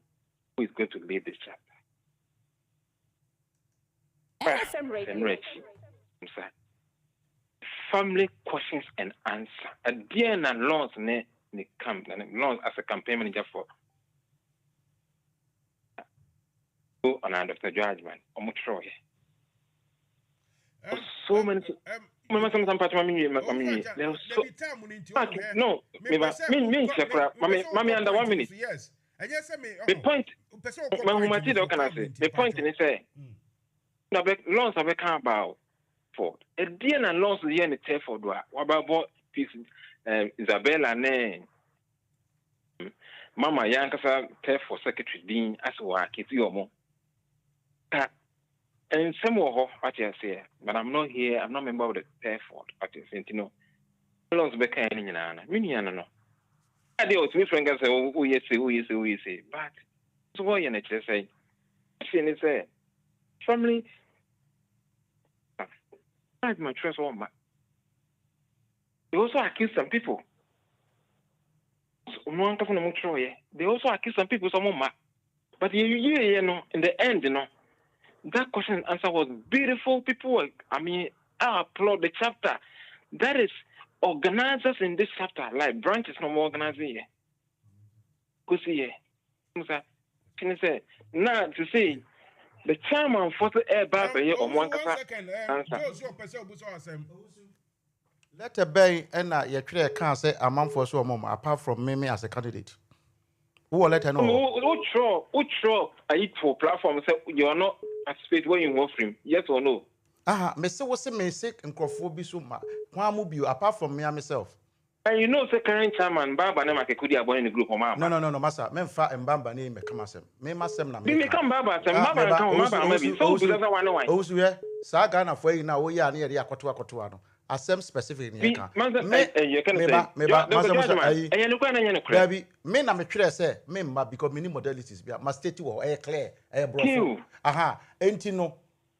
who is going to lead this chapter. NFM Radio. Family questions and answer. At the end and launch ne camp and launch as a campaign manager for an understand judgment. So many. No, me under 1 minute. Yes. And yes, the point. The point is say. Na be loans have come about for. A dear and loans the end the for do. What about peace? Isabella ne. Mama Yankasa tell for secretary dean as work it your mo. And some of what you say, but I'm not here. I'm not a member of the Telford. What you say, you know, loans be kind in Nana. Many no. I deal with me friends say, oh yes, but so what you need to say? She say, family. That's my trust woman. They also accuse some people. They also accuse some people some more. But you know, in the end, you know. That question and answer was beautiful. People, I applaud the chapter. That is organizers in this chapter, like branches no more organizing here. Because here, can you say now to say the chairman for the air barber here on one answer. Let a bay and your clear can't say a month for so mom apart from me as a candidate. Who will let her know? Who I eat for platform say you are not participate when you want from yes or no? Mr. was a mistake and Crawford so much. One move you apart from me and myself. And you know, the current chairman, Baba Nema could have in the group of Mama. No, Massa, men fat and Bamba name a commerce. Me must send them. Me come Baba, maybe so doesn't want to know. Oh, yeah, Sagana for you now, we are near the Aquatuano. As some specific in your maybe men I'm a clear say, men because many modalities be must state you air clear, air bro. Ain't you know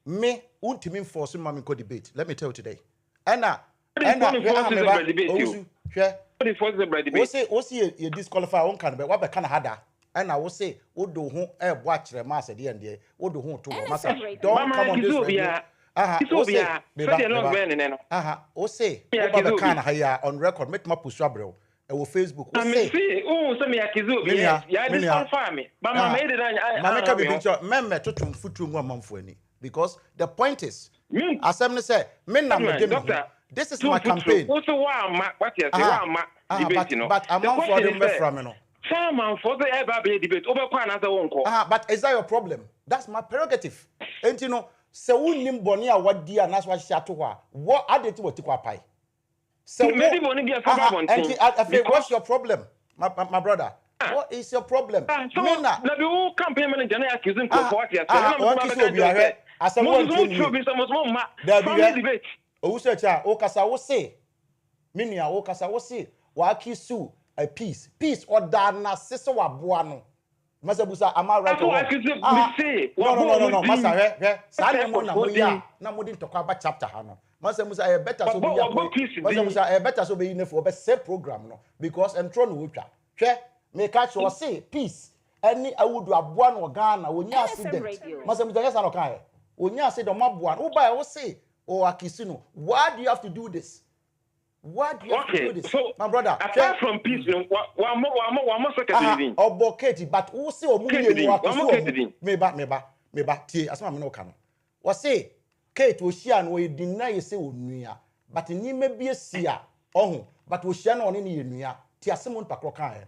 me won't mean force mammy co debate. Let me tell you today. Anna, you disqualify one can be what can have that. And I will say, what do who watch the mass at the end there? What do who to master? Don't come on this radio. Say, on record, make my push abro. Or Facebook. Because the point is, Assembly say, this is my campaign. But I'm for the Chairman for the ever debate over another one call. But is that your problem? That's my prerogative. And you know, so we nim bonia what dear and that's what she had to what added to what to pie. So maybe what's your problem, my brother? What is your problem? The campaign manager accusing what you debate. Okasa will say, Minia Okasa will say, Waki Su, a peace or Dana Sister Buano. Mansa Musa, am I right? No, Massa, now we didn't talk about chapter Hano. Mansa Musa, I better so be Mansa Musa, I better so be enough for a same program, no, because I'm trying to which make catch or say peace. Any I would do a one or Ghana when you accident. Mansa Musa, yes, okay. When you say the mob one, who by I will say, oh, Akisuno, why do you have to do this? Why do you have to do this? So, my brother, apart from peace, one more second. But who say, oh, Meba, as my no can. What say, Kate was she and we deny you say, but in you may be a seer, oh, but we shall not in you, Tiasimon Pacrocan.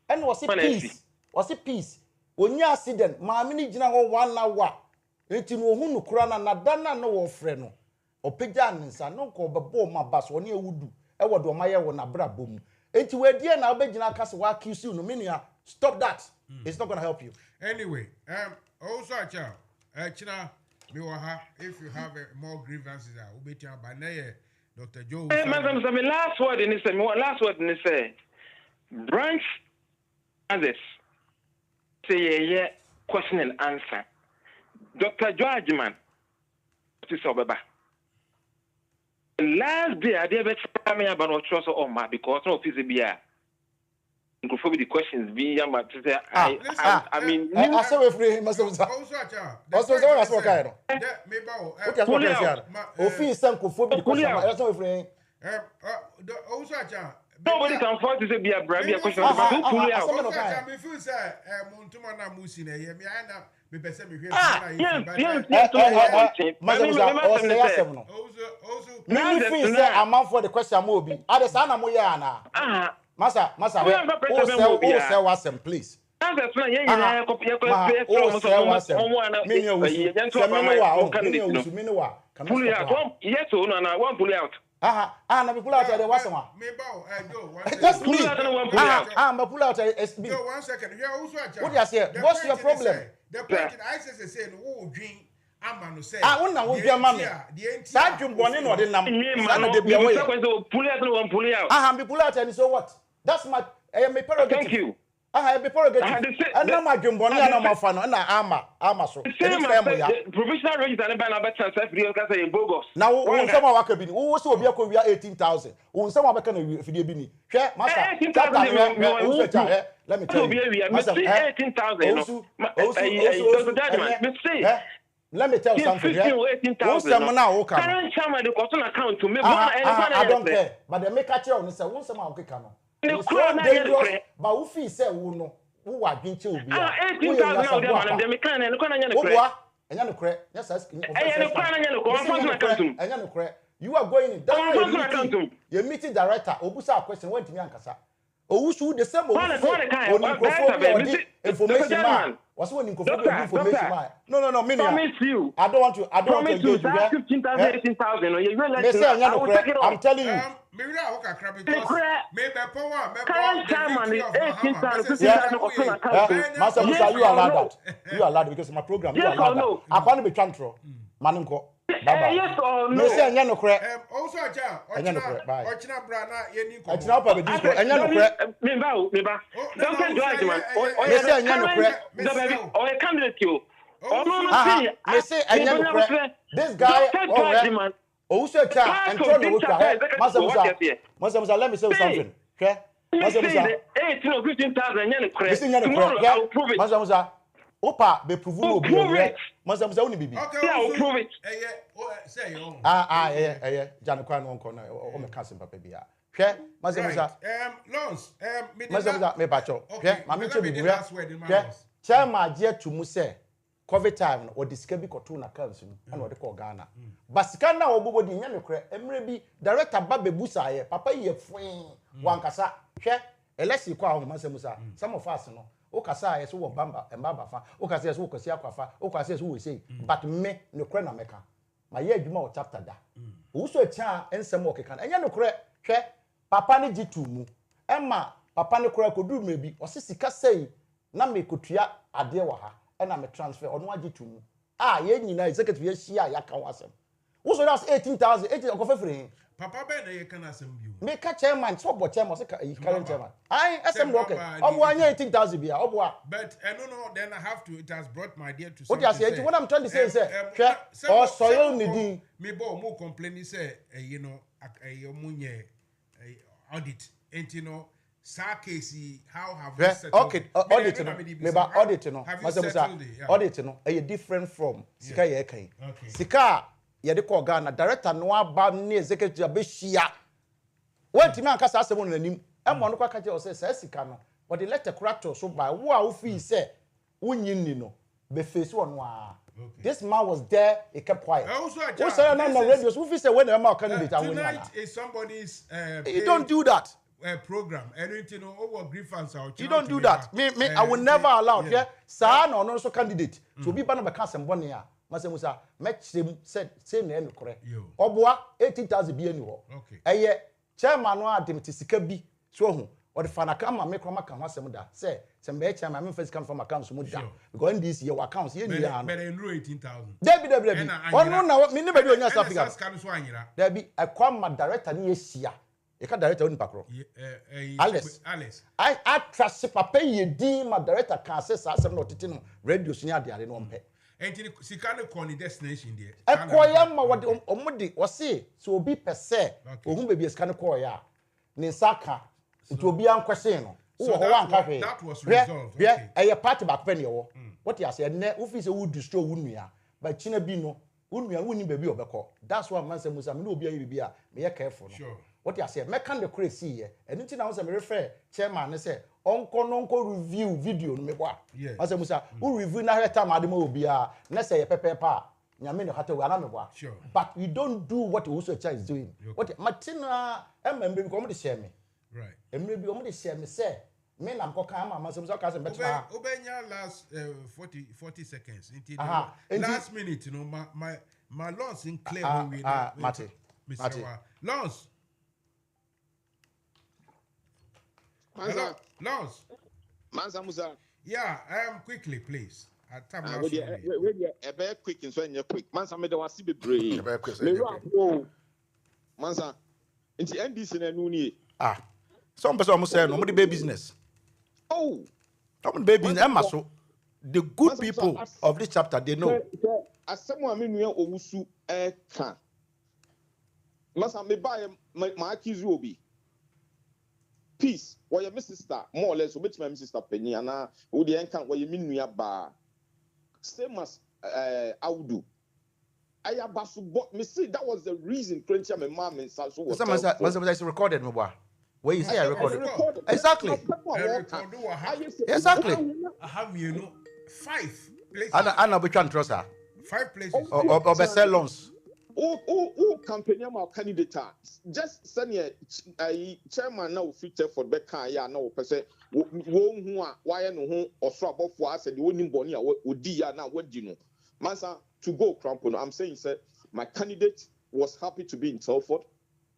And was it peace? Was it peace? When you accident, my mini general 1 hour. Enti no hu no kura na nadana no wo frɛ no opagya nsa no ko bebo ma baso ne awudu e wodo ma ye wo na bra bom enti we die na obagina kase wa accuse you no menia stop that. It's not going to help you anyway. Also acha china If you have more grievances, I will be by Dr. Joe. Madam, my last word in this, branch others say question and answer. Dr. George Man, last day I did me about what trust or ma because no PCBA. For the questions be I mean I say we free Mansa Musa. Also that's what kind of. What is what here? Ofi sem ko for the question. I say we free. Also nobody can afford to say be a question but who pull it out. Me feel say Montuma na Musi na here me ana me pese me hwe Mansa Musa o say asem no. Also me feel say amount for the question mo obi. Ade sa na mo ye ana. Masa, who say wasem, please. That's why yes or no, one pull out. Na me pull out the wasem. Just me. Me pull out SB. 1 second. Here also. What you say? What's your problem? The point I say no dream. Amano say. Una wo bia ma me. That dream bone no de nam. Sana de bia we. Pull out no one pull out. Me pull out and so what? That's my me prerogative. Thank you. Be prerogative. And now my dream bone na ma fa no na ama so. Provisional register na na better self video ka say bogus. Now won some waka bi ni. Wo so obi akọ wi 18,000. Won some abeka na fidie bi ni. Hwe master. Let me tell you. Master 18,000. Let me tell you something. 18,000. Current chairman the cotton account to me. I don't care. But the make a chair on say won some akeka no. It's so dangerous. But who feel say who no who are being chill be 18,000 now dem me kan en ko na nya ne kre enya no kre nya sa skin enya no kre you are going in that you meeting director obusa question when timi ankasa owusu the same information man was when information man no me I don't want to engage you 15,000 18,000 you realize I'm telling you me we are okay crap because maybe power current chairman is 18,000 Mansa Musa you allowed that because my program you allowed I can't be transfer manunko yes or no me say enya no kre also aja ochina bra na ye ni ko ochina pa be disco enya no kre me ba don't judge man me say enya no kre o candidate you me say enya no kre this guy also cha and turn the work Mansa Musa let me say something okay Mansa Musa 18 or 15,000 enya no kre tomorrow I will prove it Mansa Musa Opa be prove no be Mansa Musa woni bibi okay I will prove it say your own Jan kwa no nko na o me ka sempa bia hwe Mansa Musa Lons Mansa Musa me bacho hwe ma me che bibi hwe chairman je tumu se COVID time no o disika bi koto na council no na o de ko Ghana basika na obobo di nya me kre emre bi director ba bebusa ye papa ye fwen wankasa hwe elesi kwa ho Mansa Musa some of us no o kasa yes wo bamba embaba fa o kasa yes wo kwasi akwafa o kasa yes wo sei but me no kre na meka ma ye adwuma o chapter da wo so etia ensem o keka enya no kre hwe papa ne gitu mu emma papa ne kre kodu mebi o se sika sei na me kotua ade wa ha na me transfer ono agitu mu ye nyina executive ye hia ya ka wasem wo so that's 18,000 80 okofa free papa be na ye kana asem bio me ka chairman so bo chairman se current chairman asem no okay obo anya 18,000 bia obo but no then I have to it has brought my dear to what you say what I'm trying to say is or soil needing me bo mo complaining say you know omunye audit and you know Sarkesi, how have we settled? Okay, audit no. Meba audit no. Mansa Musa, audit no. Different from sika ye kan. Sika ye de ko Ghana director no aba ne executive abehia. Wenti me ankasa asem no nanim. Emo no kwa ka je o say sika no. But the letter corrector so by wo a wo fi say wonyin ni no. Be face one wa. This man was there, he kept quiet. Who say na no radio? Who fi say when the man candidate and tonight is somebody's you don't do that. Program and you know over grievance out. You don't do that. Me I will never allow. Yeah. Sa no so candidate. So be ban be ka sembone a. Mansa Musa match him said say na no correct. Oboa 18,000 bi ani ho. Eye chairman no adem te sika bi so hu. or the fan account ma make croma kan wasem da say some be chairman me first come from account so mu da because in this year accounts here ni ya better enroll 18,000 Debbie ono na me ne be do nya staff figure Debbie akwama director ni yesia e ka director oni pakro Alice I trust papa ye din ma director kan say sa asem no tete no radio so nya de are no mpe enti sika no call destination there ekoya ma wode omudi o say so obi pese ohun be bi sika no call ya ni saka nti obi ankwese no so that was resolved okay e party back pen ye what you say ne office we destroy wunua but china bi no wunua wuni be bi obekọ that's why Mansa Musa me no obi ayi bi a me ye careful no sure. What you say me can the crazy here enu ti na wo say me refer chairman ne say onko review video no me boa Mansa Musa who review na heta ma de ma obi a na say ye pepepa nyame ne hata we ana me boa but we don't do what also is doing what matina emembe bi ko mo de share me right emre bi o mo de share me say me na mko kan ma Mansa Musa ka say better obenya last 40 seconds last minute you know my loss in clear when we Mate loss Mansa Musa. Yeah, quickly, please. Very quick and so quick. Mansa made was be brave. Mansa. Into NDC and Nuni. Some person almost say no the business. Oh, baby, the good people of this chapter they know. As someone mean we Owusu can. Mansa me buy my keys will be. Peace. Why your sister more or less which my sister Penny and who the encan where you mean we are bar. Same as Audu. I have but me see that was the reason Crentia my mom and so was. Mansa recorded me boy. Where you say I recorded? Exactly. Exactly. I have 5 places. I be trying to trust her. 5 places. Or be sell loans. Campaign our candidate just send a chairman now future for Becca ya now person who why no or so above for us and the winning bonny would dia now what you know Mansa to go crampon I'm saying said my candidate was happy to be in Telford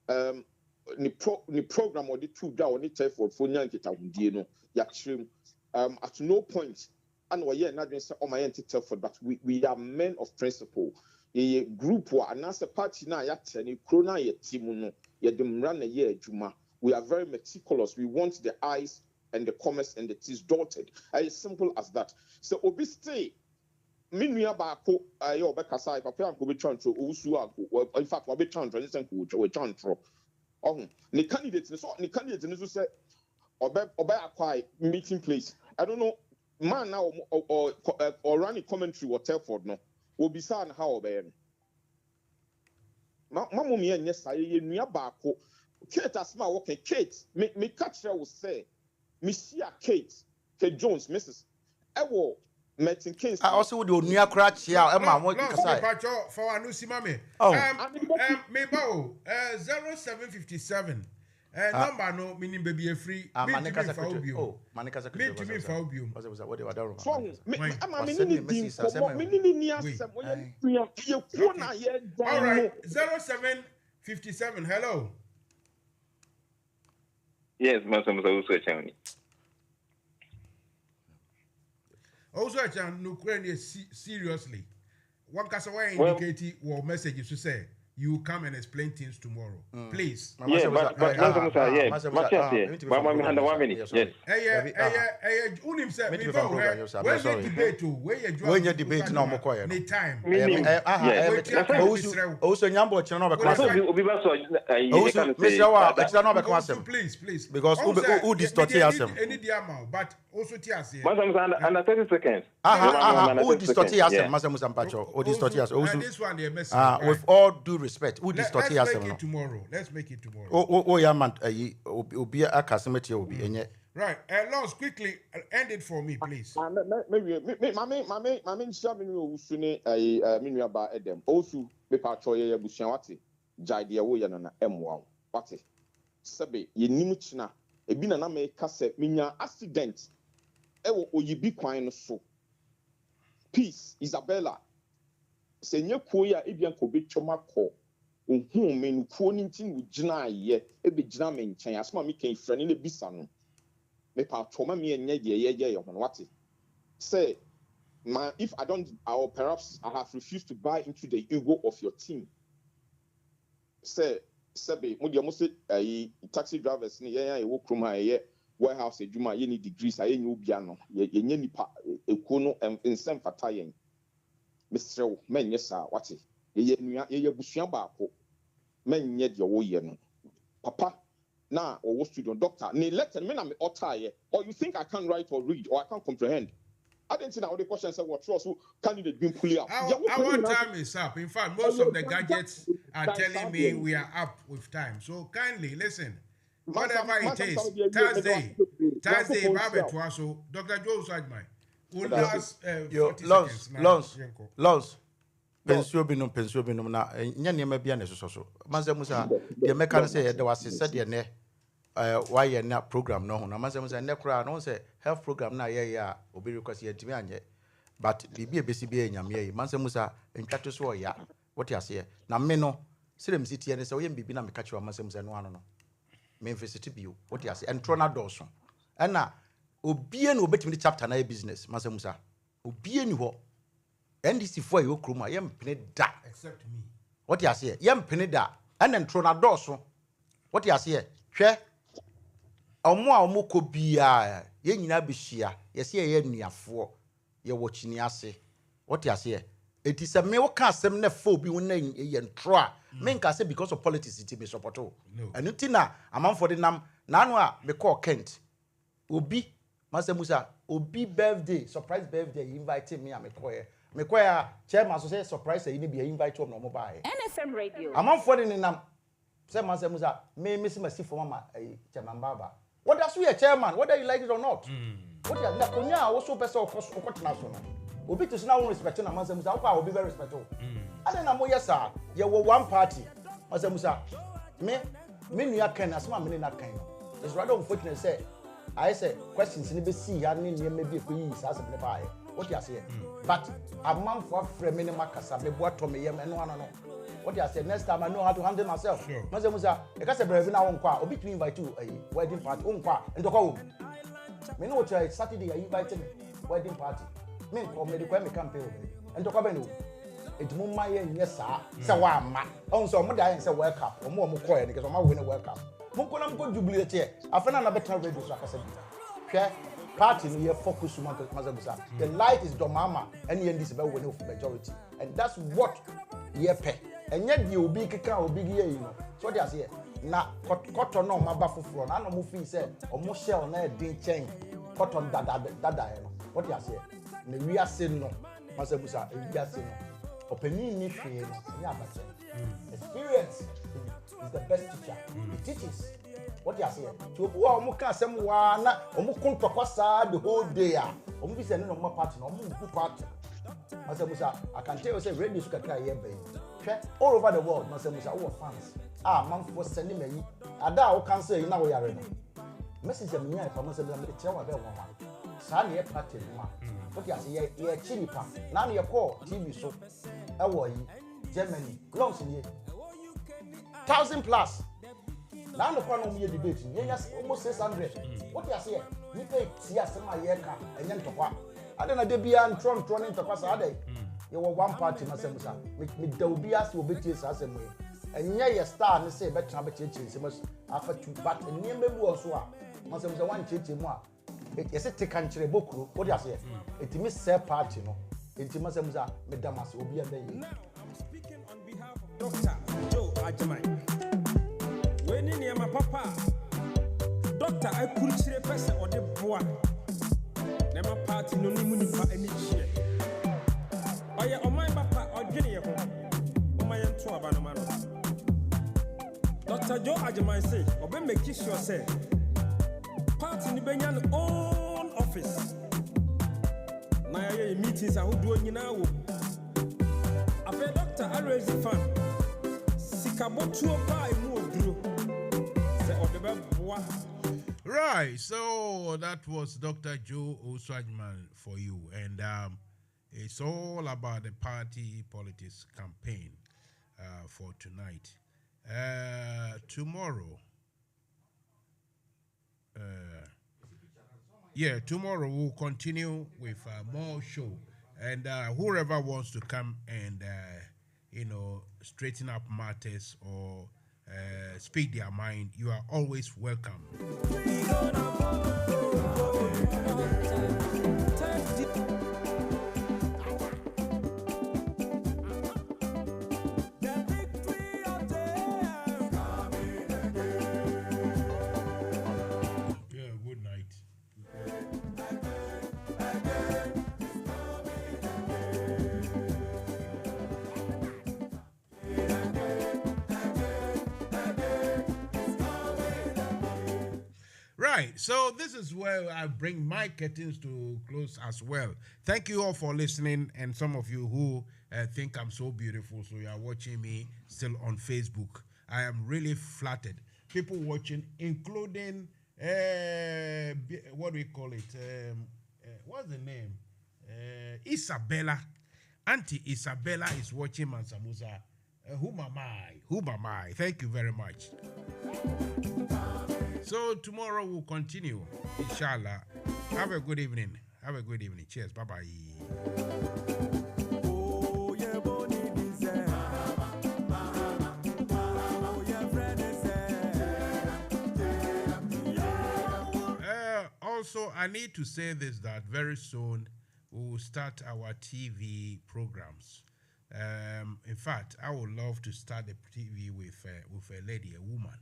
the program or the 2 down in Telford for Yankita no yakshim at no point and we are not going to say my Telford but we are men of principle. A group or another party na yet any crona yet timuno yet them run a year juma. We are very meticulous. We want the I's and the commas and the T's dotted. As simple as that. So obviously, Minya Bako, I Bekasai, Papa, could be trying to Usu. In fact, we'll be trying to understand who trying to. Oh, the candidates, the candidates, and say, or by a meeting place. I don't know, man now or running commentary or Telford no. Will be sad how obey. Mamma mia, yes, I near Bako. Kate as my working Kate, me catch her will say, Monsieur Kate Jones, Mrs. Ewo, Metin Kings. I also would do near crash here, Emma, what you say for our new Simame. Mebo 0757. Number no meaning baby a free. Manica secretary. Oh, Manica secretary. Me to me for Obium. What they were done. All right, 0757. Hello. Yes, Mansa Musa also channel. Also, no seriously. One Casawa indicated what messages to say. You come and explain things tomorrow, please. Yeah, but Mansa Musa, yeah, Matias, Mama, me handle 1 minute. Yes. Unim said, when you debate, when you debate, no more quiet. Any time. Also, Yambo, Channel, please, because who distort him? Any diamond, but also Tias. Mansa Musa, under 30 seconds. Who distort him? Mansa Musa Pacho, who distort him? This one, they message. With all due respect, who distort him? Let's make it tomorrow. Let's make it tomorrow. Oh, yeah, man, be a casimity will be in it. Right, Lance, quickly end it for me, please. Maybe, my shaman will soon a minu about Edem. Also, be part of your Bushanwati, Jaidia Woyan and M1. What it? Sabe, ye nimuchina, a binana make cassette, minya accident. Ewo, or ye be quiet so. Peace, Isabella. Senya Koya, Ibian Kobe Chomako. Mean, quoting with Jina ye, a bit Jinaman, Chayasma, making friend in the Bissano. me pa trauma me enye ye what say if I don't, or perhaps I have refused to buy into the ego of your team. Say taxi drivers ni ye wo kroma ye warehouse adwuma ye ni degrees aye nyu bia no ye nipa ekuo no ensem fata yen Mr. menye sa wate ye nua ye busua baako menye de wo ye no papa na wo studio doctor ni let me na me otaye or you think I can't write or read or I can't comprehend. I didn't see now the question said what trust candidate being pulled up. Our time is up. In fact, most of the gadgets are telling me we are up with time. So kindly listen. Whatever it is, Thursday, Baba Twaso, Dr. Joe Sadmai. We'll last 40 seconds. Lons. Pensio binum na nyane ma bia na so. Mansa Musa, the mechanic say there was said ne why you na program no na Mansa Musa ne kra no say health program na ye ya obi request ye timi anye but bibi ebesi bi enyame ye Mansa Musa ntwato so ya what you say na me no sirem city ne say we bibi na me ka chiwa Mansa Musa no ano no me visit bio what you say entro na doso na obie na obetimi chapter na business Mansa Musa obie ni ho NDC for you kroma yem pene da except me what you say yem pene da and entro na doso what you say hwe omo ko bia ye nyina behia ye se ye nuafo ye wo chini ase what you say it is a me wo ka asem na fo bi won na ye ntro a me nka say because of politics it be support o enu ti na amanfo de nam na anu a me call Kent obi Mansa Musa obi birthday surprise birthday he invited me and me call chairman so say surprise he be invite him no mo buy NFM Radio amanfo de nam say Mansa Musa me miss masi for mama chairman baba what does we a chairman whether you like it or not what you na konya also person of okotena so no obi to na won respect na Mansa Musa kwa obi very respectful and na mo yesa ye wo one party Mansa Musa me nua kan asema me na kan is rather unfortunate say I say questions ni be see ya ni me be ko yi sa se ba ye what you say but a man for frame me makasa me bo ato me yem eno ano no what you say next time I know how to handle myself Mansa Musa e ka se brave na won kwa obi to invite you wedding party won kwa ndoko wo me no try Saturday you invite me wedding party me ko me de kwa me campaign ndoko be no edmu ma ye nye sa se wa ma on so mo da yen se welcome mo ko ye ne ke so ma we ne welcome mo ko na mo jubilate ye afena na better radio so akasa bi hwe party no ye focus Mansa Musa the light is domama and ye this be win of majority and that's what ye pe enye de obi keka obi ye yi no so they say na cotton no ma ba foforo na no mo fi say omo shell na din chen cotton dada no what you say na wi ase no Mansa Musa wi ase no openi ni hwe no nya abate experience is the best teacher it teaches what you say to obu a omo ka asem wa na omo kontokwa sa the whole day a omo bi say no mo party no omo ku party Mansa Musa I can tell you say radio suka kai ye bay all over the world Mansa Musa who fans man for sending me ada o can say na wo yare no message am nya fa Mansa Musa me tell wa be won wa sa na ye party ma what you say ye chini pa na na ye call TV so e wo yi Germany long sin 1,000 plus na no kwa no me debate ye nya almost 600 what you say you pay see asema ye ka enya ntokwa ade na de bia ntron ntokwa sa ade ye wo one party Mansa Musa me da obi ase obetie sa asem ye enya ye star ne say betra becheche se mas afa tu but enya mebu oso a Mansa Musa wan cheche mu a ye se te kanchire bokuro what you say etimi se party no enti Mansa Musa me da mas obi anda ye speaking on behalf of Dr. Joe Ajamai when in my papa Dr. I could chire person or the boy Nema party no ni muni pa any cheer. Oya o my papa o dwene ye ho. O my nto aba no ma no. Dr. Joe Ajamai say obe make sure say party ni benya no own office. Na ya meetings a hodo nyina wo. Afa Dr. Arezi fan. Sikabotuo pa emu oduro. Say odebe boa. Right, so that was Dr. Joe Oswajman for you, and it's all about the party politics campaign for tonight. Yeah, tomorrow we'll continue with more show, and whoever wants to come and straighten up matters or speak their mind, you are always welcome. Yeah, good night. Right, so this is where I bring my curtains to close as well. Thank you all for listening, and some of you who think I'm so beautiful, so you are watching me still on Facebook. I am really flattered. People watching, including what do we call it? What's the name? Isabella. Auntie Isabella is watching Mansa Musa. Whom am I? Whom am I? Thank you very much. So tomorrow we'll continue, inshallah. Have a good evening. Have a good evening. Cheers. Bye-bye. Also, I need to say this, that very soon we will start our TV programs. In fact, I would love to start the TV with a lady, a woman.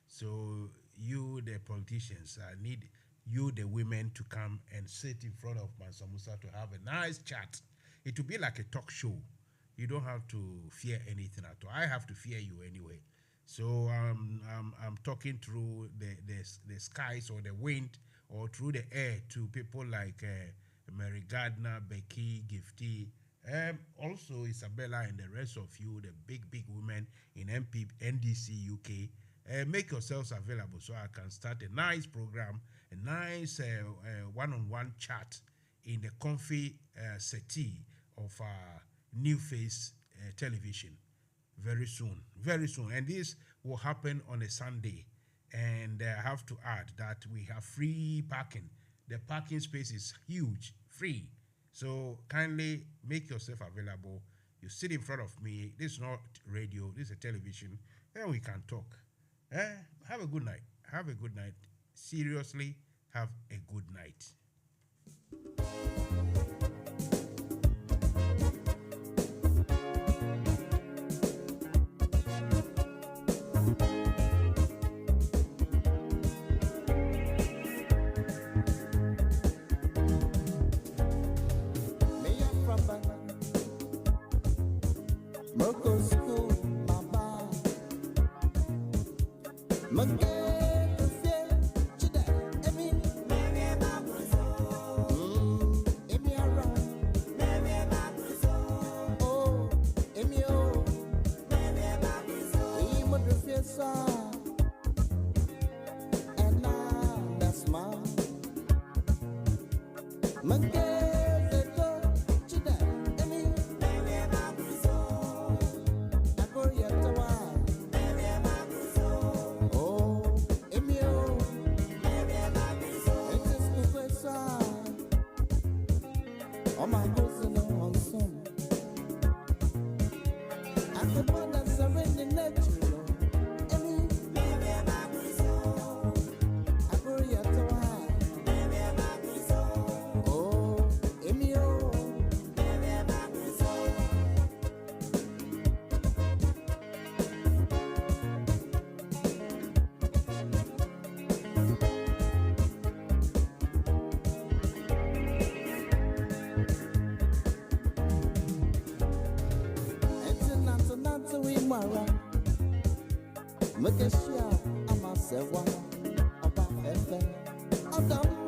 So you, the politicians, need you, the women, to come and sit in front of Mansa Musa to have a nice chat. It will be like a talk show. You don't have to fear anything at all. I have to fear you anyway. So I'm talking through the skies or the wind or through the air to people like Mary Gardner, Becky, Gifty, also Isabella and the rest of you, the big women in NDC UK. Make yourselves available so I can start a nice program, a nice one-on-one chat in the comfy settee of New Face Television very soon. And this will happen on a Sunday. And I have to add that we have free parking. The parking space is huge, free. So kindly make yourself available. You sit in front of me. This is not radio, this is a television. Then we can talk. Have a good night. Have a good night. Seriously, have a good night. Make sure I'm a sewa, I'm a